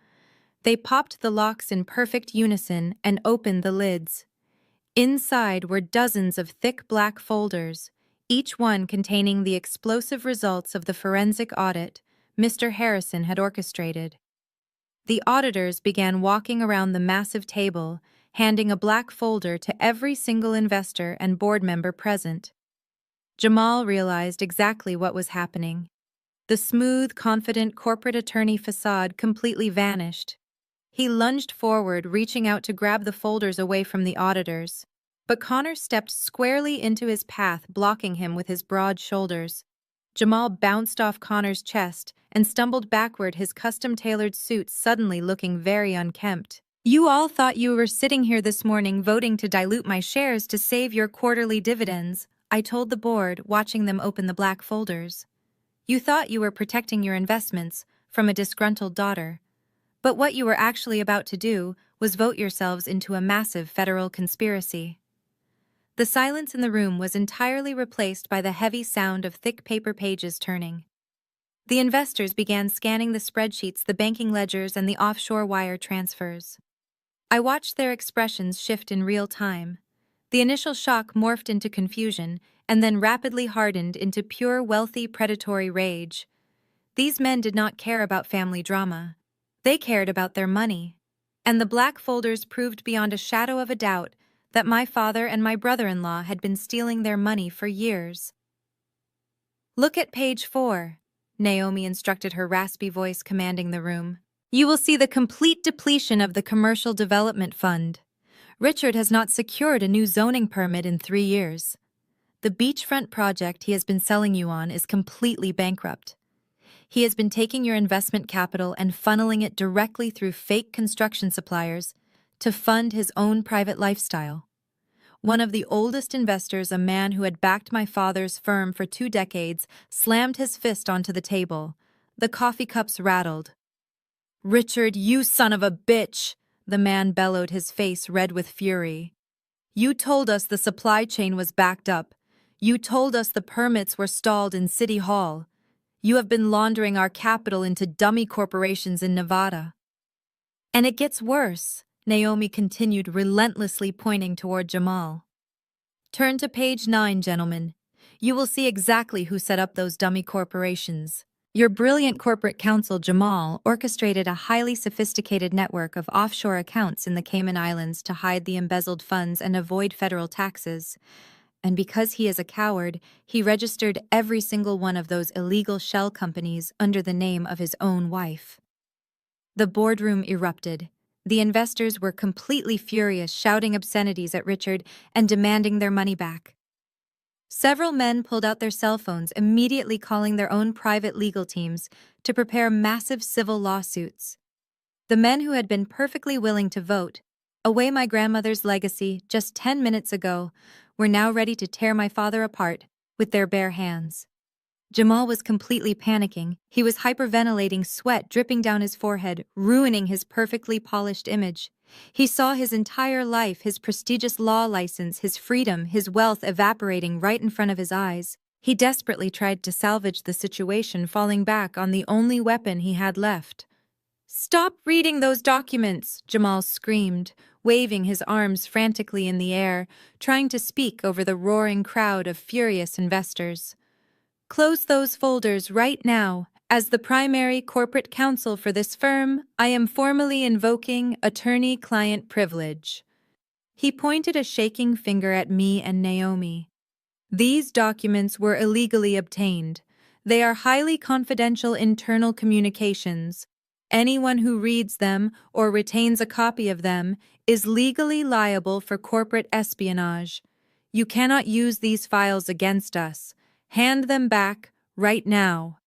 Speaker 1: They popped the locks in perfect unison and opened the lids. Inside were dozens of thick black folders, each one containing the explosive results of the forensic audit Mr. Harrison had orchestrated. The auditors began walking around the massive table, handing a black folder to every single investor and board member present. Jamal realized exactly what was happening. The smooth, confident corporate attorney facade completely vanished. He lunged forward, reaching out to grab the folders away from the auditors. But Connor stepped squarely into his path, blocking him with his broad shoulders. Jamal bounced off Connor's chest and stumbled backward, his custom-tailored suit suddenly looking very unkempt. "You all thought you were sitting here this morning voting to dilute my shares to save your quarterly dividends," I told the board, watching them open the black folders. "You thought you were protecting your investments from a disgruntled daughter. But what you were actually about to do was vote yourselves into a massive federal conspiracy." The silence in the room was entirely replaced by the heavy sound of thick paper pages turning. The investors began scanning the spreadsheets, the banking ledgers, and the offshore wire transfers. I watched their expressions shift in real time. The initial shock morphed into confusion and then rapidly hardened into pure, wealthy, predatory rage. These men did not care about family drama. They cared about their money. And the black folders proved beyond a shadow of a doubt that my father and my brother-in-law had been stealing their money for years. "Look at page 4, Naomi instructed, her raspy voice commanding the room. "You will see the complete depletion of the Commercial Development Fund. Richard has not secured a new zoning permit in 3 years. The beachfront project he has been selling you on is completely bankrupt. He has been taking your investment capital and funneling it directly through fake construction suppliers to fund his own private lifestyle. One of the oldest investors, a man who had backed my father's firm for 2 decades, slammed his fist onto the table. The coffee cups rattled. "Richard, you son of a bitch!" the man bellowed, his face red with fury. "You told us the supply chain was backed up. You told us the permits were stalled in City Hall. You have been laundering our capital into dummy corporations in Nevada." "And it gets worse," Naomi continued, relentlessly pointing toward Jamal. Turn to page 9, gentlemen. You will see exactly who set up those dummy corporations. Your brilliant corporate counsel, Jamal, orchestrated a highly sophisticated network of offshore accounts in the Cayman Islands to hide the embezzled funds and avoid federal taxes. And because he is a coward, he registered every single one of those illegal shell companies under the name of his own wife. The boardroom erupted. The investors were completely furious, shouting obscenities at Richard and demanding their money back. Several men pulled out their cell phones, immediately calling their own private legal teams to prepare massive civil lawsuits. The men who had been perfectly willing to vote away my grandmother's legacy just 10 minutes ago were now ready to tear my father apart with their bare hands. Jamal was completely panicking. He was hyperventilating, sweat dripping down his forehead, ruining his perfectly polished image. He saw his entire life, his prestigious law license, his freedom, his wealth evaporating right in front of his eyes. He desperately tried to salvage the situation, falling back on the only weapon he had left. "Stop reading those documents!" Jamal screamed, waving his arms frantically in the air, trying to speak over the roaring crowd of furious investors. "Close those folders right now. As the primary corporate counsel for this firm, I am formally invoking attorney-client privilege." He pointed a shaking finger at me and Naomi. "These documents were illegally obtained. They are highly confidential internal communications. Anyone who reads them or retains a copy of them is legally liable for corporate espionage. You cannot use these files against us. Hand them back, right now."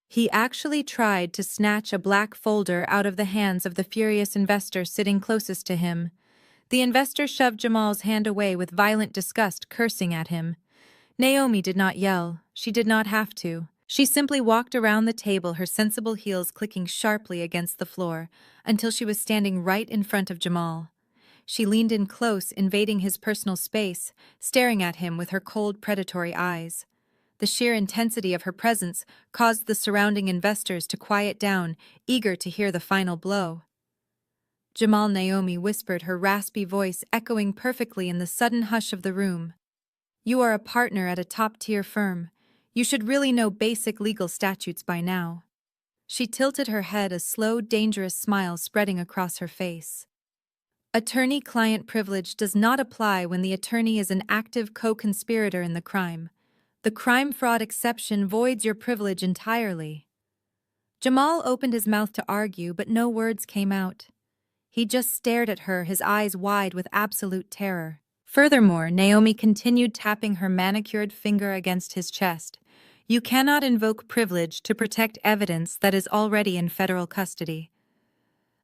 Speaker 1: He actually tried to snatch a black folder out of the hands of the furious investor sitting closest to him. The investor shoved Jamal's hand away with violent disgust, cursing at him. Naomi did not yell. She did not have to. She simply walked around the table, her sensible heels clicking sharply against the floor, until she was standing right in front of Jamal. She leaned in close, invading his personal space, staring at him with her cold, predatory eyes. The sheer intensity of her presence caused the surrounding investors to quiet down, eager to hear the final blow. "Jamal," Naomi whispered, her raspy voice echoing perfectly in the sudden hush of the room. "You are a partner at a top-tier firm. You should really know basic legal statutes by now." She tilted her head, a slow, dangerous smile spreading across her face. "Attorney-client privilege does not apply when the attorney is an active co-conspirator in the crime. The crime-fraud exception voids your privilege entirely." Jamal opened his mouth to argue, but no words came out. He just stared at her, his eyes wide with absolute terror. Furthermore, Naomi continued, tapping her manicured finger against his chest. "You cannot invoke privilege to protect evidence that is already in federal custody.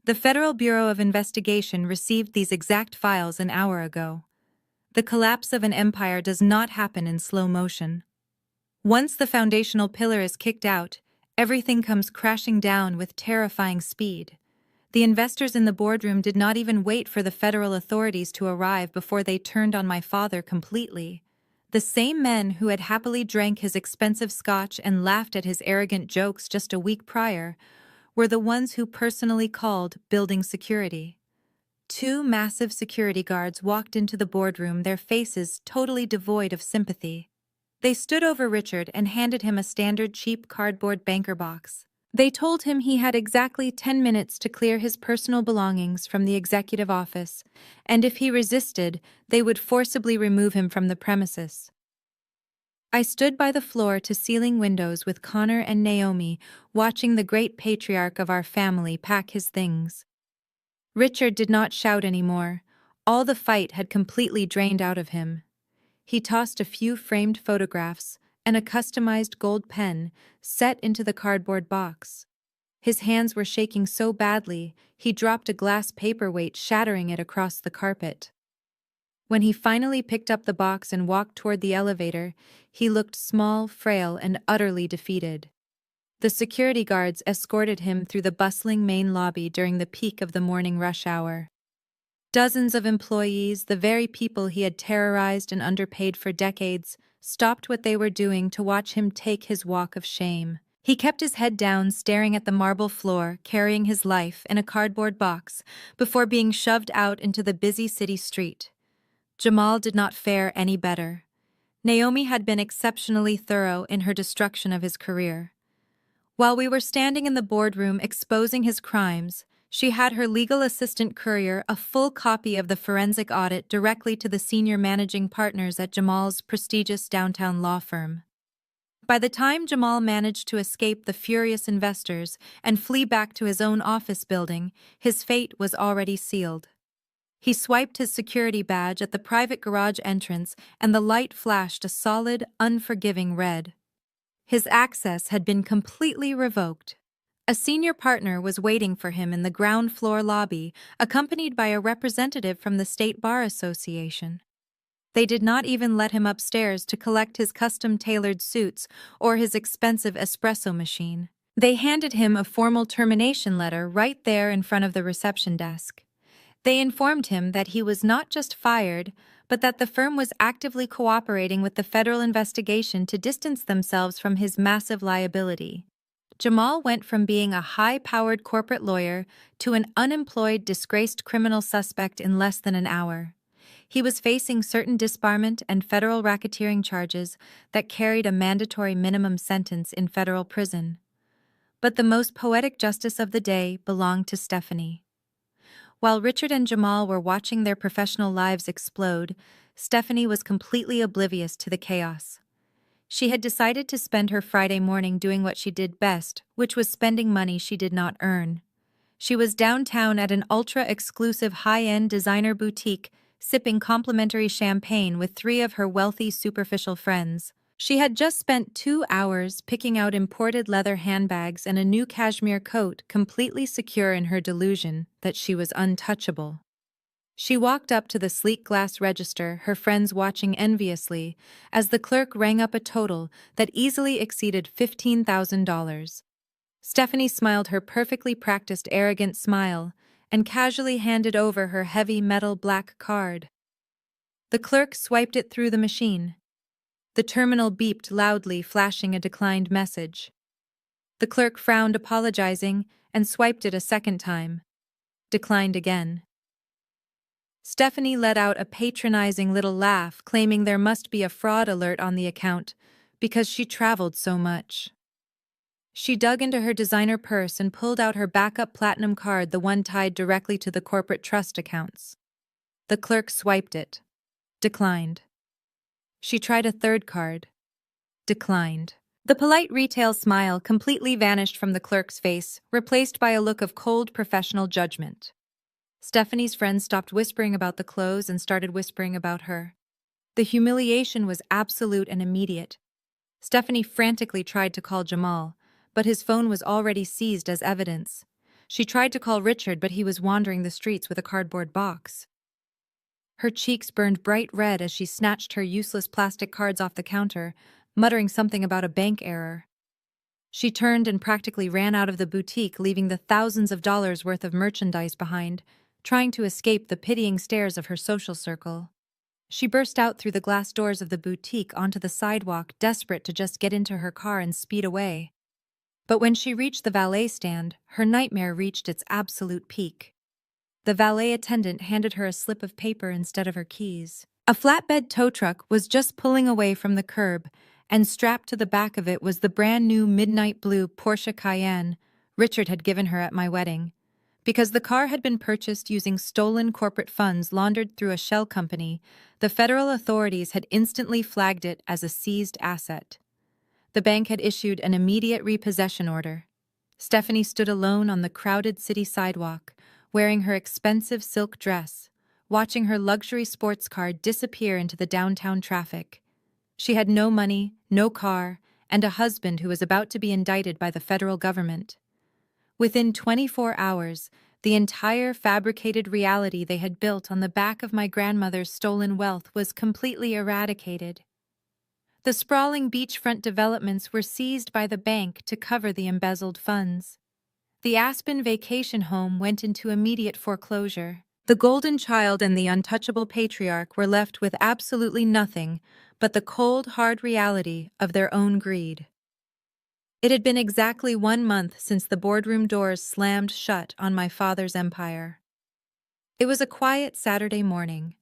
Speaker 1: The Federal Bureau of Investigation received these exact files an hour ago. The collapse of an empire does not happen in slow motion. Once the foundational pillar is kicked out, everything comes crashing down with terrifying speed." The investors in the boardroom did not even wait for the federal authorities to arrive before they turned on my father completely. The same men who had happily drank his expensive scotch and laughed at his arrogant jokes just a week prior were the ones who personally called building security. Two massive security guards walked into the boardroom, their faces totally devoid of sympathy. They stood over Richard and handed him a standard cheap cardboard banker box. They told him he had exactly 10 minutes to clear his personal belongings from the executive office, and if he resisted, they would forcibly remove him from the premises. I stood by the floor-to-ceiling windows with Connor and Naomi, watching the great patriarch of our family pack his things. Richard did not shout anymore. All the fight had completely drained out of him. He tossed a few framed photographs and a customized gold pen set into the cardboard box. His hands were shaking so badly, he dropped a glass paperweight, shattering it across the carpet. When he finally picked up the box and walked toward the elevator, he looked small, frail, and utterly defeated. The security guards escorted him through the bustling main lobby during the peak of the morning rush hour. Dozens of employees, the very people he had terrorized and underpaid for decades, stopped what they were doing to watch him take his walk of shame. He kept his head down, staring at the marble floor, carrying his life in a cardboard box, before being shoved out into the busy city street. Jamal did not fare any better. Naomi had been exceptionally thorough in her destruction of his career. While we were standing in the boardroom exposing his crimes, she had her legal assistant courier a full copy of the forensic audit directly to the senior managing partners at Jamal's prestigious downtown law firm. By the time Jamal managed to escape the furious investors and flee back to his own office building, his fate was already sealed. He swiped his security badge at the private garage entrance, and the light flashed a solid, unforgiving red. His access had been completely revoked. A senior partner was waiting for him in the ground floor lobby, accompanied by a representative from the State Bar Association. They did not even let him upstairs to collect his custom-tailored suits or his expensive espresso machine. They handed him a formal termination letter right there in front of the reception desk. They informed him that he was not just fired, but that the firm was actively cooperating with the federal investigation to distance themselves from his massive liability. Jamal went from being a high-powered corporate lawyer to an unemployed, disgraced criminal suspect in less than an hour. He was facing certain disbarment and federal racketeering charges that carried a mandatory minimum sentence in federal prison. But the most poetic justice of the day belonged to Stephanie. While Richard and Jamal were watching their professional lives explode, Stephanie was completely oblivious to the chaos. She had decided to spend her Friday morning doing what she did best, which was spending money she did not earn. She was downtown at an ultra-exclusive high-end designer boutique, sipping complimentary champagne with three of her wealthy, superficial friends. She had just spent 2 hours picking out imported leather handbags and a new cashmere coat, completely secure in her delusion that she was untouchable. She walked up to the sleek glass register, her friends watching enviously, as the clerk rang up a total that easily exceeded $15,000. Stephanie smiled her perfectly practiced arrogant smile and casually handed over her heavy metal black card. The clerk swiped it through the machine. The terminal beeped loudly, flashing a declined message. The clerk frowned, apologizing, and swiped it a second time. Declined again. Stephanie let out a patronizing little laugh, claiming there must be a fraud alert on the account because she traveled so much. She dug into her designer purse and pulled out her backup platinum card, the one tied directly to the corporate trust accounts. The clerk swiped it. Declined. She tried a third card. Declined. The polite retail smile completely vanished from the clerk's face, replaced by a look of cold professional judgment. Stephanie's friends stopped whispering about the clothes and started whispering about her. The humiliation was absolute and immediate. Stephanie frantically tried to call Jamal, but his phone was already seized as evidence. She tried to call Richard, but he was wandering the streets with a cardboard box. Her cheeks burned bright red as she snatched her useless plastic cards off the counter, muttering something about a bank error. She turned and practically ran out of the boutique, leaving the thousands of dollars worth of merchandise behind, trying to escape the pitying stares of her social circle. She burst out through the glass doors of the boutique onto the sidewalk, desperate to just get into her car and speed away. But when she reached the valet stand, her nightmare reached its absolute peak. The valet attendant handed her a slip of paper instead of her keys. A flatbed tow truck was just pulling away from the curb, and strapped to the back of it was the brand new midnight blue Porsche Cayenne Richard had given her at my wedding. Because the car had been purchased using stolen corporate funds laundered through a shell company, the federal authorities had instantly flagged it as a seized asset. The bank had issued an immediate repossession order. Stephanie stood alone on the crowded city sidewalk, wearing her expensive silk dress, watching her luxury sports car disappear into the downtown traffic. She had no money, no car, and a husband who was about to be indicted by the federal government. Within 24 hours, the entire fabricated reality they had built on the back of my grandmother's stolen wealth was completely eradicated. The sprawling beachfront developments were seized by the bank to cover the embezzled funds. The Aspen vacation home went into immediate foreclosure. The golden child and the untouchable patriarch were left with absolutely nothing but the cold, hard reality of their own greed. It had been exactly 1 month since the boardroom doors slammed shut on my father's empire. It was a quiet Saturday morning.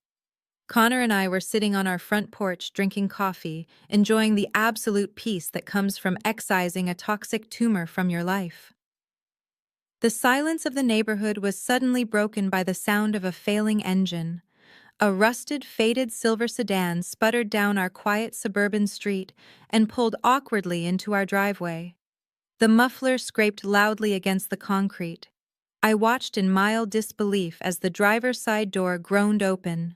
Speaker 1: Connor and I were sitting on our front porch drinking coffee, enjoying the absolute peace that comes from excising a toxic tumor from your life. The silence of the neighborhood was suddenly broken by the sound of a failing engine. A rusted, faded silver sedan sputtered down our quiet suburban street and pulled awkwardly into our driveway. The muffler scraped loudly against the concrete. I watched in mild disbelief as the driver's side door groaned open.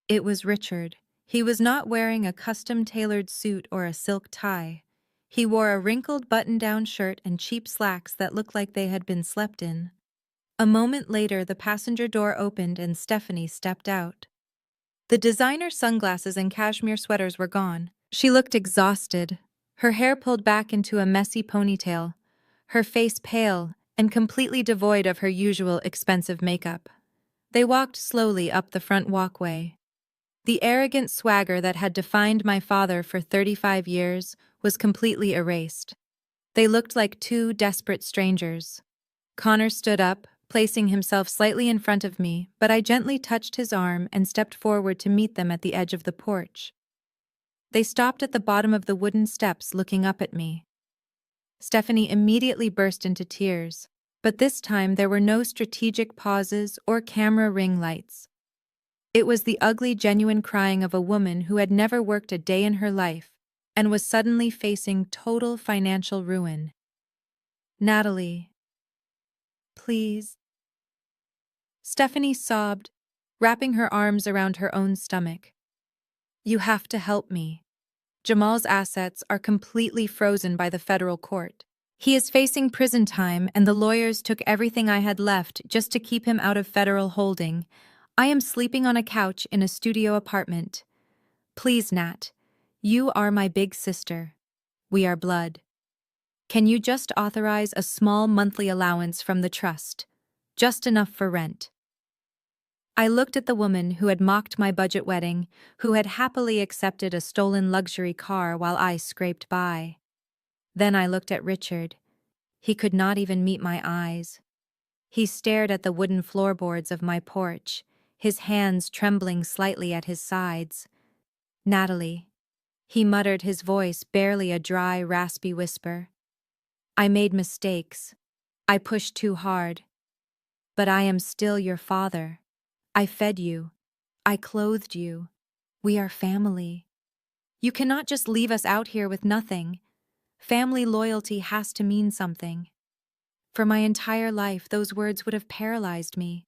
Speaker 1: It was Richard. He was not wearing a custom-tailored suit or a silk tie. He wore a wrinkled button-down shirt and cheap slacks that looked like they had been slept in. A moment later, the passenger door opened and Stephanie stepped out. The designer sunglasses and cashmere sweaters were gone. She looked exhausted, her hair pulled back into a messy ponytail, her face pale and completely devoid of her usual expensive makeup. They walked slowly up the front walkway. The arrogant swagger that had defined my father for 35 years was completely erased. They looked like two desperate strangers. Connor stood up, placing himself slightly in front of me, but I gently touched his arm and stepped forward to meet them at the edge of the porch. They stopped at the bottom of the wooden steps looking up at me. Stephanie immediately burst into tears, but this time there were no strategic pauses or camera ring lights. It was the ugly, genuine crying of a woman who had never worked a day in her life and was suddenly facing total financial ruin. "Natalie, please." Stephanie sobbed, wrapping her arms around her own stomach. "You have to help me. Jamal's assets are completely frozen by the federal court. He is facing prison time, and the lawyers took everything I had left just to keep him out of federal holding. I am sleeping on a couch in a studio apartment. Please, Nat. You are my big sister. We are blood. Can you just authorize a small monthly allowance from the trust? Just enough for rent." I looked at the woman who had mocked my budget wedding, who had happily accepted a stolen luxury car while I scraped by. Then I looked at Richard. He could not even meet my eyes. He stared at the wooden floorboards of my porch, his hands trembling slightly at his sides. "Natalie," he muttered, his voice barely a dry, raspy whisper. "I made mistakes. I pushed too hard. But I am still your father. I fed you. I clothed you. We are family. You cannot just leave us out here with nothing. Family loyalty has to mean something." For my entire life, those words would have paralyzed me.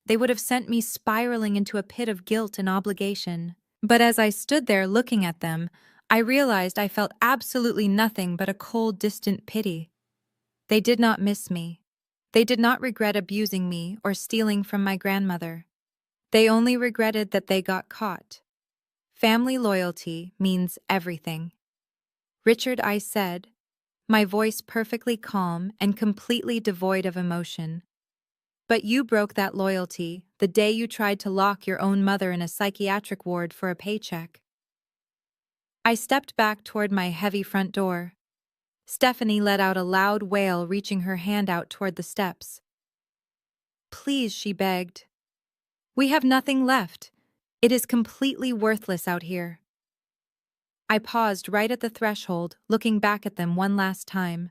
Speaker 1: They would have sent me spiraling into a pit of guilt and obligation. But as I stood there looking at them, I realized I felt absolutely nothing but a cold, distant pity. They did not miss me. They did not regret abusing me or stealing from my grandmother. They only regretted that they got caught. Family loyalty means everything. "Richard," I said, my voice perfectly calm and completely devoid of emotion. "But you broke that loyalty the day you tried to lock your own mother in a psychiatric ward for a paycheck." I stepped back toward my heavy front door. Stephanie let out a loud wail, reaching her hand out toward the steps. "Please," she begged. "We have nothing left. It is completely worthless out here." I paused right at the threshold, looking back at them one last time.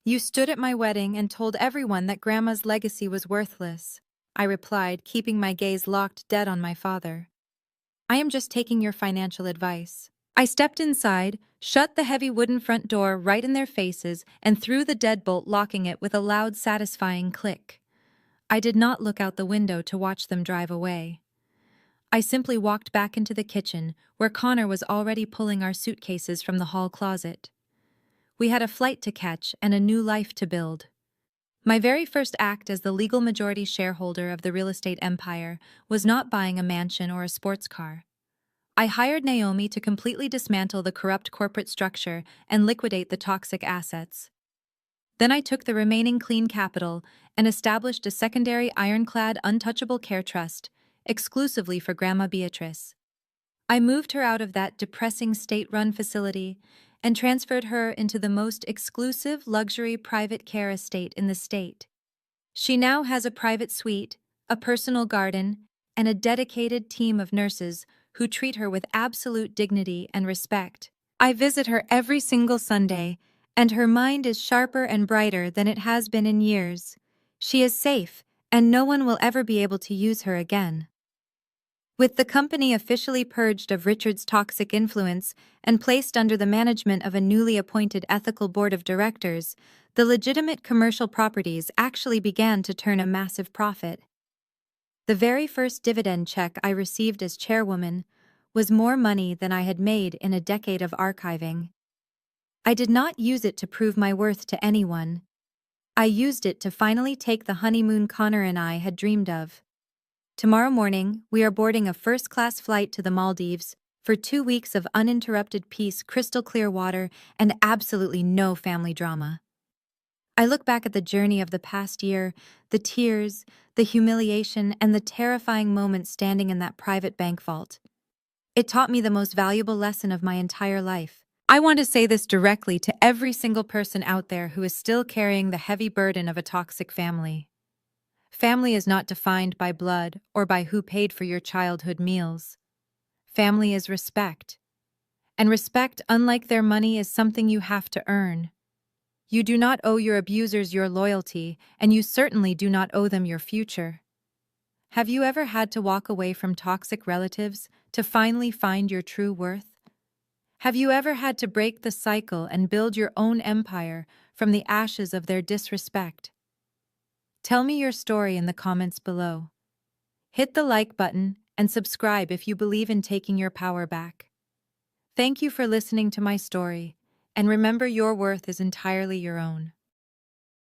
Speaker 1: "You stood at my wedding and told everyone that Grandma's legacy was worthless," I replied, keeping my gaze locked dead on my father. "I am just taking your financial advice." I stepped inside, shut the heavy wooden front door right in their faces, and threw the deadbolt, locking it with a loud, satisfying click. I did not look out the window to watch them drive away. I simply walked back into the kitchen, where Connor was already pulling our suitcases from the hall closet. We had a flight to catch and a new life to build. My very first act as the legal majority shareholder of the real estate empire was not buying a mansion or a sports car. I hired Naomi to completely dismantle the corrupt corporate structure and liquidate the toxic assets. Then I took the remaining clean capital and established a secondary ironclad untouchable care trust, exclusively for Grandma Beatrice. I moved her out of that depressing state-run facility and transferred her into the most exclusive luxury private care estate in the state. She now has a private suite, a personal garden, and a dedicated team of nurses who treat her with absolute dignity and respect. I visit her every single Sunday, and her mind is sharper and brighter than it has been in years. She is safe, and no one will ever be able to use her again. With the company officially purged of Richard's toxic influence and placed under the management of a newly appointed ethical board of directors, the legitimate commercial properties actually began to turn a massive profit. The very first dividend check I received as chairwoman was more money than I had made in a decade of archiving. I did not use it to prove my worth to anyone. I used it to finally take the honeymoon Connor and I had dreamed of. Tomorrow morning, we are boarding a first-class flight to the Maldives for 2 weeks of uninterrupted peace, crystal clear water, and absolutely no family drama. I look back at the journey of the past year, the tears, the humiliation, and the terrifying moments standing in that private bank vault. It taught me the most valuable lesson of my entire life. I want to say this directly to every single person out there who is still carrying the heavy burden of a toxic family. Family is not defined by blood or by who paid for your childhood meals. Family is respect. And respect, unlike their money, is something you have to earn. You do not owe your abusers your loyalty, and you certainly do not owe them your future. Have you ever had to walk away from toxic relatives to finally find your true worth? Have you ever had to break the cycle and build your own empire from the ashes of their disrespect? Tell me your story in the comments below. Hit the like button and subscribe if you believe in taking your power back. Thank you for listening to my story, and remember, your worth is entirely your own.